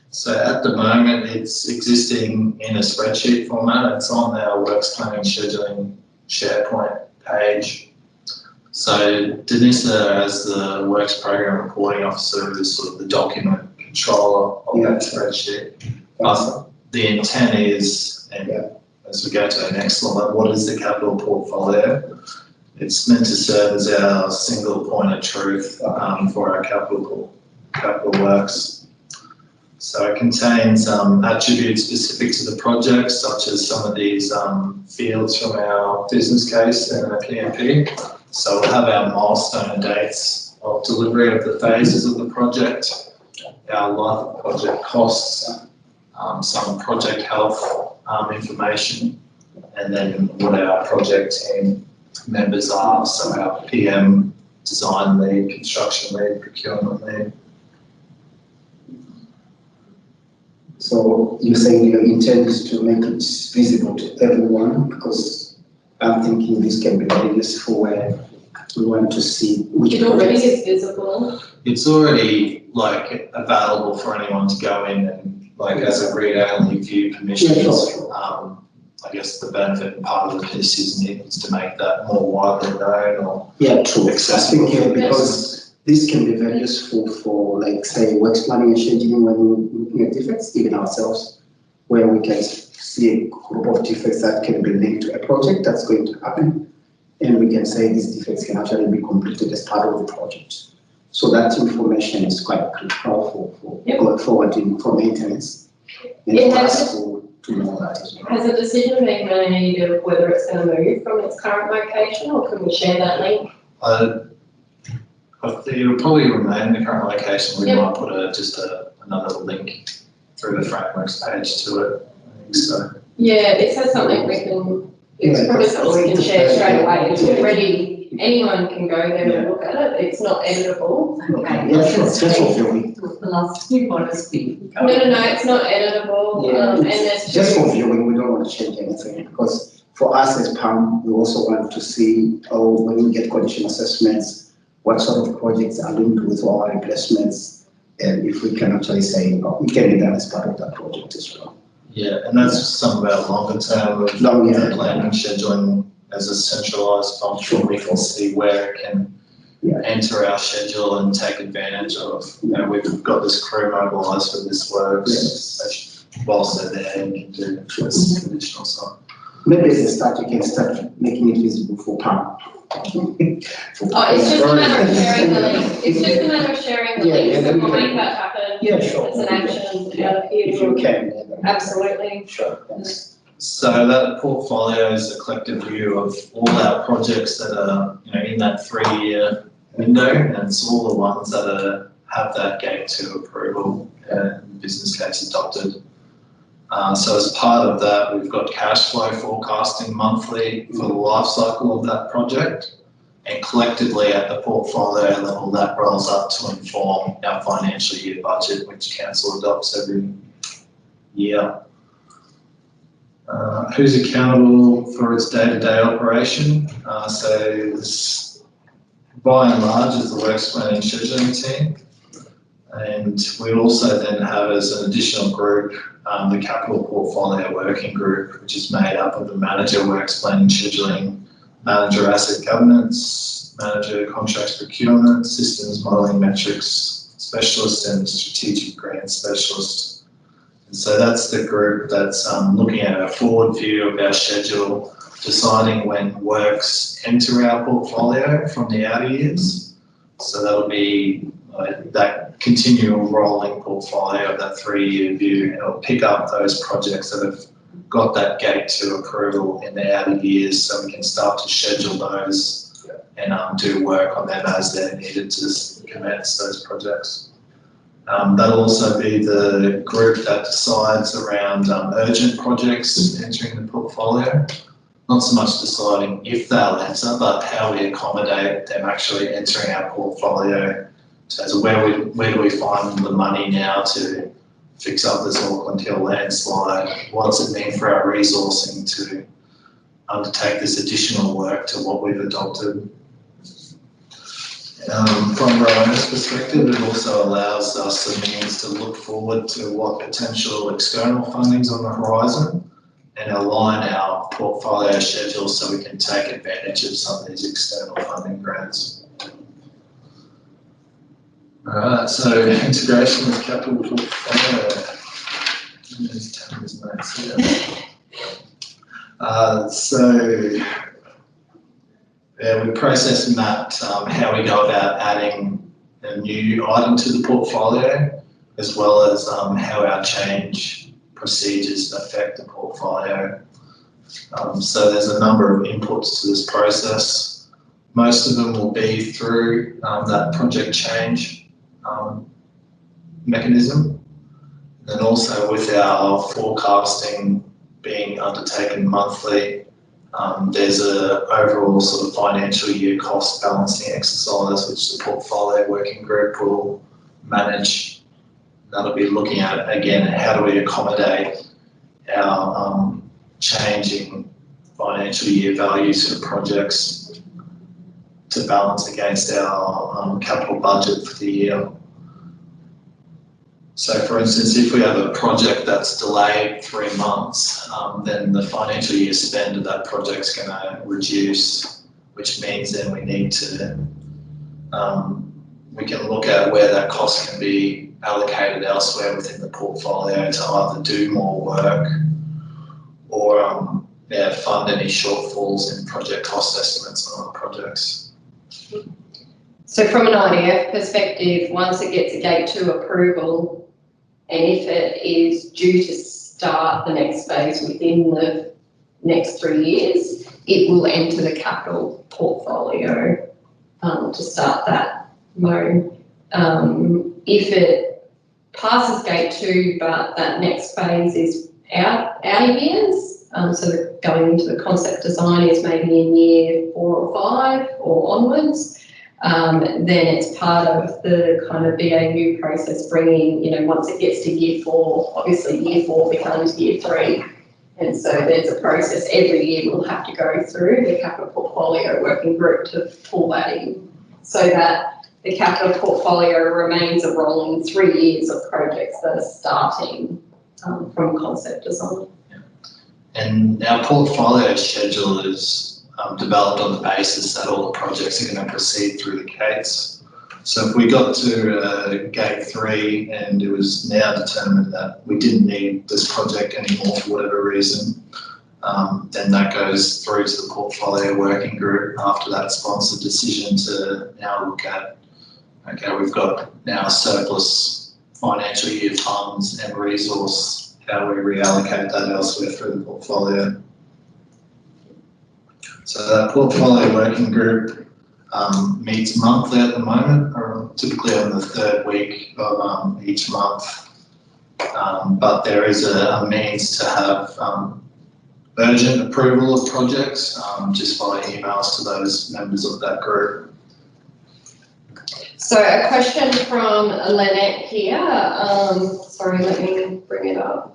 Speaker 3: So at the moment, it's existing in a spreadsheet format. It's on our works planning scheduling SharePoint page. So Denisa, as the works program reporting officer, is sort of the document controller of that spreadsheet. But the intent is, and as we go to the next slide, what is the capital portfolio? It's meant to serve as our single point of truth for our capital works. So it contains attributes specific to the project, such as some of these fields from our business case and our PMP. So we'll have our milestone dates of delivery of the phases of the project, our life of project costs, some project health information, and then what our project team members are. So our PM, design lead, construction lead, procurement lead.
Speaker 4: So you're saying your intent is to make it visible to everyone, because I'm thinking this can be very useful where we want to see which
Speaker 1: it already is visible.
Speaker 3: It's already like available for anyone to go in and like as a read-only view permissions. I guess the benefit and part of this is to make that more widely known or
Speaker 4: true.
Speaker 3: accessible.
Speaker 4: Because this can be very useful for, like, say, works planning and scheduling when we're looking at defects, even ourselves, where we can see a group of defects that can be linked to a project that's going to happen, and we can say these defects can actually be completed as part of the project. So that information is quite critical for going forward for maintenance. And
Speaker 1: It
Speaker 4: for
Speaker 1: has
Speaker 4: us to know that as well.
Speaker 1: Has a decision been made of whether it's going to move from its current location, or can we share that link?
Speaker 3: It will probably remain in the current location. We might put another link through the frameworks page to it. I think so.
Speaker 1: Yeah, it says something we can. It's probably something we can share straight away. It's already. Anyone can go there and look at it. It's not editable.
Speaker 9: Okay.
Speaker 4: Yeah, sure. Just for viewing.
Speaker 9: The last few want to speak.
Speaker 1: No, it's not editable. And there's
Speaker 4: Just for viewing, we don't want to change anything, because for us as PAM, we also want to see when we get condition assessments, what sort of projects are linked with our replacements, And if we can actually say, oh, we can do that as part of that project as well.
Speaker 3: Yeah, and that's some of our longer term of planning, scheduling as a centralised function. We can see where it can enter our schedule and take advantage of. You know, we've got this crew mobilised for this work. So whilst they're there, you can do this additional stuff.
Speaker 4: Maybe as a start, you can start making it visible for PAM.
Speaker 1: It's just a matter of sharing the link. It's just a matter of sharing the link. So we'll make that happen.
Speaker 4: Yeah, sure.
Speaker 1: It's an action.
Speaker 4: If you can.
Speaker 1: Absolutely.
Speaker 4: Sure. Yes.
Speaker 3: So that portfolio is a collective view of all our projects that are, you know, in that 3-year window, and it's all the ones that have that gate 2 approval and business case adopted. So as part of that, we've got cash flow forecasting monthly for the life cycle of that project, and collectively at the portfolio level, that rolls up to inform our financial year budget, which council adopts every year. Who's accountable for its day-to-day operation? So this, by and large, is the works planning scheduling team. And we also then have as an additional group, the capital portfolio working group, which is made up of the manager works planning scheduling, manager asset governance, manager contracts procurement, systems modelling metrics specialist, and strategic grant specialist. And so that's the group that's looking at a forward view of our schedule, deciding when works enter our portfolio from the outer years. So that'll be that continual rolling portfolio of that 3-year view, and it'll pick up those projects that have got that gate 2 approval in the outer years, so we can start to schedule those and do work on them as they're needed to commence those projects. That'll also be the group that decides around urgent projects entering the portfolio. Not so much deciding if they'll enter, but how we accommodate them actually entering our portfolio. So where do we find the money now to fix up this Auckland Hill landslide? What's it mean for our resourcing to undertake this additional work to what we've adopted? From our owner's perspective, it also allows us the means to look forward to what potential external funding's on the horizon and align our portfolio schedule so we can take advantage of some of these external funding grants. Alright, so integration of capital portfolio. We process and mapped how we go about adding a new item to the portfolio, as well as how our change procedures affect the portfolio. So there's a number of inputs to this process. Most of them will be through that project change mechanism. And also with our forecasting being undertaken monthly, there's a overall sort of financial year cost balancing exercise which the portfolio working group will manage. That'll be looking at, again, how do we accommodate our changing financial year values for projects to balance against our capital budget for the year. So for instance, if we have a project that's delayed 3 months, then the financial year spend of that project's going to reduce, which means then we need to, we can look at where that cost can be allocated elsewhere within the portfolio to either do more work or fund any shortfalls in project cost estimates on projects.
Speaker 1: So from an IDF perspective, once it gets a gate 2 approval, and if it is due to start the next phase within the next 3 years, it will enter the capital portfolio to start that mode. If it passes gate 2, but that next phase is out years, so going into the concept design is maybe in year 4 or 5 or onwards, then it's part of the kind of BAU process, bringing, once it gets to year 4, obviously year 4 becomes year 3. And so there's a process every year we'll have to go through the capital portfolio working group to pull that in, so that the capital portfolio remains a rolling 3 years of projects that are starting from concept design.
Speaker 3: And our portfolio schedule is developed on the basis that all the projects are going to proceed through the gates. So if we got to gate 3 and it was now determined that we didn't need this project anymore for whatever reason, then that goes through to the portfolio working group after that sponsored decision to now look at, okay, we've got now surplus financial year funds and resource, how we reallocate that elsewhere through the portfolio. So that portfolio working group meets monthly at the moment, or typically on the 3rd week of each month. But there is a means to have urgent approval of projects just by emails to those members of that group.
Speaker 1: So a question from Lynette here. Sorry, let me bring it up.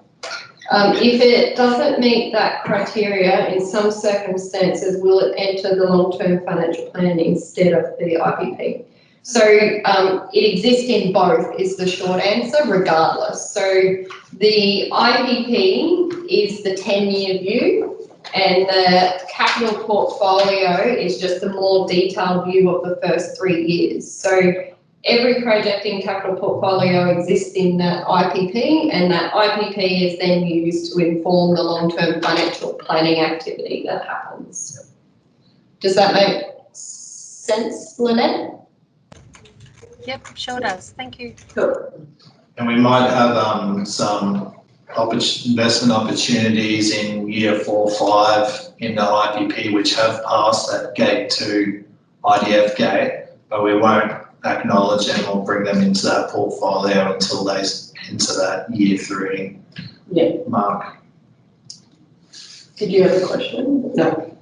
Speaker 1: If it doesn't meet that criteria, in some circumstances, will it enter the long-term financial plan instead of the IPP? So it exists in both is the short answer, regardless. So the IPP is the 10-year view, and the capital portfolio is just a more detailed view of the first 3 years. So every project in capital portfolio exists in that IPP, and that IPP is then used to inform the long-term financial planning activity that happens. Does that make sense, Lynette?
Speaker 10: Yep, sure does. Thank you.
Speaker 1: Cool.
Speaker 3: And we might have some investment opportunities in year 4, 5 in the IPP which have passed that gate 2 IDF gate, but we won't acknowledge them or bring them into that portfolio until they enter that year 3 mark.
Speaker 1: Did you have a question? No.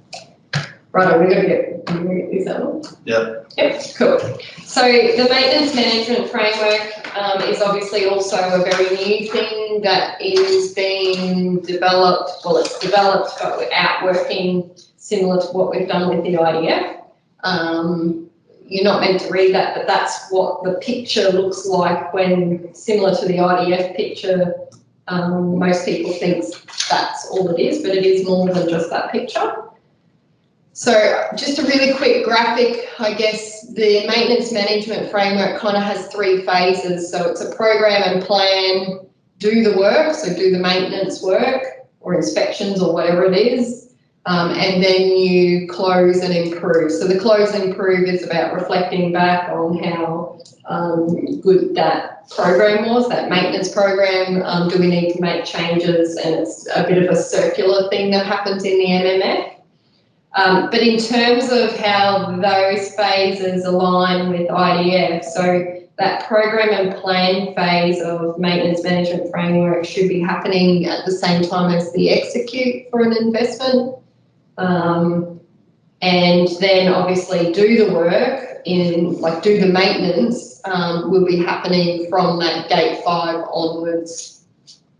Speaker 1: Right, we're going to get this out.
Speaker 3: Yep.
Speaker 1: Yep, cool. So the maintenance management framework is obviously also a very new thing that is being developed. Well, it's developed, but we're out working similar to what we've done with the IDF. You're not meant to read that, but that's what the picture looks like when, similar to the IDF picture, most people think that's all it is, but it is more than just that picture. So just a really quick graphic, I guess the maintenance management framework kind of has 3 phases. So it's a program and plan, do the work, so do the maintenance work or inspections or whatever it is, and then you close and improve. So the close and improve is about reflecting back on how good that program was, that maintenance program. Do we need to make changes? And it's a bit of a circular thing that happens in the MMF. But in terms of how those phases align with IDF, so that program and plan phase of maintenance management framework should be happening at the same time as the execute for an investment. And then obviously do the work do the maintenance will be happening from that gate 5 onwards.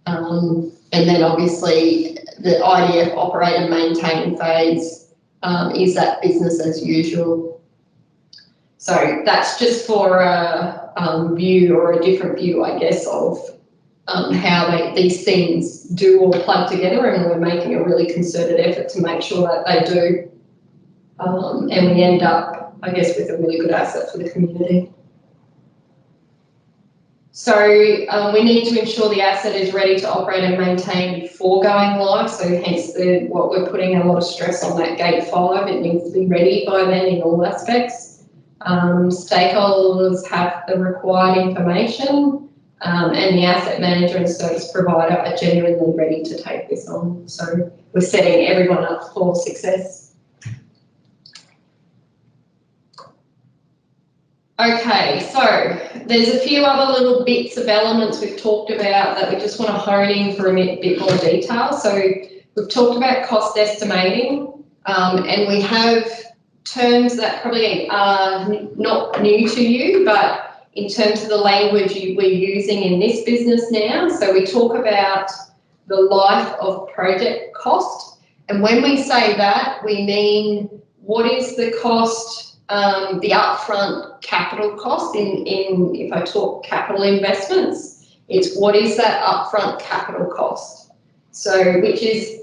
Speaker 1: And then obviously the IDF operate and maintain phase is that business as usual. So that's just for a view or a different view, I guess, of how these things do all plug together, and we're making a really concerted effort to make sure that they do. And we end up, I guess, with a really good asset for the community. So we need to ensure the asset is ready to operate and maintain before going live. So hence what we're putting a lot of stress on that gate 5. It needs to be ready by then in all aspects. Stakeholders have the required information, and the asset manager and service provider are genuinely ready to take this on. So we're setting everyone up for success. Okay, so there's a few other little bits of elements we've talked about that we just want to hone in for a bit more detail. So we've talked about cost estimating, and we have terms that probably are not new to you, but in terms of the language we're using in this business now. So we talk about the life of project cost, and when we say that, we mean what is the cost the upfront capital cost if I talk capital investments, it's what is that upfront capital cost? So, which is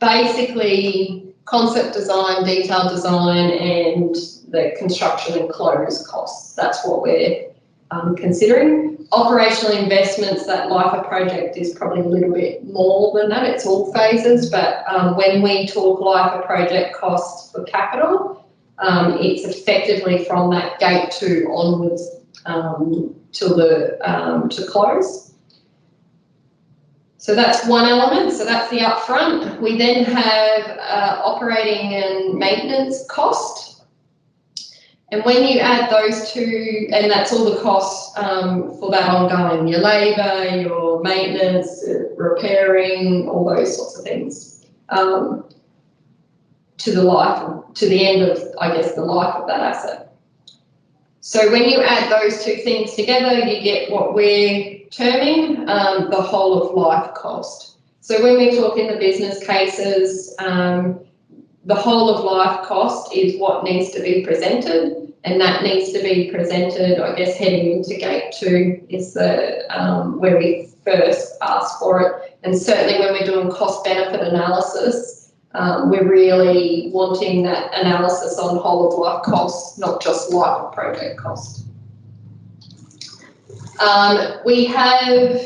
Speaker 1: basically concept design, detailed design, and the construction and close costs. That's what we're considering. Operational investments, that life of project is probably a little bit more than that. It's all phases, but when we talk life of project costs for capital, it's effectively from that gate 2 onwards to close. So that's one element. So that's the upfront. We then have operating and maintenance cost. And when you add those two, and that's all the costs for that ongoing, your labour, your maintenance, repairing, all those sorts of things, to the end of, I guess, the life of that asset. So when you add those two things together, you get what we're terming the whole of life cost. So when we talk in the business cases, the whole of life cost is what needs to be presented, and that needs to be presented, I guess, heading into gate 2 is the where we first ask for it. And certainly when we're doing cost benefit analysis, we're really wanting that analysis on whole of life costs, not just life of project cost. We have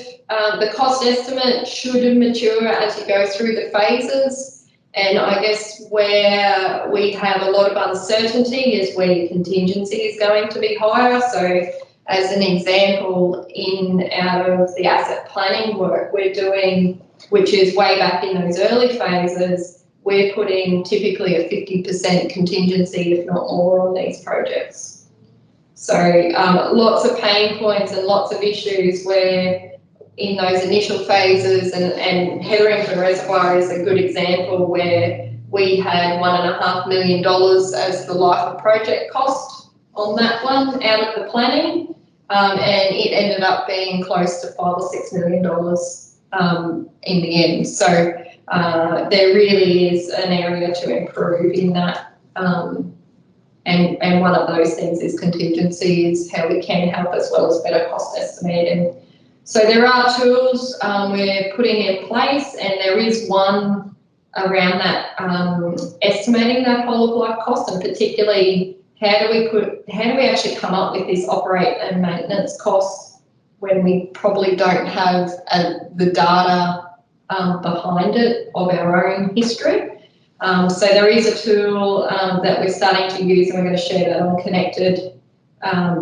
Speaker 1: the cost estimate should mature as you go through the phases. And I guess where we have a lot of uncertainty is where your contingency is going to be higher. So as an example, out of the asset planning work we're doing, which is way back in those early phases, we're putting typically a 50% contingency, if not more, on these projects. So lots of pain points and lots of issues where in those initial phases, and Hetherington Reservoir is a good example where we had $1.5 million as the life of project cost on that one out of the planning, and it ended up being close to $5 or $6 million in the end. So there really is an area to improve in that, and one of those things is contingency, is how we can help, as well as better cost estimating. So there are tools we're putting in place, and there is one around that estimating that whole of life cost, and particularly how do we actually come up with this operate and maintenance costs when we probably don't have the data behind it of our own history. So there is a tool that we're starting to use, and we're going to share that on Connected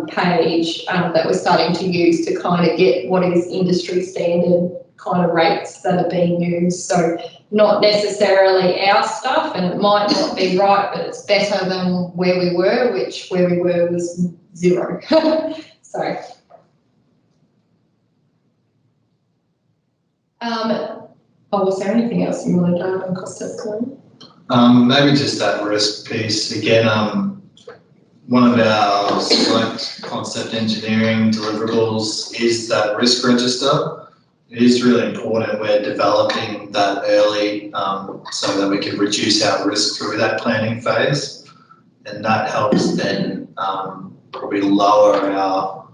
Speaker 1: page that we're starting to use to kind of get what is industry standard kind of rates that are being used. So not necessarily our stuff, and it might not be right, but it's better than where we were, where we were was 0. So was there anything else you wanted to add on cost estimate?
Speaker 3: Maybe just that risk piece again. One of our select concept engineering deliverables is that risk register. It is really important we're developing that early so that we can reduce our risk through that planning phase, and that helps then probably lower our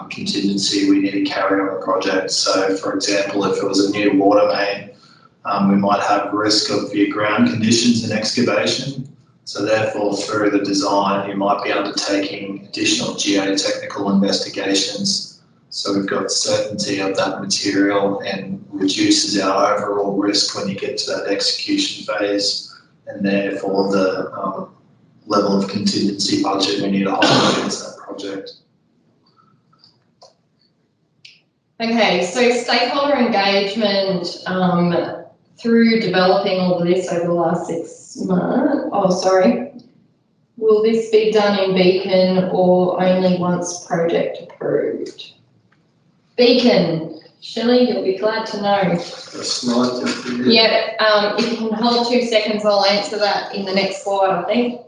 Speaker 3: contingency we need to carry on the project. So for example, if it was a new water main, we might have risk of your ground conditions and excavation. So therefore, through the design, you might be undertaking additional geotechnical investigations. So we've got certainty of that material and reduces our overall risk when you get to that execution phase, and therefore the level of contingency budget we need to hold against that project.
Speaker 1: Okay, so stakeholder engagement through developing all of this over the last 6 months. Will this be done in Beacon or only once project approved? Beacon, Shelley, you'll be glad to know. Yeah, if you can hold 2 seconds, I'll answer that in the next slide, I think.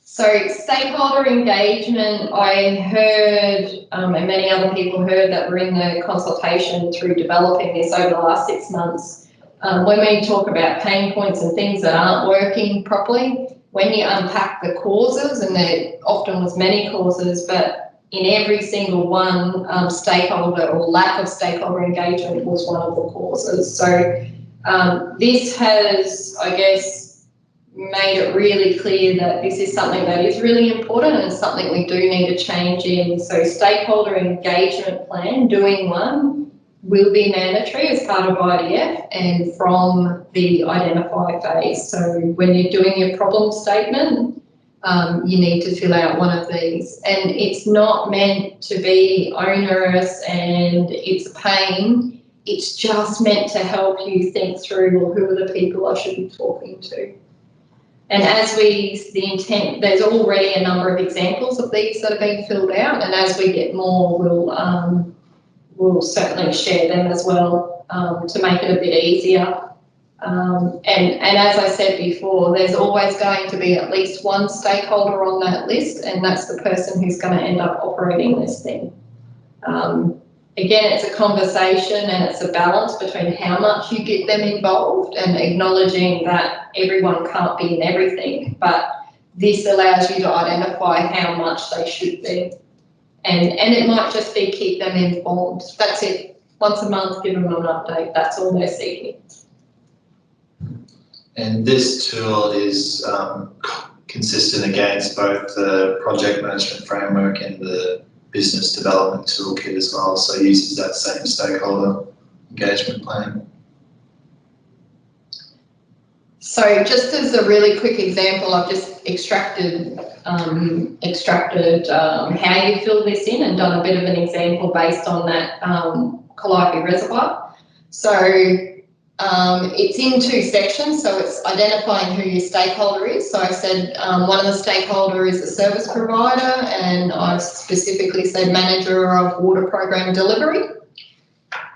Speaker 1: So stakeholder engagement, I heard, and many other people heard that we're in the consultation through developing this over the last 6 months. When we talk about pain points and things that aren't working properly, when you unpack the causes, and there often was many causes, but in every single one, stakeholder or lack of stakeholder engagement was one of the causes. So this has, I guess, made it really clear that this is something that is really important and something we do need to change in. So stakeholder engagement plan, doing one, will be mandatory as part of IDF and from the identify phase. So when you're doing your problem statement, you need to fill out one of these, and it's not meant to be onerous and it's a pain. It's just meant to help you think through, well, who are the people I should be talking to? And as there's already a number of examples of these that are being filled out, and as we get more, we'll certainly share them as well to make it a bit easier. And as I said before, there's always going to be at least one stakeholder on that list, and that's the person who's going to end up operating this thing. Again, it's a conversation and it's a balance between how much you get them involved and acknowledging that everyone can't be in everything, but this allows you to identify how much they should be. And it might just be keep them informed. That's it. Once a month, give them an update. That's all they're seeking.
Speaker 3: And this tool is consistent against both the project management framework and the business development toolkit as well, so it uses that same stakeholder engagement plan.
Speaker 1: So just as a really quick example, I've just extracted how you fill this in and done a bit of an example based on that Calliope reservoir. So it's in two sections, so it's identifying who your stakeholder is. So I've said one of the stakeholders is the service provider, and I've specifically said manager of water program delivery.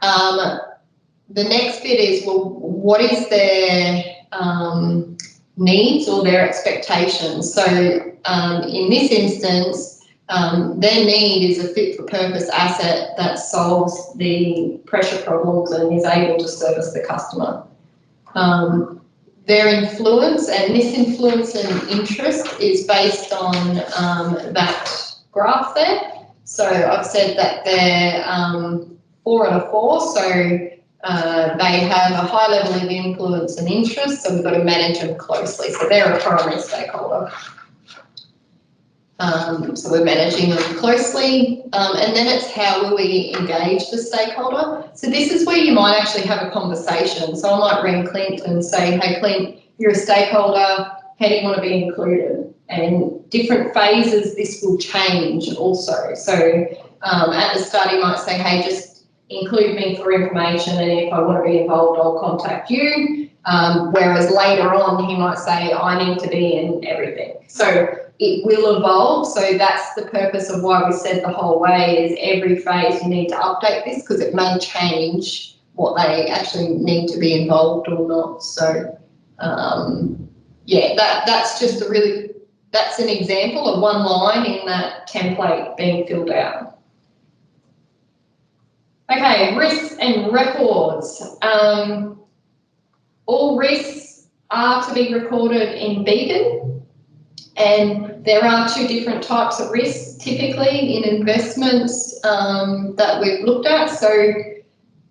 Speaker 1: The next bit is, well, what is their needs or their expectations? So in this instance, their need is a fit for purpose asset that solves the pressure problems and is able to service the customer. Their influence, and this influence and interest is based on that graph there. So I've said that they're 4 and a 4, so they have a high level of influence and interest, so we've got to manage them closely. So they're a primary stakeholder. So we're managing them closely, and then it's how will we engage the stakeholder. So this is where you might actually have a conversation. So I might ring Clint and say, hey Clint, you're a stakeholder, how do you want to be included? And different phases this will change also. So at the start you might say, hey, just include me for information, and if I want to be involved I'll contact you. Whereas later on he might say, I need to be in everything. So it will evolve, so that's the purpose of why we said the whole way is every phase you need to update this, because it may change what they actually need to be involved or not. So yeah, that's just that's an example of one line in that template being filled out. Okay, risks and records. All risks are to be recorded in Beacon. And there are 2 different types of risks typically in investments that we've looked at. So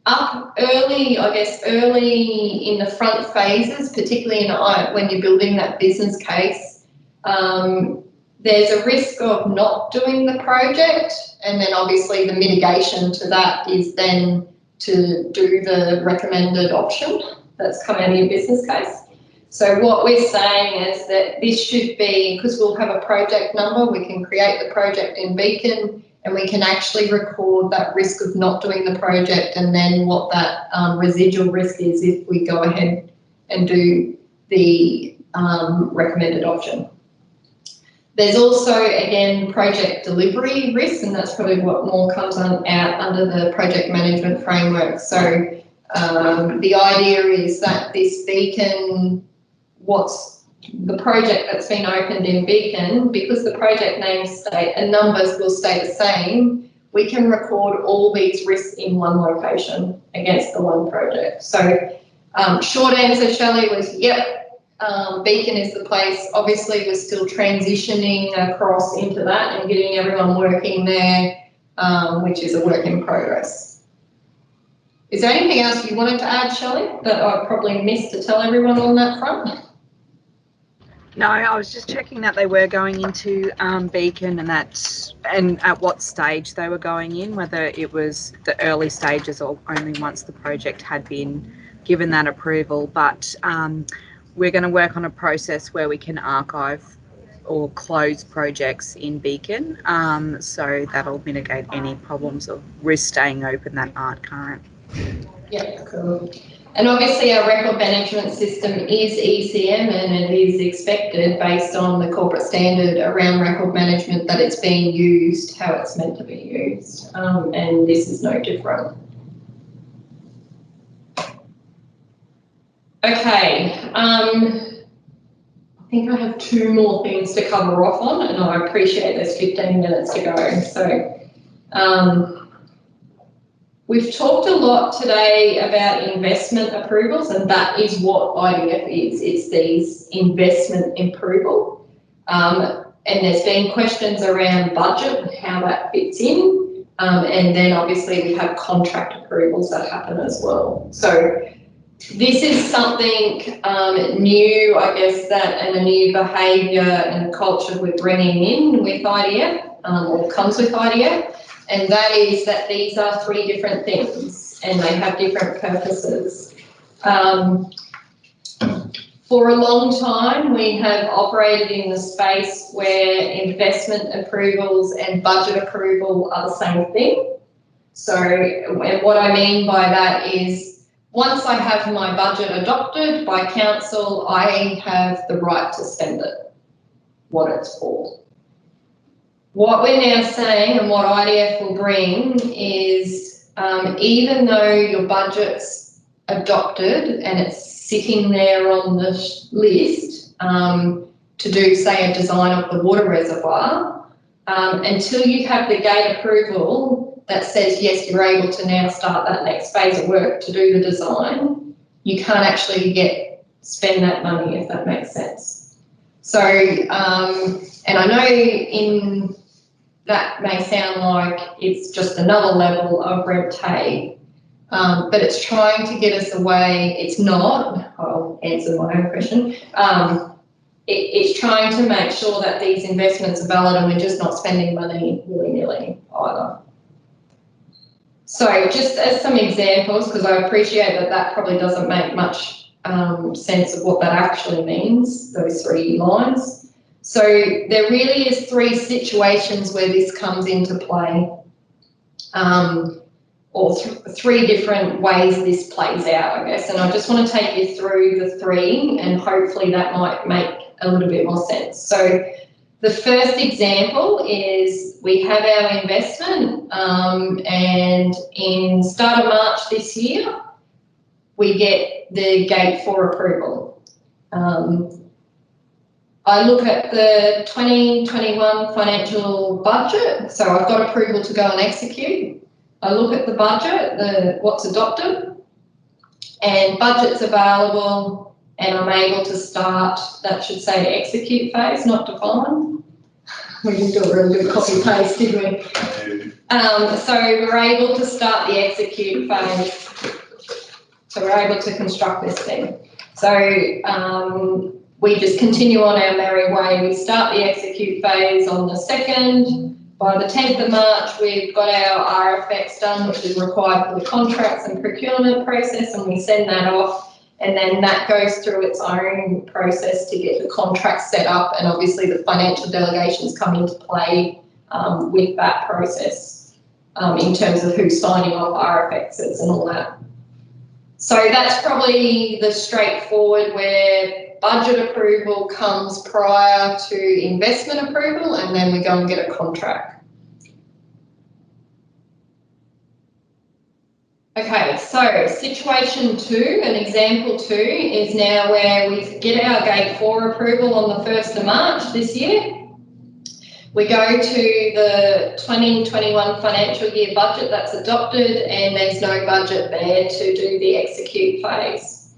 Speaker 1: up early, I guess early in the front phases, particularly when you're building that business case, there's a risk of not doing the project, and then obviously the mitigation to that is then to do the recommended option that's come out of your business case. So what we're saying is that this should be, because we'll have a project number, we can create the project in Beacon and we can actually record that risk of not doing the project and then what that residual risk is if we go ahead and do the recommended option. There's also, again, project delivery risk, and that's probably what more comes out under the project management framework. So the idea is that this Beacon, what's the project that's been opened in Beacon, because the project names and numbers will stay the same, we can record all these risks in one location against the one project. So short answer, Shelley, was yep, Beacon is the place. Obviously, we're still transitioning across into that and getting everyone working there, which is a work in progress. Is there anything else you wanted to add, Shelley, that I probably missed to tell everyone on that front?
Speaker 11: No, I was just checking that they were going into Beacon and at what stage they were going in, whether it was the early stages or only once the project had been given that approval. But we're going to work on a process where we can archive or close projects in Beacon, so that'll mitigate any problems of risk staying open that aren't current.
Speaker 1: Yeah, cool. And obviously our record management system is ECM, and it is expected based on the corporate standard around record management that it's being used how it's meant to be used, and this is no different. Okay, I think I have 2 more things to cover off on, and I appreciate there's 15 minutes to go. So we've talked a lot today about investment approvals, and that is what IDF is. It's these investment approval. And there's been questions around budget and how that fits in. And then obviously we have contract approvals that happen as well. So this is something new, I guess, and a new behaviour and culture we're bringing in with IDF, or comes with IDF. And that is that these are 3 different things and they have different purposes. For a long time, we have operated in the space where investment approvals and budget approval are the same thing. So what I mean by that is once I have my budget adopted by council, I have the right to spend it, what it's for. What we're now saying and what IDF will bring is even though your budget's adopted and it's sitting there on the list to do, say, a design of the water reservoir, until you have the gate approval that says, yes, you're able to now start that next phase of work to do the design, you can't actually spend that money, if that makes sense. So, and I know that may sound like it's just another level of red tape, but it's trying to get us away. It's not, I'll answer my own question. It's trying to make sure that these investments are valid and we're just not spending money willy-nilly either. So just as some examples, because I appreciate that probably doesn't make much sense of what that actually means, those 3 lines. So there really is 3 situations where this comes into play, or 3 different ways this plays out, I guess. And I just want to take you through the 3 and hopefully that might make a little bit more sense. So the first example is we have our investment and in start of March this year, we get the gate 4 approval. I look at the 2021 financial budget, so I've got approval to go and execute. I look at the budget, what's adopted, and budget's available, and I'm able to start, that should say execute phase, not define. We didn't do a really good copy paste, did we? So we're able to start the execute phase. So we're able to construct this thing. So we just continue on our merry way. We start the execute phase on the 2nd. By the 10th of March, we've got our RFX done, which is required for the contracts and procurement process, and we send that off. And then that goes through its own process to get the contract set up, and obviously the financial delegations come into play with that process in terms of who's signing off RFXs and all that. So that's probably the straightforward where budget approval comes prior to investment approval, and then we go and get a contract. Okay, so situation 2, and example 2 is now where we get our gate 4 approval on the 1st of March this year. We go to the 2021 financial year budget that's adopted, and there's no budget there to do the execute phase.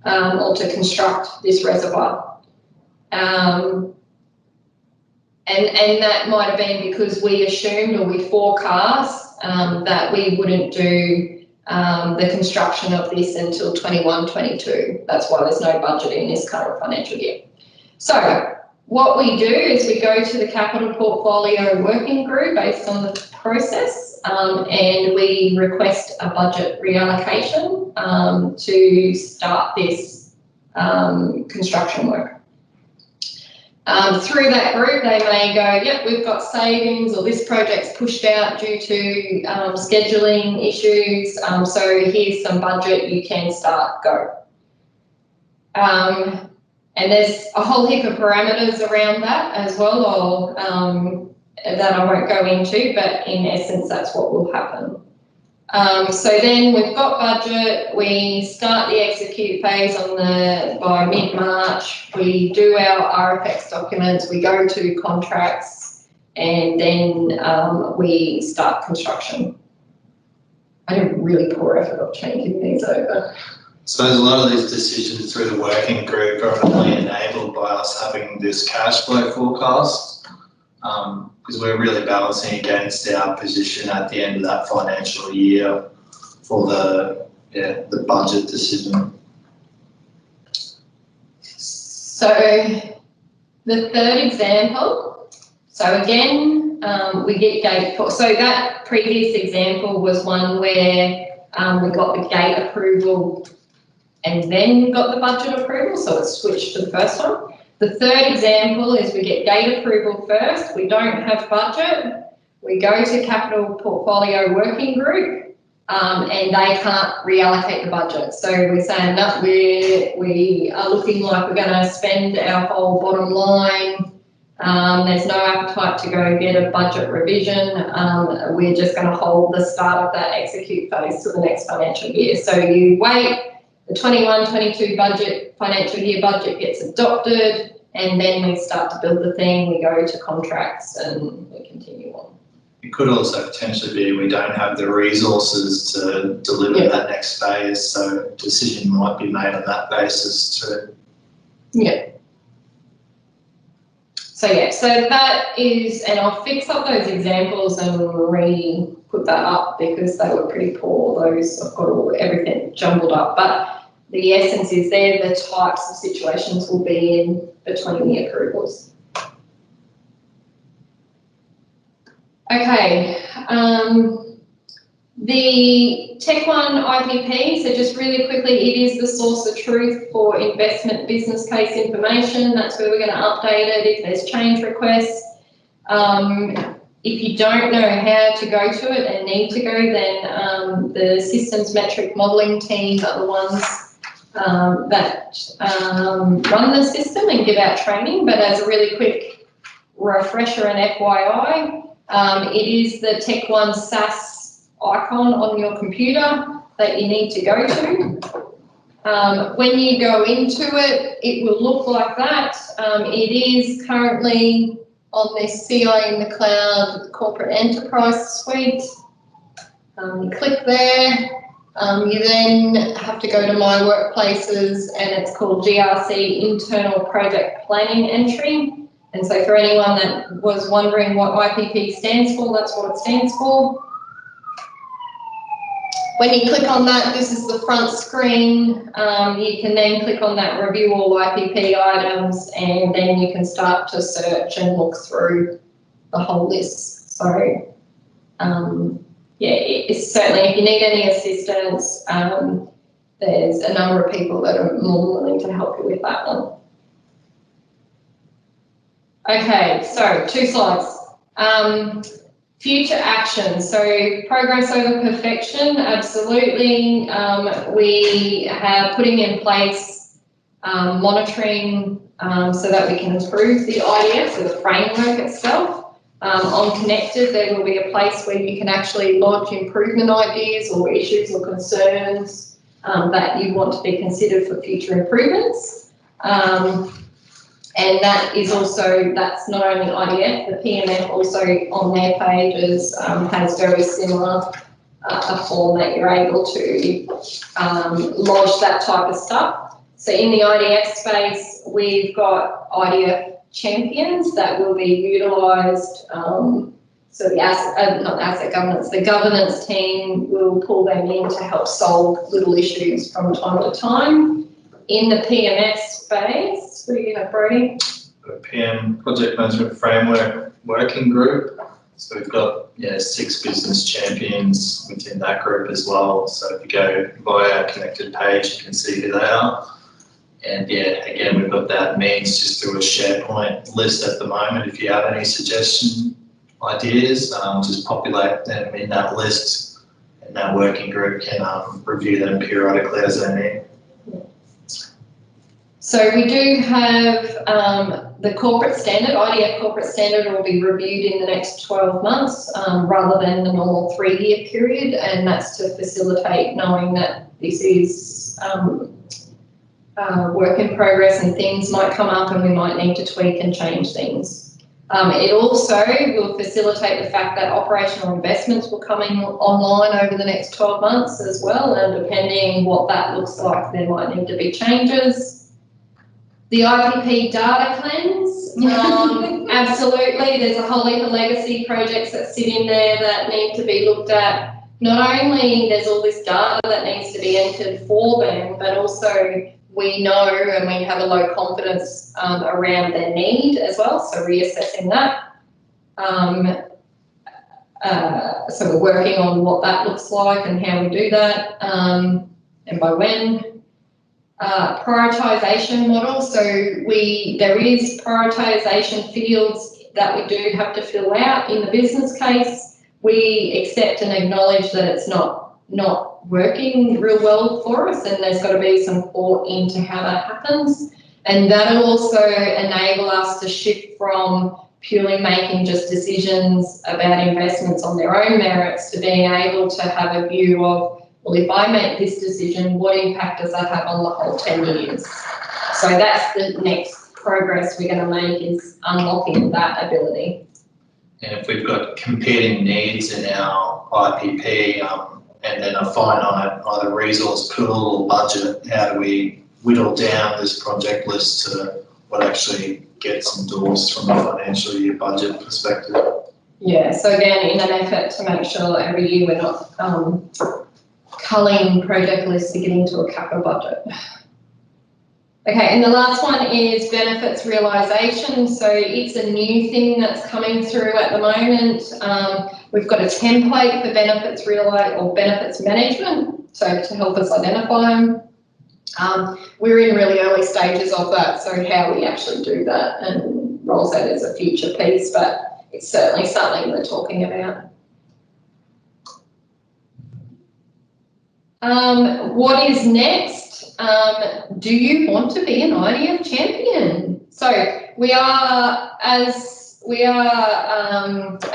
Speaker 1: or to construct this reservoir. And that might have been because we assumed or we forecast that we wouldn't do the construction of this until 21-22. That's why there's no budget in this current financial year. So what we do is we go to the capital portfolio working group based on the process, and we request a budget reallocation to start this construction work. Through that group, they may go, yep, we've got savings, or this project's pushed out due to scheduling issues, so here's some budget, you can start, go. And there's a whole heap of parameters around that as well, or that I won't go into, but in essence, that's what will happen. So then we've got budget, we start the execute phase by mid-March, we do our RFX documents, we go to contracts, and then we start construction. I did a really poor effort of changing these over.
Speaker 3: So a lot of these decisions through the working group are only enabled by us having this cash flow forecast, because we're really balancing against our position at the end of that financial year for the budget decision.
Speaker 1: So the third example, so again, we get gate, so that previous example was one where we got the gate approval and then got the budget approval, so it's switched to the first one. The third example is we get gate approval first, we don't have budget, we go to capital portfolio working group, and they can't reallocate the budget. So we're saying that we are looking like we're going to spend our whole bottom line. There's no appetite to go get a budget revision. We're just going to hold the start of that execute phase to the next financial year. So you wait, the 21-22 budget, financial year budget gets adopted, and then we start to build the thing, we go to contracts, and we continue on.
Speaker 3: It could also potentially be we don't have the resources to deliver that next phase, so a decision might be made on that basis too.
Speaker 1: Yeah. So that is, and I'll fix up those examples and re-put that up because they were pretty poor. Those, I've got everything jumbled up, but the essence is they're the types of situations we'll be in between the approvals. Okay, the Tech One IPP, so just really quickly, it is the source of truth for investment business case information. That's where we're going to update it if there's change requests. If you don't know how to go to it and need to go, then the systems metric modelling team are the ones that run the system and give out training. But as a really quick refresher and FYI, it is the Tech One SaaS icon on your computer that you need to go to. When you go into it, it will look like that. It is currently on this CI in the Cloud Corporate Enterprise Suite. You click there. You then have to go to My Workplaces, and it's called GRC Internal Project Planning Entry. And so for anyone that was wondering what IPP stands for, that's what it stands for. When you click on that, this is the front screen. You can then click on that review all IPP items, and then you can start to search and look through the whole list. So it's certainly, if you need any assistance, there's a number of people that are more than willing to help you with that one. Okay, so 2 slides. Future action, so progress over perfection, absolutely. We are putting in place monitoring so that we can improve the IDF, so the framework itself. On Connected, there will be a place where you can actually lodge improvement ideas or issues or concerns that you want to be considered for future improvements. And that is also, that's not only IDF, the PMF also on their pages has very similar a form that you're able to lodge that type of stuff. So in the IDF space, we've got IDF champions that will be utilised. So the the governance team will pull them in to help solve little issues from time to time. In the PMS space, what do you have, Brody?
Speaker 3: The PM Project Management Framework Working Group. So we've got 6 business champions within that group as well. So if you go via our connected page, you can see who they are. And again, we've got that means just through a SharePoint list at the moment. If you have any suggestion ideas, just populate them in that list, and that working group can review them periodically as they need.
Speaker 1: So we do have the corporate standard, IDF corporate standard will be reviewed in the next 12 months rather than the normal 3-year period, and that's to facilitate knowing that this is work in progress and things might come up and we might need to tweak and change things. It also will facilitate the fact that operational investments will come online over the next 12 months as well, and depending what that looks like, there might need to be changes. The IPP data cleanse, absolutely, there's a whole heap of legacy projects that sit in there that need to be looked at. Not only there's all this data that needs to be entered for them, but also we know and we have a low confidence around their need as well, so reassessing that. So we're working on what that looks like and how we do that and by when. Prioritisation model, so there is prioritisation fields that we do have to fill out in the business case. We accept and acknowledge that it's not working real well for us, and there's got to be some thought into how that happens, and that'll also enable us to shift from purely making just decisions about investments on their own merits to being able to have a view of, well, if I make this decision, what impact does that have on the whole 10 years? So that's the next progress we're going to make, is unlocking that ability.
Speaker 3: And if we've got competing needs in our IPP and then a finite either resource pool or budget, how do we whittle down this project list to what actually gets endorsed from a financial year budget perspective?
Speaker 1: Yeah, so again, in an effort to make sure that every year we're not culling project lists to get into a capital budget. Okay, and the last one is benefits realisation. So it's a new thing that's coming through at the moment. We've got a template for benefits benefits management, so to help us identify them. We're in really early stages of that, so how we actually do that and rolls out as a future piece, but it's certainly something we're talking about. What is next? Do you want to be an IDF champion? So we are, I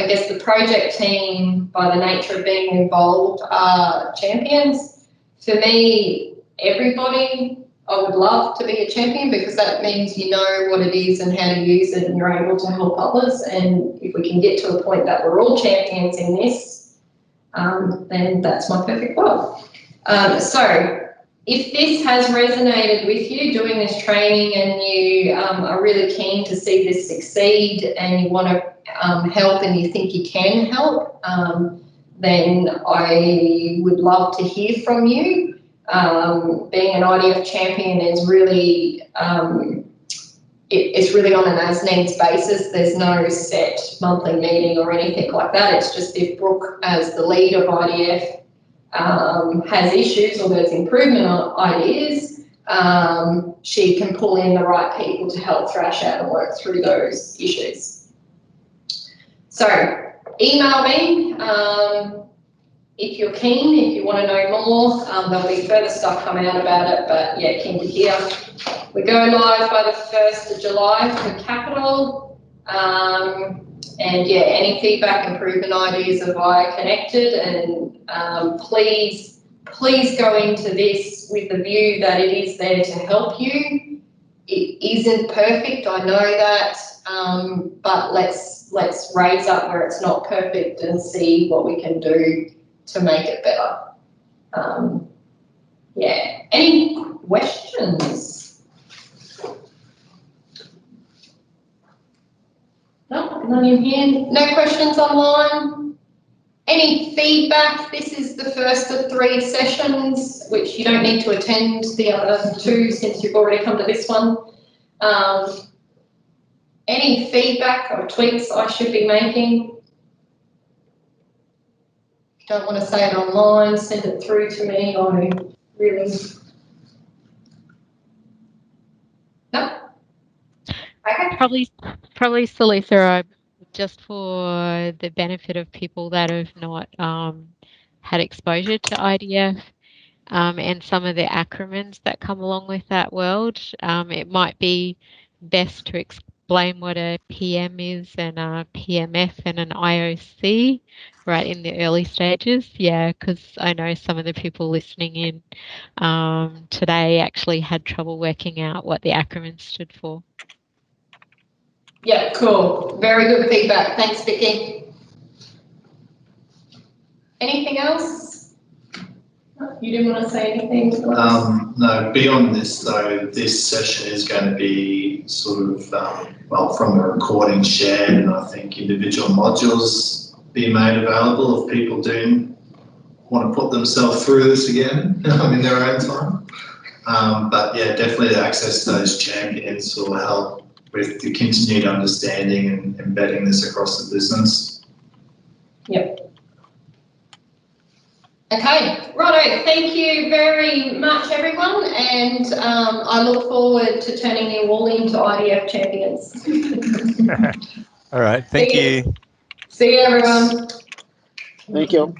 Speaker 1: guess the project team, by the nature of being involved, are champions. For me, everybody, I would love to be a champion, because that means you know what it is and how to use it, and you're able to help others. And if we can get to a point that we're all champions in this, then that's my perfect world. So if this has resonated with you, doing this training, and you are really keen to see this succeed, and you want to help and you think you can help, then I would love to hear from you. Being an IDF champion is really, it's really on an as-needs basis. There's no set monthly meeting or anything like that. It's just if Brooke, as the lead of IDF, has issues or there's improvement ideas, she can pull in the right people to help thrash out and work through those issues. So email me if you're keen, if you want to know more. There'll be further stuff coming out about it, but yeah, keen to hear. We go live by the 1st of July for Capital. And yeah, any feedback, improvement ideas are via connected, and please go into this with the view that it is there to help you. It isn't perfect, I know that, but let's raise up where it's not perfect and see what we can do to make it better. Yeah, any questions? none in here. No questions online? Any feedback? This is the first of 3 sessions, which you don't need to attend the other 2 since you've already come to this one. Any feedback or tweaks I should be making? If you don't want to say it online, send it through to me. I really... No? Okay.
Speaker 12: Probably Salisa, just for the benefit of people that have not had exposure to IDF and some of the acronyms that come along with that world, it might be best to explain what a PM is and a PMF and an IOC right in the early stages. Yeah, because I know some of the people listening in today actually had trouble working out what the acronyms stood for.
Speaker 1: Yeah, cool. Very good feedback. Thanks, Vicky. Well, else? You didn't want to say anything?
Speaker 3: No, beyond this though, this session is going to be sort of, well, from the recording shared, and I think individual modules be made available if people do want to put themselves through this again in their own time. But yeah, definitely access to those champions will help with the continued understanding and embedding this across the business.
Speaker 1: Yep. Okay, righto. Thank you very much, everyone, and I look forward to turning you all into IDF champions.
Speaker 13: All right. Thank you.
Speaker 1: See you, everyone.
Speaker 4: Thank you.